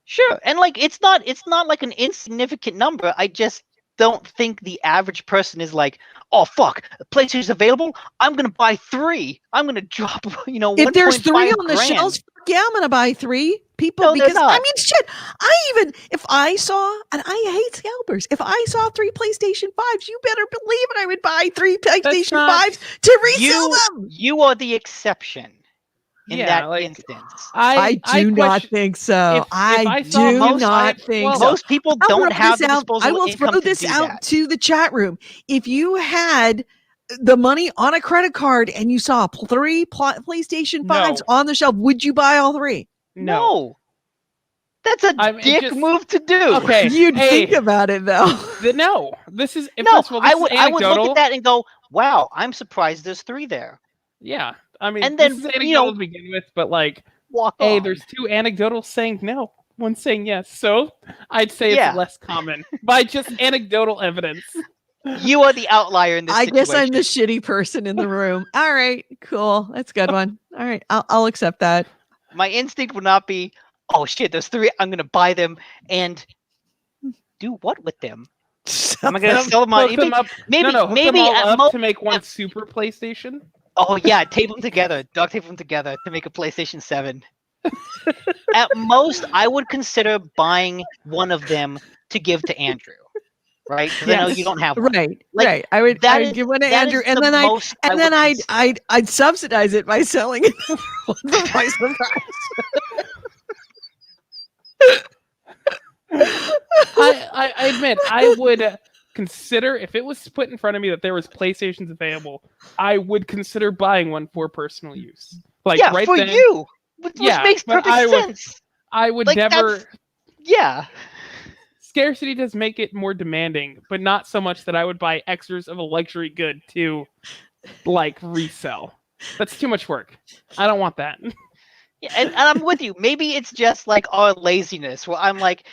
Speaker 3: Sure, and like it's not like an insignificant number. I just don't think the average person is like, oh fuck, PlayStation's available. I'm gonna buy 3. I'm gonna drop
Speaker 2: If there's 3
Speaker 3: $1.5
Speaker 2: on the
Speaker 3: grand.
Speaker 2: shelves, yeah, I'm gonna buy 3. People,
Speaker 3: No, they're
Speaker 2: because I
Speaker 3: not.
Speaker 2: mean, shit. If I saw, and I hate scalpers, if I saw 3 PlayStation 5s, you better believe it. I would buy 3 PlayStation 5s to resell them.
Speaker 3: You are the exception in
Speaker 1: Yeah,
Speaker 3: that
Speaker 1: like,
Speaker 3: instance.
Speaker 2: I do not
Speaker 1: question-
Speaker 2: think so.
Speaker 1: if
Speaker 2: I
Speaker 1: I saw
Speaker 2: do
Speaker 1: most-
Speaker 2: not think so.
Speaker 3: Most people
Speaker 2: I'll
Speaker 3: don't
Speaker 2: throw
Speaker 3: have
Speaker 2: this
Speaker 3: the
Speaker 2: out. I
Speaker 3: disposable
Speaker 2: will
Speaker 3: income
Speaker 2: throw
Speaker 3: to
Speaker 2: this
Speaker 3: do
Speaker 2: out
Speaker 3: that.
Speaker 2: to the chat room. If you had the money on a credit card and you saw 3 PlayStation 5s on the shelf, would you buy all 3?
Speaker 3: No. That's a dick move to do.
Speaker 1: Okay,
Speaker 2: You'd think about it though.
Speaker 1: No, this is
Speaker 3: No,
Speaker 1: first of all, this
Speaker 3: I would
Speaker 1: anecdotal.
Speaker 3: look at that and go, wow, I'm surprised there's 3 there.
Speaker 1: Yeah, I mean,
Speaker 3: And
Speaker 1: this
Speaker 3: then,
Speaker 1: is anecdotal to begin with, but like,
Speaker 3: walk on.
Speaker 1: there's 2 anecdotal saying no, 1 saying yes, so I'd say
Speaker 3: Yeah.
Speaker 1: it's less common by just anecdotal evidence.
Speaker 3: You are the outlier in this
Speaker 2: I
Speaker 3: situation.
Speaker 2: guess I'm the shitty person in the room. All right, cool. That's a good one. All right, I'll accept that.
Speaker 3: My instinct would not be, oh shit, there's 3. I'm gonna buy them and do what with them? Am I gonna sell them on
Speaker 1: Hook them
Speaker 3: eBay?
Speaker 1: up.
Speaker 3: Maybe
Speaker 1: hook them
Speaker 3: maybe
Speaker 1: all
Speaker 3: at
Speaker 1: up
Speaker 3: most.
Speaker 1: to make one super PlayStation.
Speaker 3: Oh yeah, tape them together, duct tape them together to make a PlayStation 7. At most, I would consider buying one of them to give to Andrew, right? Because I know you don't have one.
Speaker 2: Right,
Speaker 3: Like,
Speaker 2: right. I would give one to
Speaker 3: that
Speaker 2: Andrew,
Speaker 3: is
Speaker 2: and
Speaker 3: the
Speaker 2: then
Speaker 3: most I would
Speaker 2: I'd subsidize it by selling it for the price of
Speaker 1: I admit I would consider, if it was put in front of me that there was PlayStations available, I would consider buying one for personal use. Like,
Speaker 3: yeah,
Speaker 1: right
Speaker 3: for
Speaker 1: then,
Speaker 3: you, which
Speaker 1: yeah,
Speaker 3: makes
Speaker 1: but
Speaker 3: perfect sense.
Speaker 1: I would
Speaker 3: Like,
Speaker 1: never.
Speaker 3: Yeah.
Speaker 1: Scarcity does make it more demanding, but not so much that I would buy extras of a luxury good to, like, resell. That's too much work. I don't want that.
Speaker 3: Yeah, and I'm with you. Maybe it's just like our laziness, where I'm like,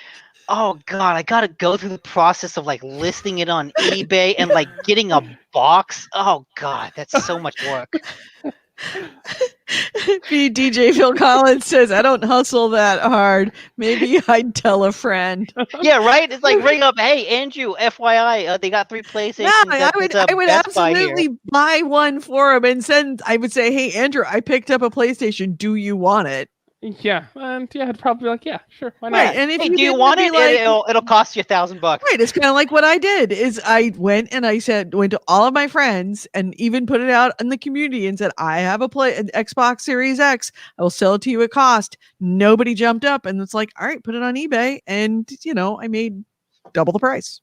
Speaker 3: oh god, I gotta go through the process of like listing it on eBay and like getting a box. Oh god, that's so much work.
Speaker 2: DJ Phil Collins says, I don't hustle that hard. Maybe I'd tell a friend.
Speaker 3: Yeah, right? It's like ring up, hey Andrew, FYI, they got 3 PlayStations.
Speaker 2: No, I would absolutely buy one for him and I would say, hey Andrew, I picked up a PlayStation. Do you want it?
Speaker 1: Yeah, and yeah, I'd probably be like, yeah, sure, why not?
Speaker 2: Right, and if
Speaker 3: hey,
Speaker 2: you
Speaker 3: do you want it?
Speaker 2: like,
Speaker 3: It'll cost you $1,000.
Speaker 2: Right, it's kind of like what I did is I went to all of my friends and even put it out in the community and said, I have an Xbox Series X. I will sell it to you at cost. Nobody jumped up, and it's like, all right, put it on eBay, and I made double the price.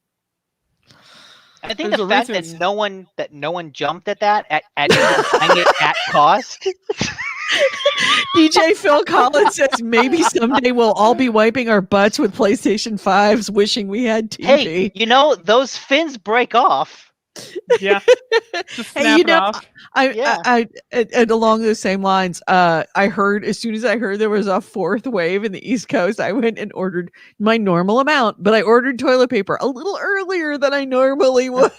Speaker 3: I think the fact that no one jumped at that at buying it at cost.
Speaker 2: DJ Phil Collins says maybe someday we'll all be wiping our butts with PlayStation 5s, wishing we had TV.
Speaker 3: Hey, those fins break off.
Speaker 1: Yeah.
Speaker 2: Hey, I along those same lines, I heard as soon as I heard there was a 4th wave in the East Coast, I went and ordered my normal amount, but I ordered toilet paper a little earlier than I normally would.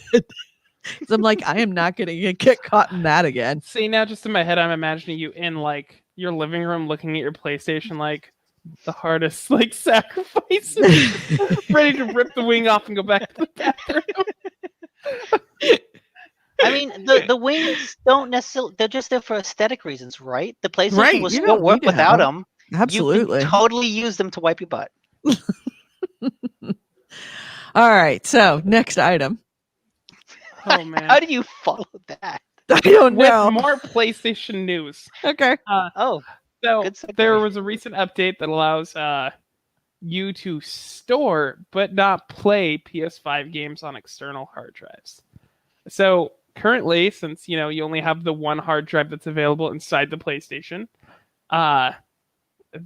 Speaker 2: So I'm like, I am not going to get caught in that again.
Speaker 1: See, now just in my head, I'm imagining you in like your living room looking at your PlayStation like the hardest like sacrifice, ready to rip the wing off and go back to the bathroom.
Speaker 3: I mean, the wings don't necessarily, they're just there for aesthetic reasons, right? The PlayStation will still work without them.
Speaker 2: Absolutely.
Speaker 3: You can totally use them to wipe your butt.
Speaker 2: All right, so next item.
Speaker 1: Oh man.
Speaker 3: How do you follow that?
Speaker 2: I don't know.
Speaker 1: With more PlayStation news.
Speaker 2: Okay.
Speaker 1: So there was a recent update that allows you to store but not play PS5 games on external hard drives. So currently, since you only have the one hard drive that's available inside the PlayStation,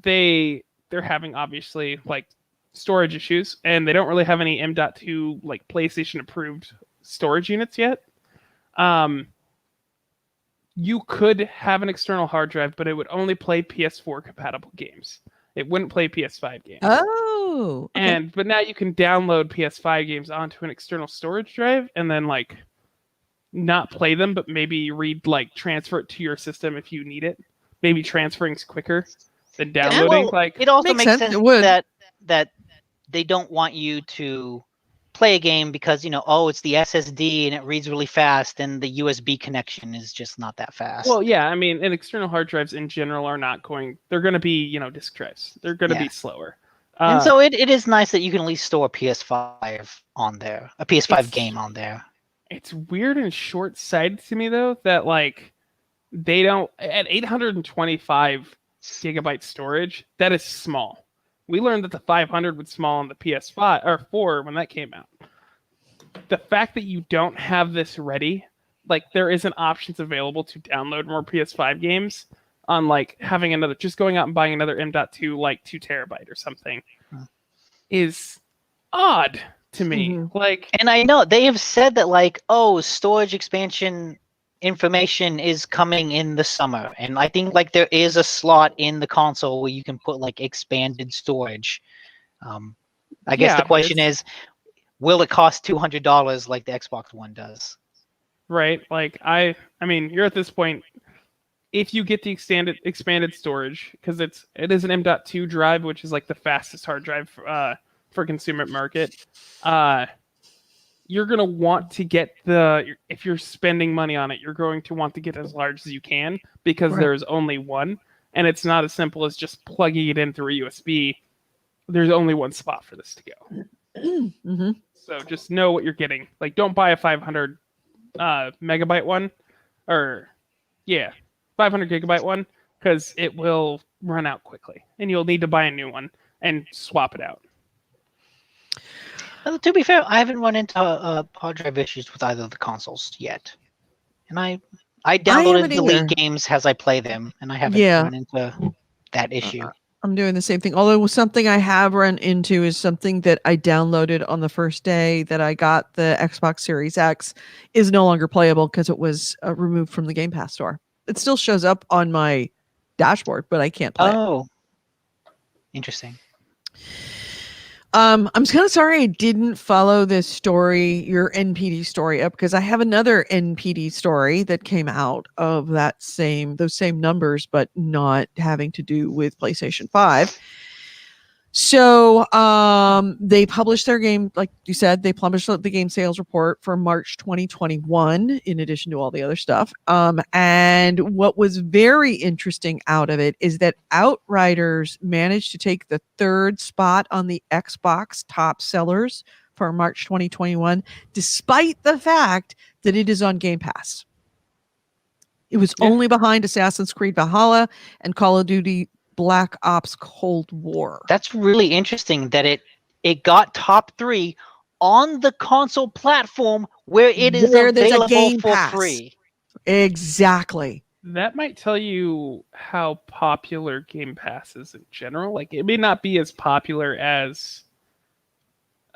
Speaker 1: they're having obviously like storage issues, and they don't really have any M.2 like PlayStation approved storage units yet. you could have an external hard drive, but it would only play PS4 compatible games. It wouldn't play PS5 games.
Speaker 2: Oh, okay.
Speaker 1: But now you can download PS5 games onto an external storage drive and then like not play them, but maybe transfer it to your system if you need it. Maybe transferring's quicker than downloading.
Speaker 3: It also
Speaker 2: Makes
Speaker 3: makes
Speaker 2: sense.
Speaker 3: sense
Speaker 2: It would.
Speaker 3: that they don't want you to play a game because it's the SSD and it reads really fast, and the USB connection is just not that fast.
Speaker 1: Well, yeah, I mean, and external hard drives in general are not going. They're going to be disk drives. They're going to be slower.
Speaker 3: And so it is nice that you can at least store a PS5 on there, a PS5 game on there.
Speaker 1: It's weird and short-sighted to me though that they don't at 825 gigabyte storage. That is small. We learned that the 500 was small on the PS5 or 4 when that came out. The fact that you don't have this ready, there isn't options available to download more PS5 games on having just going out and buying another M.2 2 terabyte or something is odd to me.
Speaker 2: Mhm.
Speaker 3: And I know they have said that storage expansion information is coming in the summer, and I think there is a slot in the console where you can put expanded storage. I guess the question is, will it cost $200 like the Xbox One does?
Speaker 1: Right. I mean, you're at this point, if you get the expanded storage, because it is an M.2 drive, which is the fastest hard drive for consumer market, you're going to want to get if you're spending money on it, you're going to want to get as large as you can because there's only one, and it's not as simple as just plugging it in through a USB. There's only one spot for this to go.
Speaker 2: Mm-hmm.
Speaker 1: So just know what you're getting. Don't buy a 500 megabyte one, 500 gigabyte one, because it will run out quickly, and you'll need to buy a new one and swap it out.
Speaker 3: Well, to be fair, I haven't run into hard drive issues with either of the consoles yet, and I downloaded the league games as I play them, and I haven't run into that issue.
Speaker 2: I'm doing the same thing. Although something I have run into is something that I downloaded on the first day that I got the Xbox Series X is no longer playable because it was removed from the Game Pass store. It still shows up on my dashboard, but I can't play it.
Speaker 3: Oh, interesting.
Speaker 2: I'm kind of sorry I didn't follow this story, your NPD story up, because I have another NPD story that came out of those same numbers, but not having to do with PlayStation 5. So they published their game, like you said, they published the game sales report for March 2021, in addition to all the other stuff. And what was very interesting out of it is that Outriders managed to take the third spot on the Xbox top sellers for March 2021, despite the fact that it is on Game Pass. It was only behind Assassin's Creed Valhalla and Call of Duty Black Ops Cold War.
Speaker 3: That's really interesting that it got top 3 on the console platform where it is available for free.
Speaker 2: Exactly.
Speaker 1: That might tell you how popular Game Pass is in general. It may not be as popular as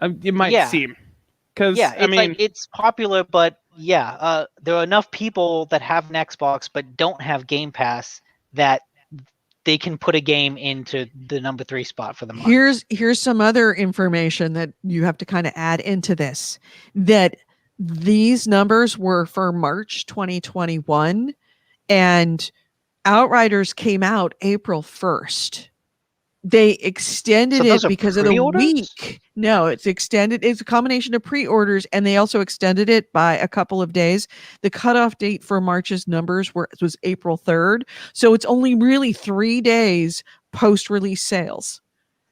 Speaker 1: it might seem. Because
Speaker 3: it's popular, but there are enough people that have an Xbox but don't have Game Pass that they can put a game into the number 3 spot for the month.
Speaker 2: Here's some other information that you have to kind of add into this, that these numbers were for March 2021 and Outriders came out April 1st. They extended it because of the week. No, it's extended. It's a combination of pre-orders, and they also extended it by a couple of days. The cutoff date for March's numbers was April 3rd. So it's only really 3 days post-release sales.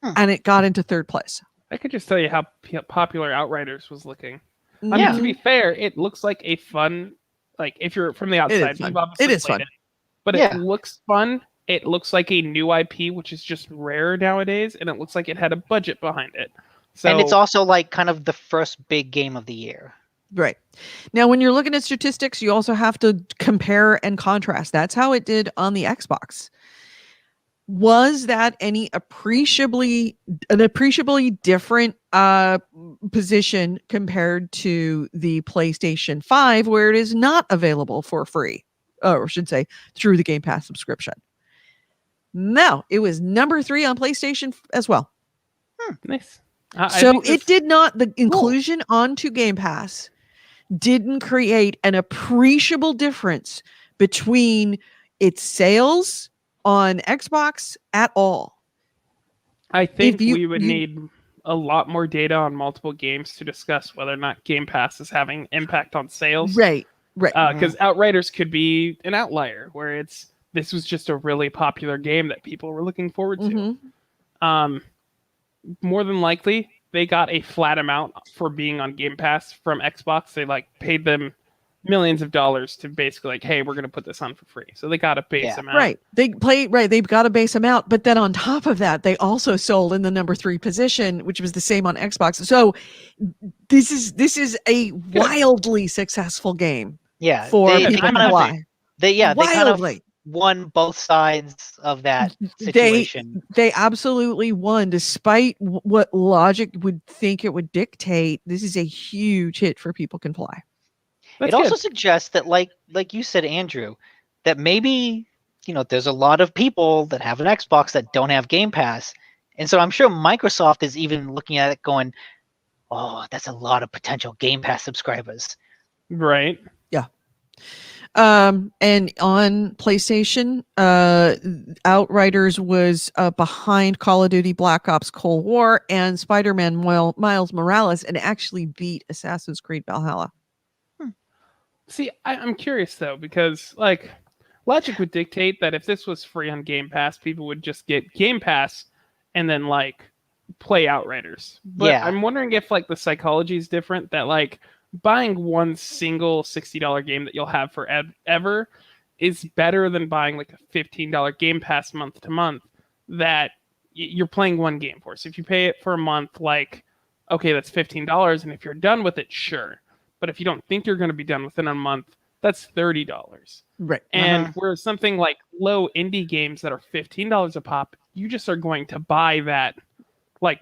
Speaker 2: And it got into third place.
Speaker 1: I could just tell you how popular Outriders was looking. I mean, to be fair, it looks like a fun, if you're from the outside,
Speaker 2: it is fun.
Speaker 1: But it looks fun. It looks like a new IP, which is just rare nowadays, and it looks like it had a budget behind it. So,
Speaker 3: and it's also kind of the first big game of the year.
Speaker 2: Right. Now, when you're looking at statistics, you also have to compare and contrast. That's how it did on the Xbox. Was that an appreciably different position compared to the PlayStation 5, where it is not available for free or I should say through the Game Pass subscription. No, it was number 3 on PlayStation as well.
Speaker 1: Nice. I
Speaker 2: So
Speaker 1: think
Speaker 2: it did not, the inclusion onto Game Pass didn't create an appreciable difference between its sales on Xbox at all.
Speaker 1: I think
Speaker 2: you-
Speaker 1: we would
Speaker 2: you-
Speaker 1: need a lot more data on multiple games to discuss whether or not Game Pass is having impact on sales.
Speaker 2: Right.
Speaker 1: Because Outriders could be an outlier where this was just a really popular game that people were looking forward to.
Speaker 2: Mhm.
Speaker 1: More than likely, they got a flat amount for being on Game Pass from Xbox. They paid them millions of dollars to basically hey, we're going to put this on for free. So they got a base amount.
Speaker 2: Right. They've got a base amount, but then on top of that, they also sold in the number 3 position, which was the same on Xbox. So this is a wildly successful game.
Speaker 3: Yeah,
Speaker 2: For
Speaker 3: they
Speaker 2: people
Speaker 3: kind
Speaker 2: to
Speaker 3: of
Speaker 2: play.
Speaker 3: they kind of
Speaker 2: Wildly.
Speaker 3: won both sides of that situation.
Speaker 2: They absolutely won, despite what logic would think it would dictate. This is a huge hit for people can play.
Speaker 1: That's
Speaker 3: It also
Speaker 1: good.
Speaker 3: suggests that, like you said, Andrew, that maybe there's a lot of people that have an Xbox that don't have Game Pass, and so I'm sure Microsoft is even looking at it, going, "Oh, that's a lot of potential Game Pass subscribers."
Speaker 1: Right.
Speaker 2: And on PlayStation, Outriders was behind Call of Duty Black Ops Cold War and Spider-Man Miles Morales, and actually beat Assassin's Creed Valhalla.
Speaker 1: See, I'm curious though, because logic would dictate that if this was free on Game Pass, people would just get Game Pass and then play Outriders. But
Speaker 3: Yeah.
Speaker 1: I'm wondering if the psychology is different, that buying one single $60 game that you'll have forever is better than buying a $15 Game Pass month to month that you're playing one game for. So if you pay it for a month, okay, that's $15, and if you're done with it, sure. But if you don't think you're going to be done within a month, that's $30.
Speaker 2: Right.
Speaker 1: And whereas something like low indie games that are $15 a pop, you just are going to buy that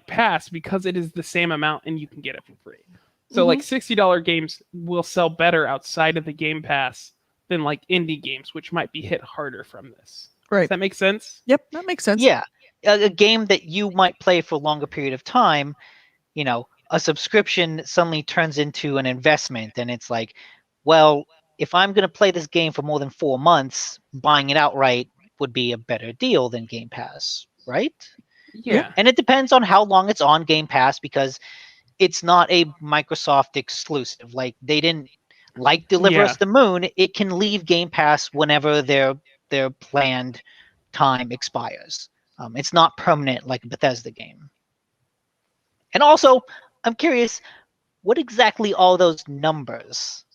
Speaker 1: pass because it is the same amount and you can get it for free. So $60 games will sell better outside of the Game Pass than indie games, which might be hit harder from this.
Speaker 2: Right.
Speaker 1: Does that make sense?
Speaker 2: Yep, that makes sense.
Speaker 3: Yeah, a game that you might play for a longer period of time, a subscription suddenly turns into an investment, and it's well, if I'm going to play this game for more than 4 months, buying it outright would be a better deal than Game Pass, right?
Speaker 1: Yeah.
Speaker 3: And it depends on how long it's on Game Pass, because it's not a Microsoft exclusive. They didn't Deliver Us the Moon. It can leave Game Pass whenever their planned time expires. It's not permanent like a Bethesda game. And also, I'm curious, what exactly all those numbers?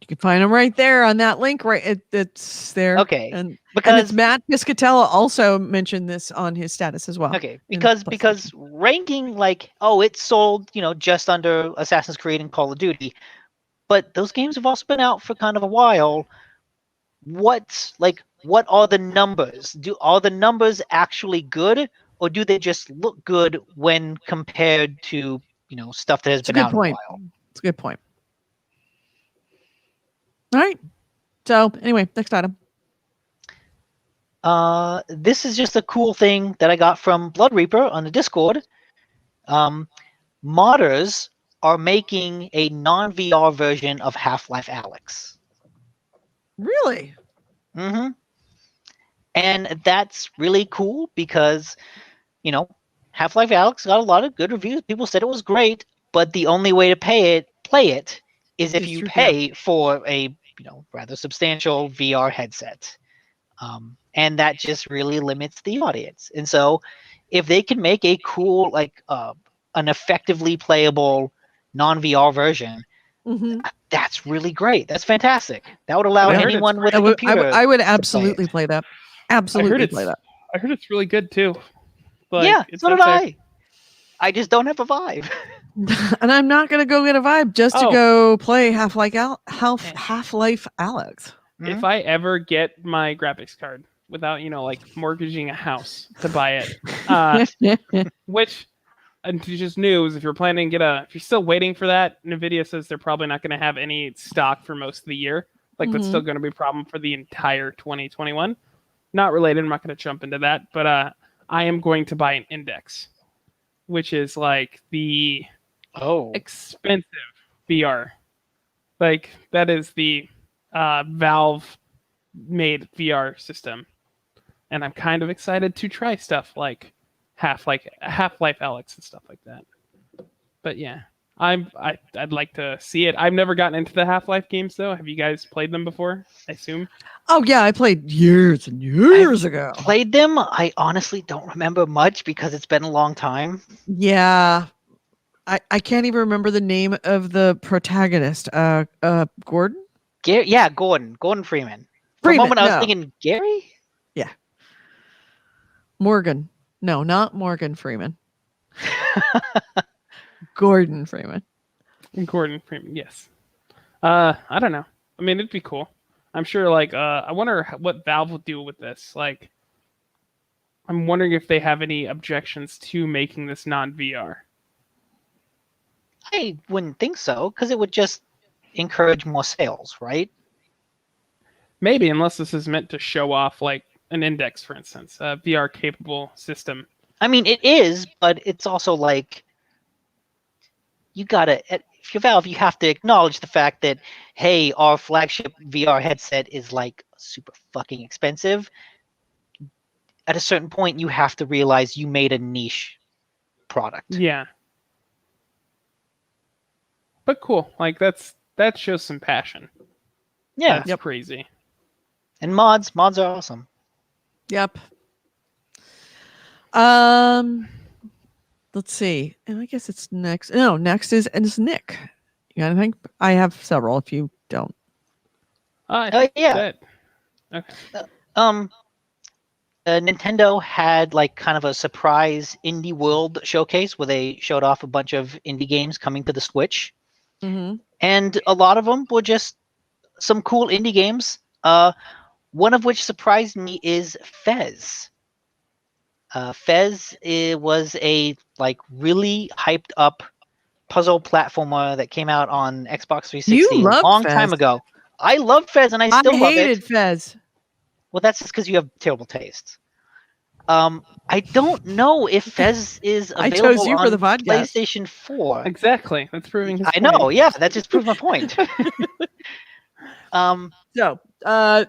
Speaker 2: You can find them right there on that link. Right, it's there.
Speaker 3: Okay,
Speaker 2: and
Speaker 3: because
Speaker 2: it's Matt Piscatella also mentioned this on his status as well.
Speaker 3: Okay, because ranking it sold just under Assassin's Creed and Call of Duty, but those games have also been out for kind of a while. What are the numbers? Are the numbers actually good, or do they just look good when compared to stuff that has been out a while?
Speaker 2: It's a good point. All right. So anyway, next item.
Speaker 3: This is just a cool thing that I got from Blood Reaper on the Discord. Modders are making a non-VR version of Half-Life Alyx.
Speaker 2: Really?
Speaker 3: Mm-hmm. And that's really cool because, Half-Life Alyx got a lot of good reviews. People said it was great, but the only way to play it is if you pay for a rather substantial VR headset. And that just really limits the audience. And so if they can make a cool, an effectively playable non-VR version, that's really great. That's fantastic. That would allow anyone with a computer.
Speaker 2: I would absolutely play that. Absolutely play that.
Speaker 1: I heard it's really good too.
Speaker 3: So did I. I just don't have a Vive.
Speaker 2: And I'm not gonna go get a Vive just to go play Half-Life Alyx.
Speaker 1: If I ever get my graphics card without mortgaging a house to buy it, which just news, if you're planning to if you're still waiting for that, Nvidia says they're probably not going to have any stock for most of the year. Like that's still going to be a problem for the entire 2021. Not related. I'm not going to jump into that, but I am going to buy an Index, which is like the expensive VR. Like that is the Valve made VR system, and I'm kind of excited to try stuff like Half-Life Alyx and stuff like that. But yeah, I'd like to see it. I've never gotten into the Half-Life games though. Have you guys played them before? I assume.
Speaker 2: Oh yeah, I played years and years ago.
Speaker 3: Played them. I honestly don't remember much because it's been a long time.
Speaker 2: Yeah. I can't even remember the name of the protagonist. Gordon?
Speaker 3: Gordon Freeman. For a moment I was thinking Gary?
Speaker 2: Yeah. Morgan. No, not Morgan Freeman. Gordon Freeman.
Speaker 1: Gordon Freeman, yes. I don't know. I mean, it'd be cool. I'm sure, like, I wonder what Valve will do with this. Like, I'm wondering if they have any objections to making this non-VR.
Speaker 3: I wouldn't think so, because it would just encourage more sales, right?
Speaker 1: Maybe, unless this is meant to show off, like, an Index, for instance, a VR-capable system.
Speaker 3: I mean, it is, but it's also like, you gotta, if you're Valve, you have to acknowledge the fact that, hey, our flagship VR headset is, like, super fucking expensive. At a certain point, you have to realize you made a niche product.
Speaker 1: Yeah. But cool. Like, that shows some passion.
Speaker 3: Yeah.
Speaker 1: That's crazy.
Speaker 3: And mods are awesome.
Speaker 2: Yep. Let's see. And I guess it's next. No, next is Nick. You got anything? I have several if you don't.
Speaker 3: Yeah.
Speaker 1: Okay.
Speaker 3: Nintendo had like kind of a surprise indie world showcase where they showed off a bunch of indie games coming to the Switch.
Speaker 2: Mm-hmm.
Speaker 3: And a lot of them were just some cool indie games. One of which surprised me is Fez. Fez was a like really hyped up puzzle platformer that came out on Xbox 360 a long time ago. I love Fez and I still love it.
Speaker 2: I hated Fez.
Speaker 3: Well, that's just because you have terrible taste. I don't know if Fez is available
Speaker 2: I chose you
Speaker 3: on
Speaker 2: for the podcast.
Speaker 3: PlayStation 4.
Speaker 1: Exactly. That's proving his
Speaker 3: I
Speaker 1: point.
Speaker 3: know, yeah, that just proved my point.
Speaker 2: So,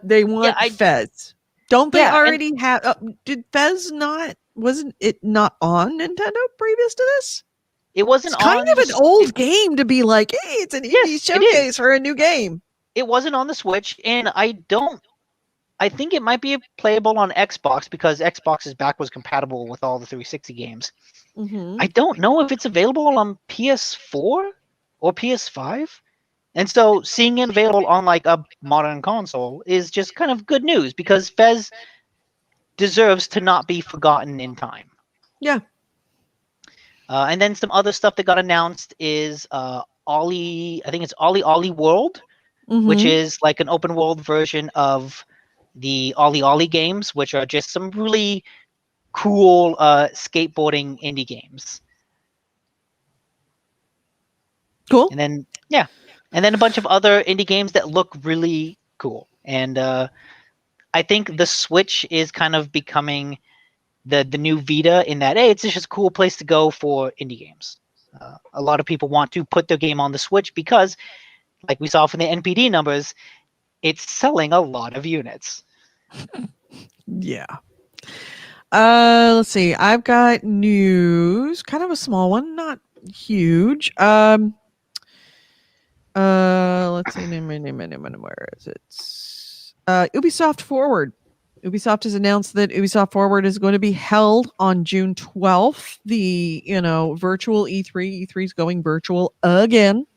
Speaker 2: they want Fez. Don't they already have? Did Fez not? Wasn't it not on Nintendo previous to this?
Speaker 3: It wasn't.
Speaker 2: It's kind of an old game to be like, hey, it's an indie showcase for a new game.
Speaker 3: It wasn't on the Switch, and I think it might be playable on Xbox because Xbox is backwards compatible with all the 360 games.
Speaker 2: Mm-hmm.
Speaker 3: I don't know if it's available on PS4 or PS5. And so seeing it available on like a modern console is just kind of good news because Fez deserves to not be forgotten in time.
Speaker 2: Yeah.
Speaker 3: And then some other stuff that got announced is Ollie World, which is like an open world version of the Ollie games, which are just some really cool skateboarding indie games.
Speaker 2: Cool.
Speaker 3: And then a bunch of other indie games that look really cool. And I think the Switch is kind of becoming the new Vita in that, hey, it's just a cool place to go for indie games. A lot of people want to put their game on the Switch because, like we saw from the NPD numbers, it's selling a lot of units.
Speaker 2: Yeah. Let's see. I've got news, kind of a small one, not huge. Let's see. Where is it? Ubisoft Forward. Ubisoft has announced that Ubisoft Forward is going to be held on June 12th. The virtual E3. E3 is going virtual again.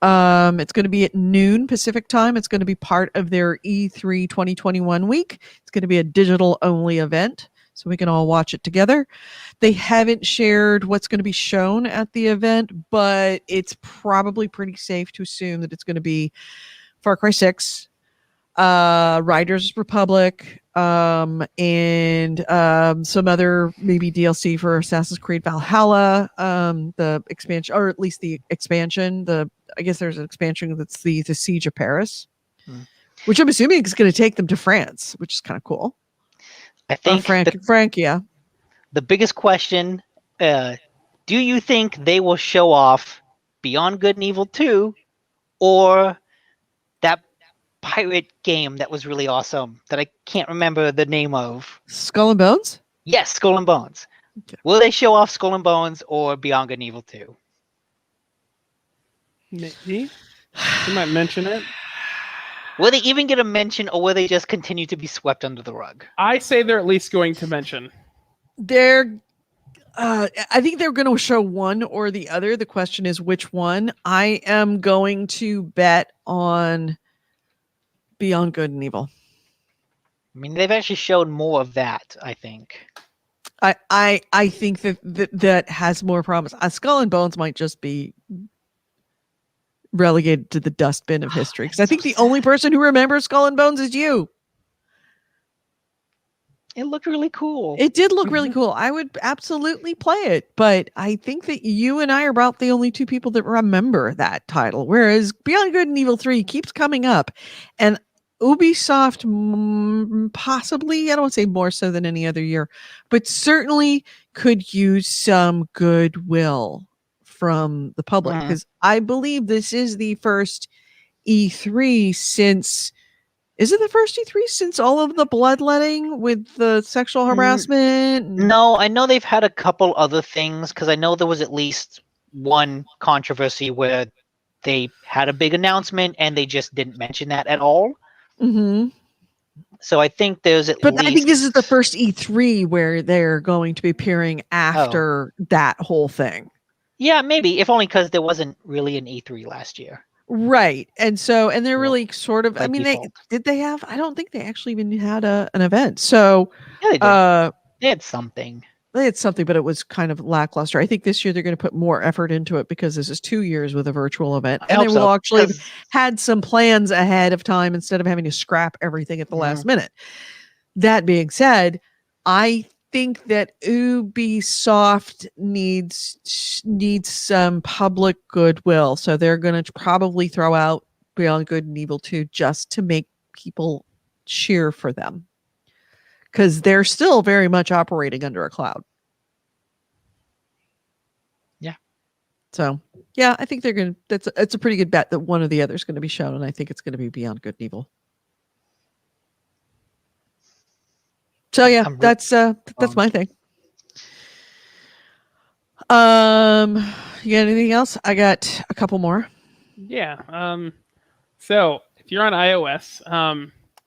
Speaker 2: It's going to be at noon Pacific time. It's going to be part of their E3 2021 week. It's going to be a digital only event, so we can all watch it together. They haven't shared what's going to be shown at the event, but it's probably pretty safe to assume that it's going to be Far Cry 6, Riders Republic, and some other maybe DLC for Assassin's Creed Valhalla, the expansion, or at least the expansion. I guess there's an expansion that's the Siege of Paris. which I'm assuming is going to take them to France, which is kind of cool.
Speaker 3: I think
Speaker 2: Francia.
Speaker 3: the biggest question, do you think they will show off Beyond Good and Evil 2 or that pirate game that was really awesome that I can't remember the name of?
Speaker 2: Skull and Bones?
Speaker 3: Yes, Skull and Bones.
Speaker 2: Okay.
Speaker 3: Will they show off Skull and Bones or Beyond Good and Evil 2?
Speaker 1: Maybe. You might mention it.
Speaker 3: Will they even get a mention, or will they just continue to be swept under the rug?
Speaker 1: I say they're at least going to mention.
Speaker 2: I think they're going to show one or the other. The question is which one. I am going to bet on Beyond Good and Evil.
Speaker 3: I mean, they've actually shown more of that, I think.
Speaker 2: I think that has more promise. Skull and Bones might just be relegated to the dustbin of history, because I think the only person who remembers Skull and Bones is you.
Speaker 3: It looked really cool.
Speaker 2: It did look really cool. I would absolutely play it, but I think that you and I are about the only two people that remember that title, whereas Beyond Good and Evil 3 keeps coming up, and Ubisoft possibly, I don't want to say more so than any other year, but certainly could use some goodwill from the public, because I believe this is the first E3 since... Is it the first E3 since all of the bloodletting with the sexual harassment?
Speaker 3: No, I know they've had a couple other things, because I know there was at least one controversy where they had a big announcement and they just didn't mention that at all.
Speaker 2: Mm-hmm.
Speaker 3: So I think there's at
Speaker 2: But
Speaker 3: least...
Speaker 2: I think this is the first E3 where they're going to be appearing after that whole thing.
Speaker 3: Yeah, maybe, if only because there wasn't really an E3 last year.
Speaker 2: Right. And they're really sort of,
Speaker 3: by
Speaker 2: I mean,
Speaker 3: default.
Speaker 2: I don't think they actually even had an event. So
Speaker 3: Yeah, they did. They had something.
Speaker 2: They had something, but it was kind of lackluster. I think this year they're going to put more effort into it, because this is 2 years with a virtual event. And they will actually have had some plans ahead of time instead of having to scrap everything at the last minute. That being said, I think that Ubisoft needs some public goodwill. So they're going to probably throw out Beyond Good and Evil 2 just to make people cheer for them, because they're still very much operating under a cloud.
Speaker 3: Yeah.
Speaker 2: So, yeah, I think they're going to, it's a pretty good bet that one or the other is going to be shown. And I think it's going to be Beyond Good and Evil. So yeah, that's my thing. You got anything else? I got a couple more.
Speaker 1: Yeah. So if you're on iOS,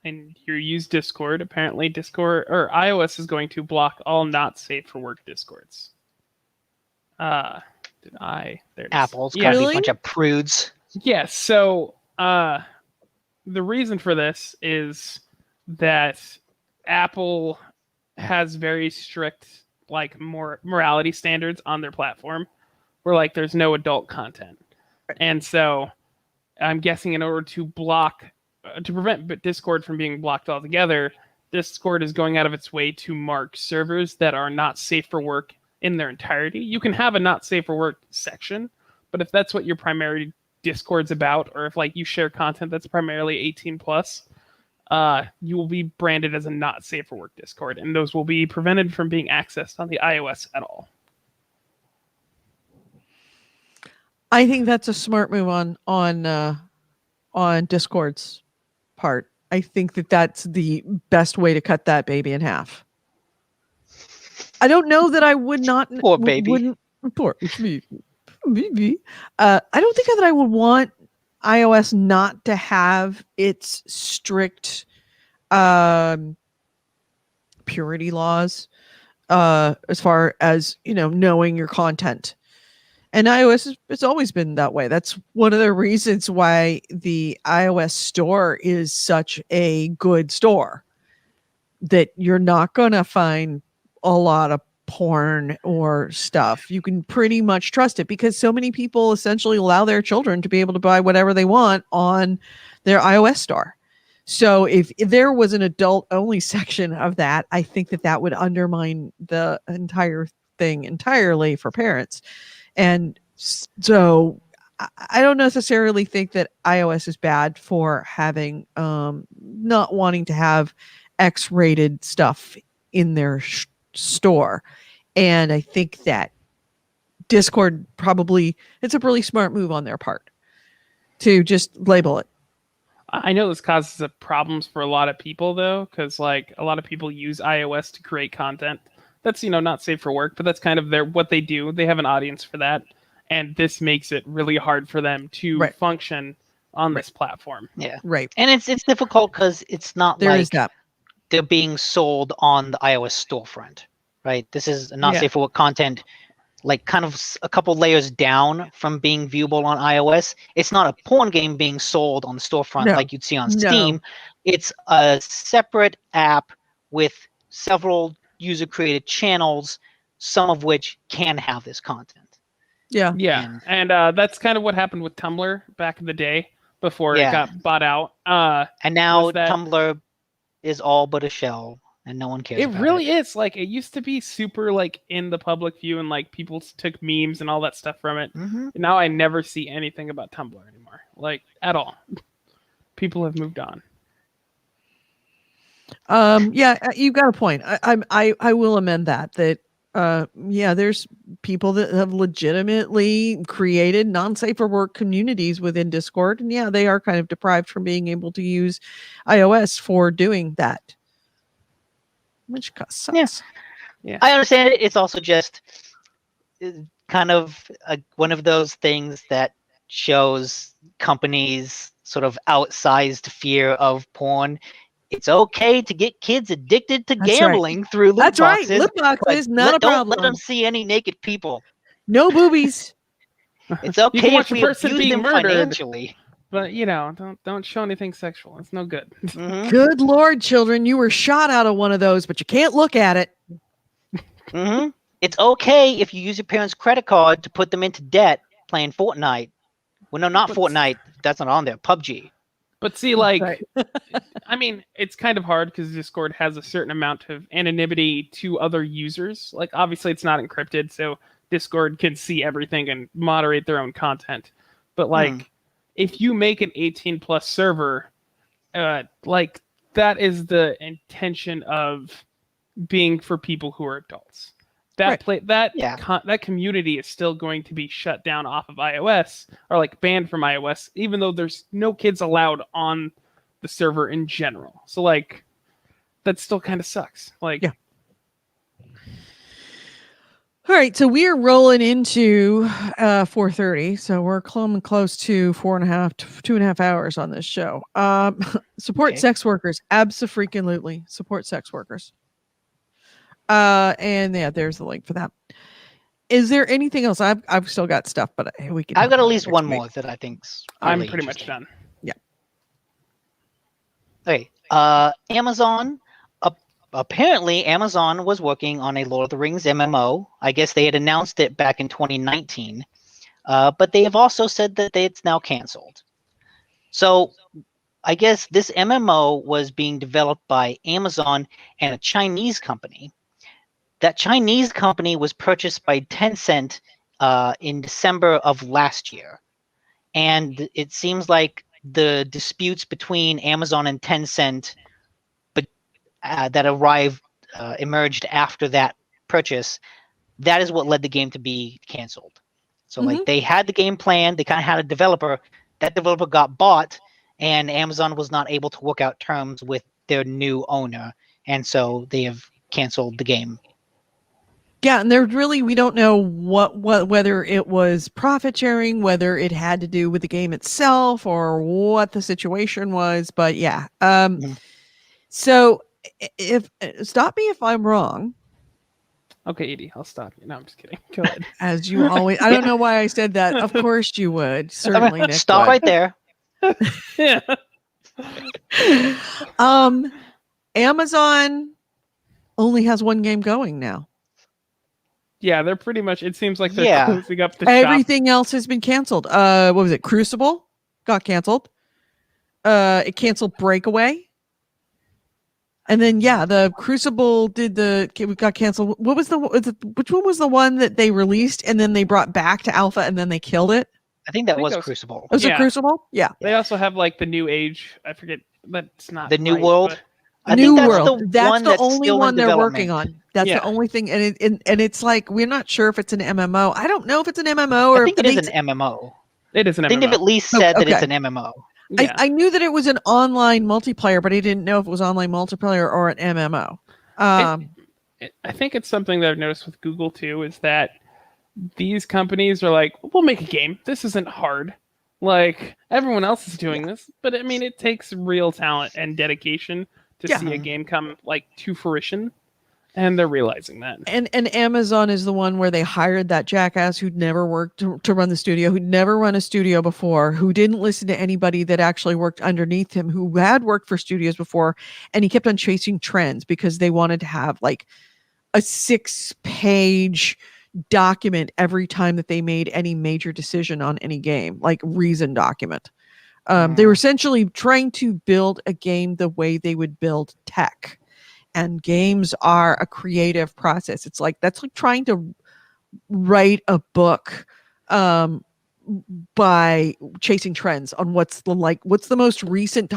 Speaker 1: and you use Discord, apparently Discord or iOS is going to block all not safe for work Discords. There it is.
Speaker 3: Apple's gotta be a bunch of prudes.
Speaker 1: Yes. So the reason for this is that Apple has very strict morality standards on their platform, where there's no adult content. And so I'm guessing in order to prevent Discord from being blocked altogether, Discord is going out of its way to mark servers that are not safe for work in their entirety. You can have a not safe for work section, but if that's what your primary Discord's about, or if you share content that's primarily 18 plus, you will be branded as a not safe for work Discord, and those will be prevented from being accessed on the iOS at all.
Speaker 2: I think that's a smart move on Discord's part. I think that's the best way to cut that baby in half. I don't know that I would not.
Speaker 3: Poor baby.
Speaker 2: Poor baby. I don't think that I would want iOS not to have its strict purity laws as far as knowing your content. And iOS, it's always been that way. That's one of the reasons why the iOS store is such a good store, that you're not going to find a lot of porn or stuff. You can pretty much trust it, because so many people essentially allow their children to be able to buy whatever they want on their iOS store. So if there was an adult only section of that, I think that would undermine the entire thing entirely for parents. And so I don't necessarily think that iOS is bad for having not wanting to have X-rated stuff in their store, and I think that Discord probably it's a really smart move on their part to just label it.
Speaker 1: I know this causes problems for a lot of people though, because like a lot of people use iOS to create content that's not safe for work, but that's kind of what they do. They have an audience for that, and this makes it really hard for them to function on this platform.
Speaker 3: Yeah,
Speaker 2: right.
Speaker 3: And it's difficult because it's not
Speaker 2: There
Speaker 3: like
Speaker 2: is that.
Speaker 3: they're being sold on the iOS storefront, right? This is not safe for work content, like kind of a couple layers down from being viewable on iOS. It's not a porn game being sold on the storefront like you'd see on Steam. It's a separate app with several user-created channels, some of which can have this content.
Speaker 2: Yeah.
Speaker 1: And that's kind of what happened with Tumblr back in the day before it got bought out.
Speaker 3: And now Tumblr is all but a shell, and no one cares about it.
Speaker 1: It really is. Like, it used to be super, like, in the public view, and, like, people took memes and all that stuff from it.
Speaker 3: Mm-hmm.
Speaker 1: Now I never see anything about Tumblr anymore. Like, at all. People have moved on.
Speaker 2: Yeah, you've got a point. I will amend that there's people that have legitimately created non-safe for work communities within Discord, and they are kind of deprived from being able to use iOS for doing that, which sucks.
Speaker 3: Yeah, I understand it. It's also just kind of one of those things that shows companies sort of outsized fear of porn. It's okay to get kids addicted to gambling through loot boxes.
Speaker 2: Loot boxes, not a problem.
Speaker 3: Don't let them see any naked people.
Speaker 2: No boobies.
Speaker 3: It's okay if we
Speaker 1: person
Speaker 3: abuse
Speaker 1: being
Speaker 3: them
Speaker 1: murdered,
Speaker 3: financially.
Speaker 1: But don't show anything sexual. It's no good.
Speaker 3: Mm-hmm.
Speaker 2: Good Lord, children, you were shot out of one of those, but you can't look at it.
Speaker 3: Mm-hmm. It's okay if you use your parents' credit card to put them into debt playing Fortnite. Well, no, not Fortnite. That's not on there. PUBG.
Speaker 1: But see, like, I mean, it's kind of hard because Discord has a certain amount of anonymity to other users. Like, obviously, it's not encrypted, so Discord can see everything and moderate their own content. But, like, if you make an 18-plus server, like, that is the intention of being for people who are adults. That community is still going to be shut down off of iOS or like banned from iOS, even though there's no kids allowed on the server in general. So like that still kind of sucks. Like,
Speaker 2: All right, so we are rolling into 4:30, so we're coming close to 2.5 hours on this show. Support sex workers, abso-freaking-lutely support sex workers. And there's the link for that. Is there anything else? I've still got stuff, but we can.
Speaker 3: I've got at least one more that I think's.
Speaker 1: I'm pretty much done.
Speaker 2: Yeah.
Speaker 3: Okay. Amazon. Apparently, Amazon was working on a Lord of the Rings MMO. I guess they had announced it back in 2019, but they have also said that it's now canceled. So, I guess this MMO was being developed by Amazon and a Chinese company. That Chinese company was purchased by Tencent in December of last year. And it seems like the disputes between Amazon and Tencent that emerged after that purchase, that is what led the game to be canceled. So like they had the game plan, they kind of had a developer. That developer got bought, and Amazon was not able to work out terms with their new owner. And so they have canceled the game.
Speaker 2: Yeah, and we don't know whether it was profit sharing, whether it had to do with the game itself, or what the situation was. But yeah, so if stop me if I'm wrong.
Speaker 1: Okay, Edie, I'll stop you. No, I'm just kidding. Go ahead.
Speaker 2: As you always, I don't know why I said that. Of course you would. Certainly, Nick
Speaker 3: stop
Speaker 2: would.
Speaker 3: right there.
Speaker 1: Yeah.
Speaker 2: Amazon only has one game going now.
Speaker 1: Yeah, they're pretty much. It seems like they're closing up the
Speaker 2: Everything
Speaker 1: shop.
Speaker 2: else has been canceled. What was it? Crucible got canceled. It canceled Breakaway. And then the Crucible got canceled. Which one was the one that they released and then they brought back to alpha and then they killed it?
Speaker 3: I think that
Speaker 1: think
Speaker 3: was
Speaker 1: that was-
Speaker 3: Crucible.
Speaker 2: Was it
Speaker 1: Yeah.
Speaker 2: Crucible? Yeah.
Speaker 1: They also have like the New Age. I forget. That's not
Speaker 3: The New
Speaker 1: right,
Speaker 3: World?
Speaker 1: but-
Speaker 3: I
Speaker 2: New
Speaker 3: think that's
Speaker 2: World.
Speaker 3: the
Speaker 2: That's
Speaker 3: one
Speaker 2: the
Speaker 3: that's
Speaker 2: only
Speaker 3: still
Speaker 2: one
Speaker 3: in
Speaker 2: they're
Speaker 3: development.
Speaker 2: working on. That's
Speaker 1: Yeah.
Speaker 2: the only thing, and it's like we're not sure if it's an MMO. I don't know if it's an MMO or
Speaker 3: I think
Speaker 2: if
Speaker 3: it is
Speaker 2: they-
Speaker 3: an MMO.
Speaker 1: It is an
Speaker 3: I think they've
Speaker 1: MMO.
Speaker 3: at least
Speaker 2: Oh,
Speaker 3: said that it's
Speaker 2: okay.
Speaker 3: an MMO.
Speaker 1: Yeah.
Speaker 2: I knew that it was an online multiplayer, but I didn't know if it was online multiplayer or an MMO.
Speaker 1: I think it's something that I've noticed with Google too is that these companies are like, we'll make a game. This isn't hard. Like everyone else is doing this, but I mean, it takes real talent and dedication to
Speaker 2: Yeah.
Speaker 1: see a game come like to fruition, and they're realizing that.
Speaker 2: And Amazon is the one where they hired that jackass who'd never worked to run the studio, who'd never run a studio before, who didn't listen to anybody that actually worked underneath him, who had worked for studios before, and he kept on chasing trends because they wanted to have like a 6-page document every time that they made any major decision on any game, like reason document. They were essentially trying to build a game the way they would build tech. And games are a creative process. It's like that's like trying to write a book by chasing trends on what's the most recent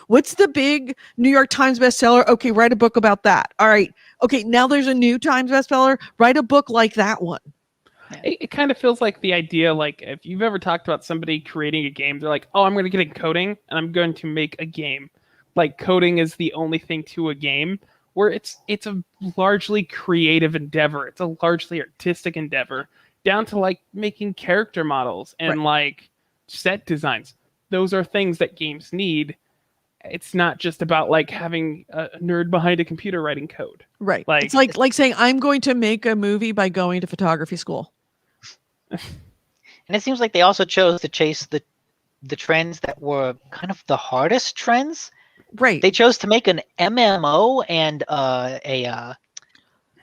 Speaker 2: what's the big New York Times bestseller. Okay, write a book about that. All right, okay, now there's a new Times bestseller, write a book like that one.
Speaker 1: It kind of feels like the idea, like if you've ever talked about somebody creating a game, they're like, oh, I'm going to get in coding and I'm going to make a game. Like coding is the only thing to a game, where it's a largely creative endeavor. It's a largely artistic endeavor, down to like making character models and like set designs. Those are things that games need. It's not just about like having a nerd behind a computer writing code.
Speaker 2: Right.
Speaker 1: Like-
Speaker 2: It's like saying I'm going to make a movie by going to photography school.
Speaker 3: And it seems like they also chose to chase the trends that were kind of the hardest trends.
Speaker 2: Right.
Speaker 3: They chose to make an MMO and not a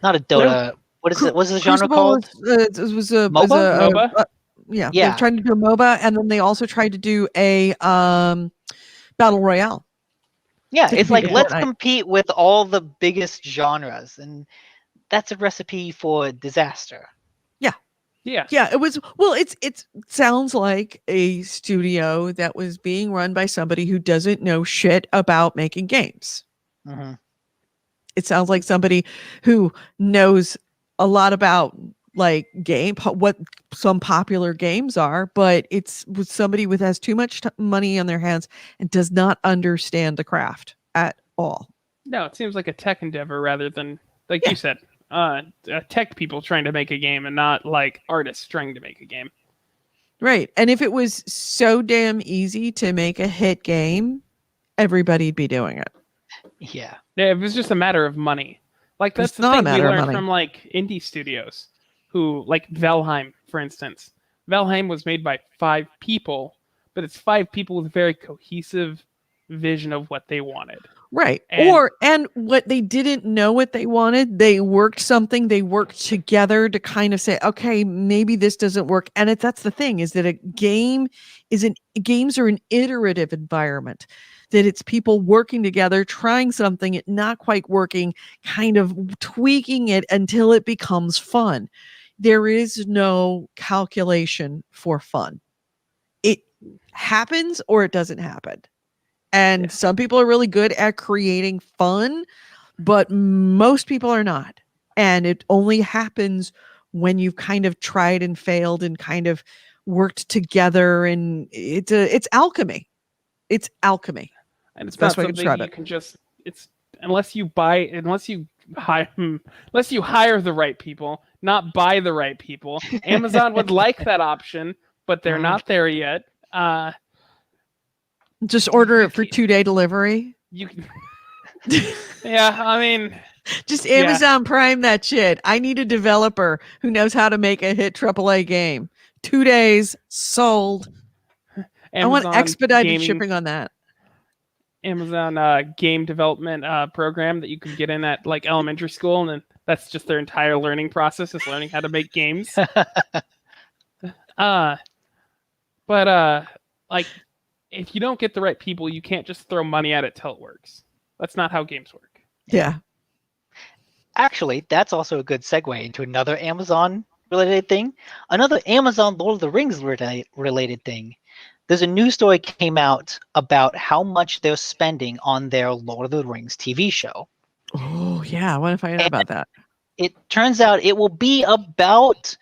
Speaker 3: Dota. What is it? What's the genre
Speaker 2: Crucible
Speaker 3: called?
Speaker 2: was a
Speaker 3: MOBA?
Speaker 1: MOBA?
Speaker 2: Yeah,
Speaker 3: Yeah.
Speaker 2: they were trying to do a MOBA, and then they also tried to do a battle royale.
Speaker 3: Yeah,
Speaker 2: to
Speaker 3: it's like
Speaker 2: compete with
Speaker 3: let's
Speaker 2: Fortnite.
Speaker 3: compete with all the biggest genres, and that's a recipe for disaster.
Speaker 1: Yeah.
Speaker 2: Yeah, it was. Well, it sounds like a studio that was being run by somebody who doesn't know shit about making games.
Speaker 3: Hmm.
Speaker 2: It sounds like somebody who knows a lot about like what some popular games are, but it's with somebody with has too much money on their hands and does not understand the craft at all.
Speaker 1: No, it seems like a tech endeavor rather than, like
Speaker 2: Yeah.
Speaker 1: you said, tech people trying to make a game and not like artists trying to make a game.
Speaker 2: Right. And if it was so damn easy to make a hit game, everybody'd be doing it.
Speaker 3: Yeah.
Speaker 1: Yeah, it was just a matter of money. Like that's
Speaker 2: It's
Speaker 1: the
Speaker 2: not a
Speaker 1: thing we
Speaker 2: matter of
Speaker 1: learned
Speaker 2: money.
Speaker 1: from like indie studios, who like Valheim, for instance. Valheim was made by 5 people, but it's 5 people with a very cohesive vision of what they wanted.
Speaker 2: Right.
Speaker 1: And-
Speaker 2: And what they didn't know what they wanted, they worked together to kind of say, okay, maybe this doesn't work. And that's the thing, is that games are an iterative environment, that it's people working together, trying something, it not quite working, kind of tweaking it until it becomes fun. There is no calculation for fun. It happens or it doesn't happen. And
Speaker 1: Yeah.
Speaker 2: some people are really good at creating fun, but most people are not. And it only happens when you've kind of tried and failed and kind of worked together. And it's alchemy. It's alchemy.
Speaker 1: And it's
Speaker 2: Best
Speaker 1: not
Speaker 2: way to
Speaker 1: something
Speaker 2: describe
Speaker 1: you
Speaker 2: it.
Speaker 1: can just, it's unless you hire the right people, not buy the right people. Amazon would like that option, but they're not there yet.
Speaker 2: Just order it for 2-day delivery.
Speaker 1: You can, yeah, I mean,
Speaker 2: Just Amazon Prime that shit. I need a developer who knows how to make a hit AAA game. 2 days sold. I want
Speaker 1: Amazon
Speaker 2: expedited
Speaker 1: gaming-
Speaker 2: shipping on that.
Speaker 1: Amazon game development program that you can get in at like elementary school, and then that's just their entire learning process, is learning how to make games. Like if you don't get the right people, you can't just throw money at it till it works. That's not how games work.
Speaker 2: Yeah.
Speaker 3: Actually, that's also a good segue into another Amazon related thing. Another Amazon Lord of the Rings related thing. There's a news story came out about how much they're spending on their Lord of the Rings TV show.
Speaker 2: Oh yeah, I want to find out about that.
Speaker 3: It turns out it will be about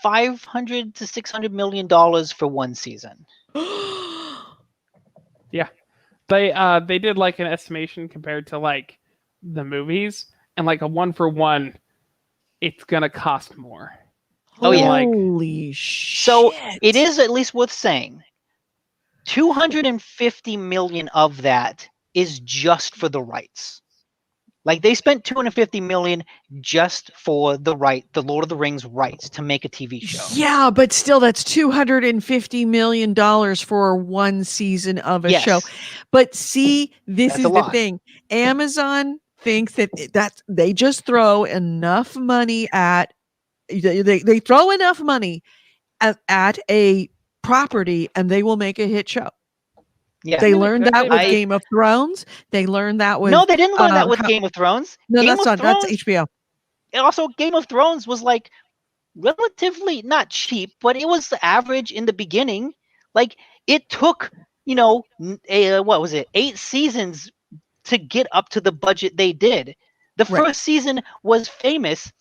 Speaker 3: $500 to $600 million for one season.
Speaker 1: They did like an estimation compared to like the movies, and like a 1-for-1, it's gonna cost more.
Speaker 3: Oh, yeah.
Speaker 2: Holy shit!
Speaker 3: So it is at least worth saying 250 million of that is just for the rights. Like they spent 250 million just for the Lord of the Rings rights to make a TV show.
Speaker 2: Yeah, but still, that's $250 million for one season of a show. But see, this
Speaker 3: That's
Speaker 2: is
Speaker 3: a
Speaker 2: the
Speaker 3: lot.
Speaker 2: thing. Amazon thinks that they just throw enough money at they throw enough money at a property and they will make a hit show.
Speaker 3: Yeah.
Speaker 2: They learned that with
Speaker 3: I-
Speaker 2: Game of Thrones. They learned that with
Speaker 3: No, they didn't learn that with Game of Thrones.
Speaker 2: no,
Speaker 3: Game
Speaker 2: that's
Speaker 3: of
Speaker 2: not that's
Speaker 3: Thrones-
Speaker 2: HBO.
Speaker 3: And also, Game of Thrones was like relatively not cheap, but it was average in the beginning. Like it took, what was it, 8 seasons to get up to the budget they did. The
Speaker 2: Right.
Speaker 3: first season was famous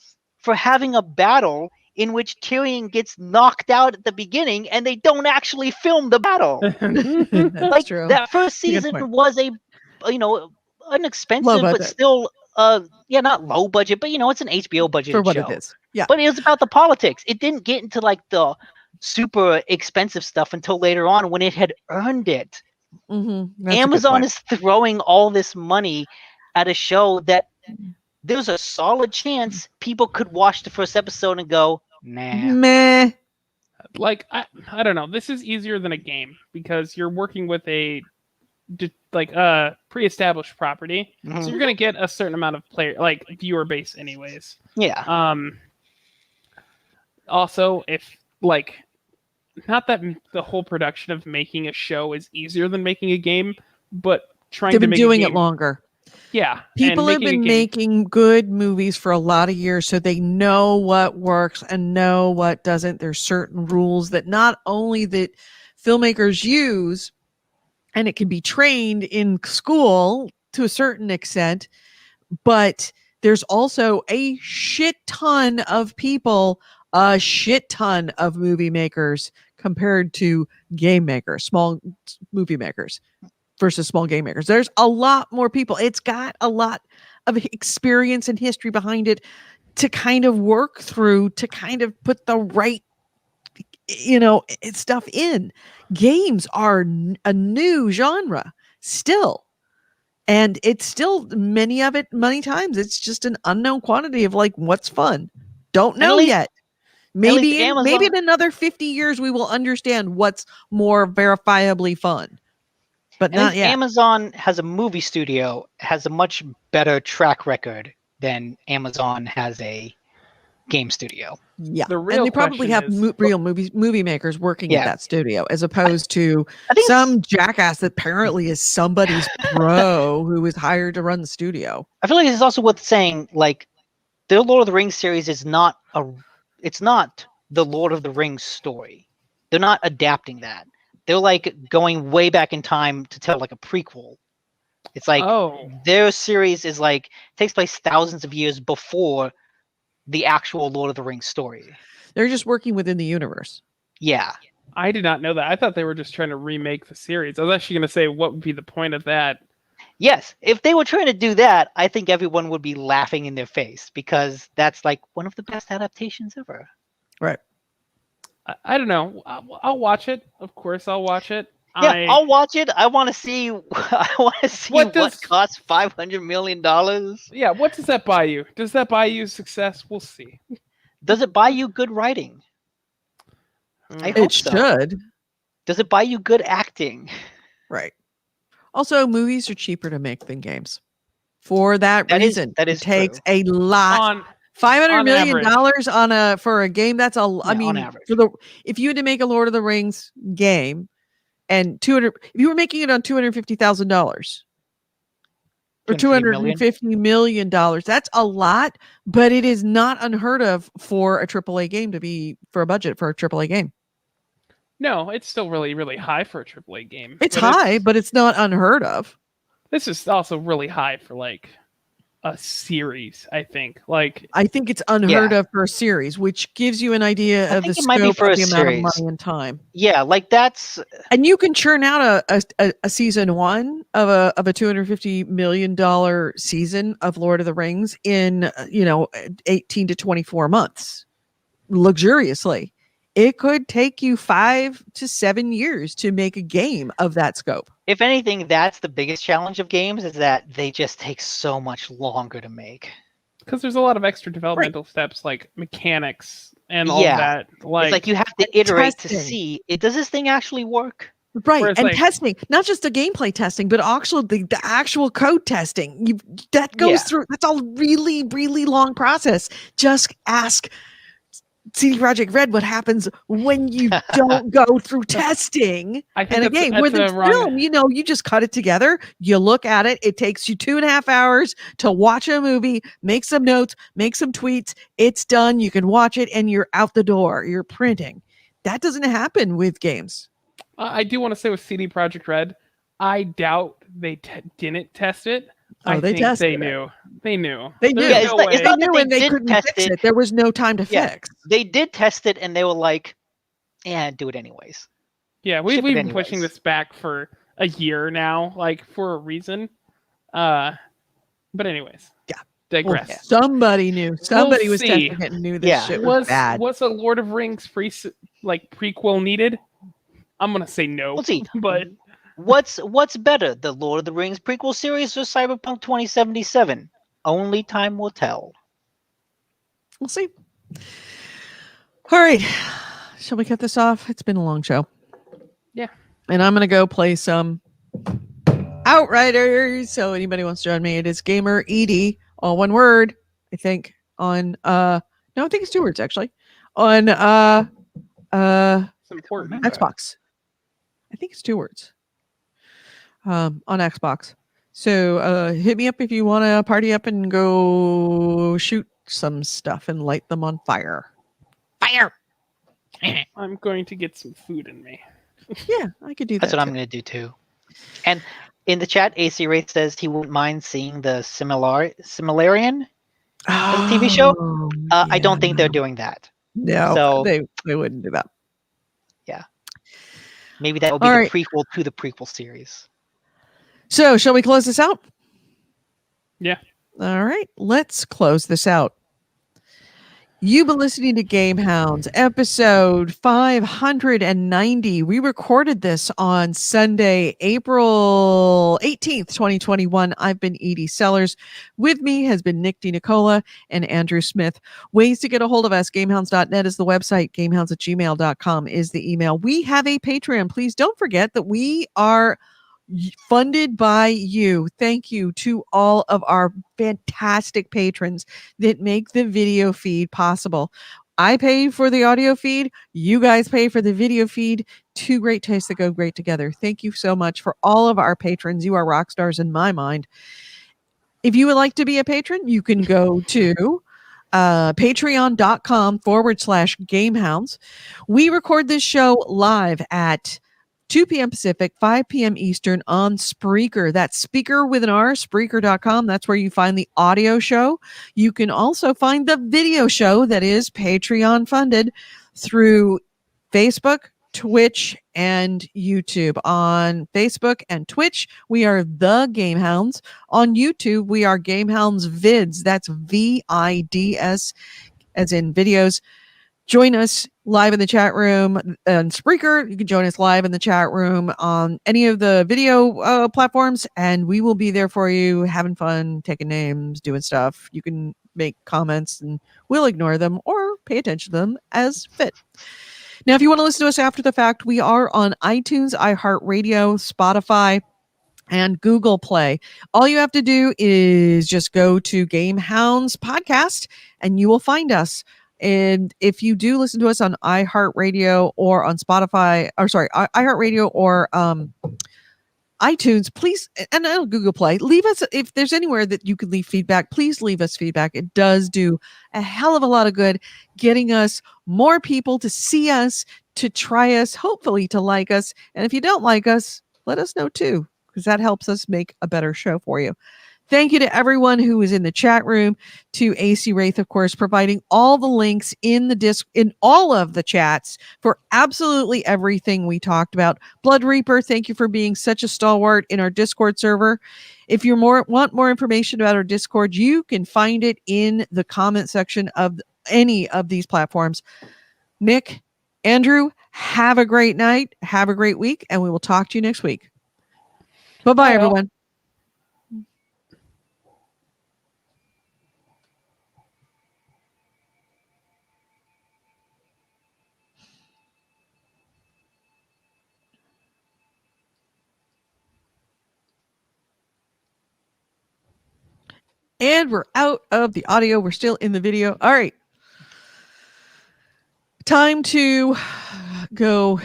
Speaker 3: for having a battle in which Tyrion gets knocked out at the beginning, and they don't actually film the battle.
Speaker 2: That's
Speaker 3: Like
Speaker 2: true.
Speaker 3: that first
Speaker 2: Good
Speaker 3: season
Speaker 2: point.
Speaker 3: was an expensive but
Speaker 2: budget.
Speaker 3: still not low budget, but it's an HBO budget
Speaker 2: For what
Speaker 3: show.
Speaker 2: it is. Yeah.
Speaker 3: But it was about the politics. It didn't get into like the super expensive stuff until later on when it had earned it.
Speaker 2: Mm-hmm.
Speaker 3: Amazon is throwing all this money at a show that there's a solid chance people could watch the first episode and go, nah.
Speaker 2: Meh.
Speaker 1: Like I don't know. This is easier than a game because you're working with a pre-established property, so you're gonna get a certain amount of viewer base anyways.
Speaker 3: Yeah.
Speaker 1: Also, if not that the whole production of making a show is easier than making a game, but
Speaker 2: They've been doing it longer.
Speaker 1: Yeah.
Speaker 2: People have been making good movies for a lot of years, so they know what works and know what doesn't. There's certain rules that not only that filmmakers use, and it can be trained in school to a certain extent, but there's also a shit ton of people, a shit ton of movie makers compared to game makers, small movie makers versus small game makers. There's a lot more people. It's got a lot of experience and history behind it to kind of work through, to kind of put the right, stuff in. Games are a new genre still. And it's still many times it's just an unknown quantity of like what's fun. Don't know yet. Maybe in another 50 years we will understand what's more verifiably fun. But not yet.
Speaker 3: Amazon has a movie studio, has a much better track record than Amazon has a game studio.
Speaker 2: Yeah, and they probably have real movie makers working at that studio, as opposed to some jackass that apparently is somebody's bro who was hired to run the studio.
Speaker 3: I feel like it's also worth saying, like, the Lord of the Rings series is not the Lord of the Rings story. They're not adapting that. They're like going way back in time to tell like a prequel. It's like their series is like takes place thousands of years before the actual Lord of the Rings story.
Speaker 2: They're just working within the universe.
Speaker 3: Yeah.
Speaker 1: I did not know that. I thought they were just trying to remake the series. I was actually going to say, what would be the point of that?
Speaker 3: Yes. If they were trying to do that, I think everyone would be laughing in their face because that's like one of the best adaptations ever.
Speaker 2: Right.
Speaker 1: I don't know. I'll watch it. Of course, I'll watch it.
Speaker 3: Yeah, I'll watch it. I want to see. What costs $500 million.
Speaker 1: Yeah, what does that buy you? Does that buy you success? We'll see.
Speaker 3: Does it buy you good writing? I hope so.
Speaker 2: Should.
Speaker 3: Does it buy you good acting?
Speaker 2: Right. Also, movies are cheaper to make than games. For that reason, it takes a lot. $500 million for a game. That's on average. If you had to make a Lord of the Rings game, and if you were making it on $250,000, or $250 million. That's a lot, but it is not unheard of for a AAA game for a budget for a AAA game.
Speaker 1: No, it's still really, really high for a AAA game.
Speaker 2: It's high, but it's not unheard of.
Speaker 1: This is also really high for like a series, I think.
Speaker 2: I think it's unheard of for a series, which gives you an idea of the scope of the amount of money and time.
Speaker 3: Yeah, like that's,
Speaker 2: and you can churn out a season 1 of a $250 million season of Lord of the Rings in 18 to 24 months luxuriously. It could take you 5 to 7 years to make a game of that scope.
Speaker 3: If anything, that's the biggest challenge of games, is that they just take so much longer to make.
Speaker 1: Because there's a lot of extra developmental steps, like mechanics and all that.
Speaker 3: It's like you have to iterate to see, does this thing actually work?
Speaker 2: Right, and testing, not just the gameplay testing, but also the actual code testing. That goes through, that's a really, really long process. Just ask CD Projekt Red what happens when you don't go through testing.
Speaker 1: And
Speaker 2: again, with a film, you just cut it together, you look at it, it takes you 2.5 hours to watch a movie, make some notes, make some tweets, it's done, you can watch it, and you're out the door, you're printing. That doesn't happen with games.
Speaker 1: I do want to say with CD Projekt Red, I doubt they didn't test it. I think they knew. They knew.
Speaker 2: They knew.
Speaker 3: It's not
Speaker 2: they knew and they couldn't fix it. There was no time to fix.
Speaker 3: They did test it, and they were like, "Yeah, do it anyways."
Speaker 1: Yeah, we've been pushing this back for a year now, like for a reason. But anyways, digress.
Speaker 2: Well, somebody knew. Somebody was testing it and knew this shit was bad.
Speaker 1: Was a Lord of Rings prequel needed? I'm gonna say no.
Speaker 3: We'll see.
Speaker 1: But
Speaker 3: what's better, the Lord of the Rings prequel series or Cyberpunk 2077? Only time will tell.
Speaker 2: We'll see. All right. Shall we cut this off? It's been a long show.
Speaker 1: Yeah.
Speaker 2: And I'm going to go play some Outriders. So anybody wants to join me, it is Gamer Edie, all one word, I think, on I think it's 2 words actually. On
Speaker 1: it's important.
Speaker 2: Xbox. I think it's 2 words. On Xbox. So hit me up if you want to party up and go shoot some stuff and light them on fire. Fire!
Speaker 1: I'm going to get some food in me.
Speaker 2: Yeah, I could do that.
Speaker 3: That's what I'm going to do too. And in the chat, AC Wraith says he wouldn't mind seeing the Similarian as a TV show. I don't think they're doing that.
Speaker 2: No,
Speaker 3: so,
Speaker 2: they wouldn't do that.
Speaker 3: Yeah. Maybe that will be the prequel to the prequel series.
Speaker 2: So, shall we close this out?
Speaker 1: Yeah.
Speaker 2: All right, let's close this out. You've been listening to GameHounds, episode 590. We recorded this on Sunday, April 18th, 2021. I've been Edie Sellers. With me has been Nick DiNicola and Andrew Smith. Ways to get a hold of us, gamehounds.net is the website, gamehounds@gmail.com is the email. We have a Patreon. Please don't forget that we are funded by you. Thank you to all of our fantastic patrons that make the video feed possible. I pay for the audio feed. You guys pay for the video feed. 2 great tastes that go great together. Thank you so much for all of our patrons. You are rock stars in my mind. If you would like to be a patron, you can go to patreon.com/gamehounds. We record this show live at 2 p.m. Pacific, 5 p.m. Eastern on Spreaker. That's speaker with an R, Spreaker.com. That's where you find the audio show. You can also find the video show that is Patreon funded through Facebook, Twitch, and YouTube. On Facebook and Twitch, we are the Gamehounds. On YouTube, we are Gamehounds Vids. That's VIDS, as in videos. Join us live in the chat room on Spreaker. You can join us live in the chat room on any of the video platforms, and we will be there for you, having fun, taking names, doing stuff. You can make comments, and we'll ignore them or pay attention to them as fit. Now, if you want to listen to us after the fact, we are on iTunes, iHeartRadio, Spotify, and Google Play. All you have to do is just go to GameHounds Podcast, and you will find us. And if you do listen to us on iHeartRadio or on Spotify, iHeartRadio or iTunes, please, and Google Play, leave us, if there's anywhere that you could leave feedback, please leave us feedback. It does do a hell of a lot of good getting us more people to see us, to try us, hopefully to like us. And if you don't like us, let us know too, because that helps us make a better show for you. Thank you to everyone who was in the chat room, to AC Wraith, of course, providing all the links in the in all of the chats for absolutely everything we talked about. Blood Reaper, thank you for being such a stalwart in our Discord server. If you want more information about our Discord, you can find it in the comment section of any of these platforms. Nick, Andrew, have a great night, have a great week, and we will talk to you next week. Bye-bye, everyone. And we're out of the audio. We're still in the video. All right. Time to go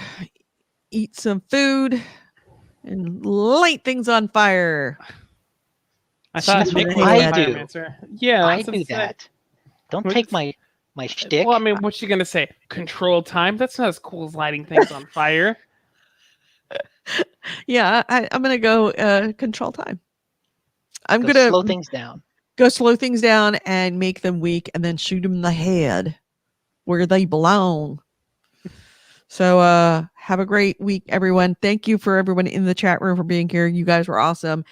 Speaker 2: eat some food and light things on fire.
Speaker 1: I thought
Speaker 3: That's
Speaker 1: Nick
Speaker 3: what
Speaker 1: was
Speaker 3: I
Speaker 1: the
Speaker 3: do.
Speaker 1: pyromancer. Yeah,
Speaker 3: I
Speaker 1: that's what
Speaker 3: do
Speaker 1: it said.
Speaker 3: that. Don't
Speaker 1: What-
Speaker 3: take my shtick.
Speaker 1: Well, I mean, what's she gonna say? Control time? That's not as cool as lighting things on fire.
Speaker 2: Yeah, I'm going to go control time. I'm
Speaker 3: Go
Speaker 2: going
Speaker 3: slow
Speaker 2: to
Speaker 3: things down.
Speaker 2: go slow things down and make them weak and then shoot them in the head where they belong. So have a great week, everyone. Thank you for everyone in the chat room for being here. You guys were awesome.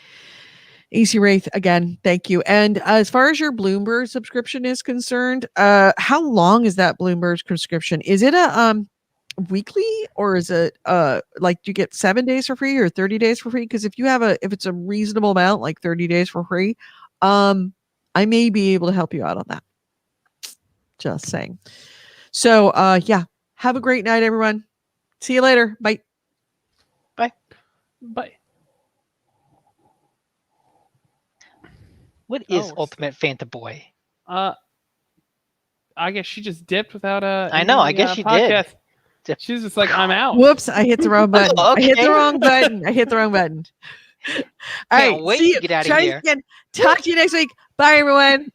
Speaker 2: AC Wraith, again, thank you. And as far as your Bloomberg subscription is concerned, how long is that Bloomberg subscription? Is it a weekly, or is it like do you get 7 days for free or 30 days for free? Because if it's a reasonable amount, like 30 days for free, I may be able to help you out on that. Just saying. So yeah, have a great night, everyone. See you later. Bye.
Speaker 1: But
Speaker 3: What is
Speaker 1: Oh,
Speaker 3: Ultimate Fanta Boy?
Speaker 1: I guess she just dipped without
Speaker 3: I know, I guess she did.
Speaker 1: She's just like, I'm out.
Speaker 2: Whoops, I hit the wrong button.
Speaker 3: Oh,
Speaker 2: I hit the
Speaker 3: okay.
Speaker 2: wrong button. I hit the wrong button. All
Speaker 3: Can't
Speaker 2: right,
Speaker 3: wait
Speaker 2: see
Speaker 3: to
Speaker 2: you.
Speaker 3: get out of
Speaker 2: Try
Speaker 3: here.
Speaker 2: again. Talk to you next week. Bye, everyone.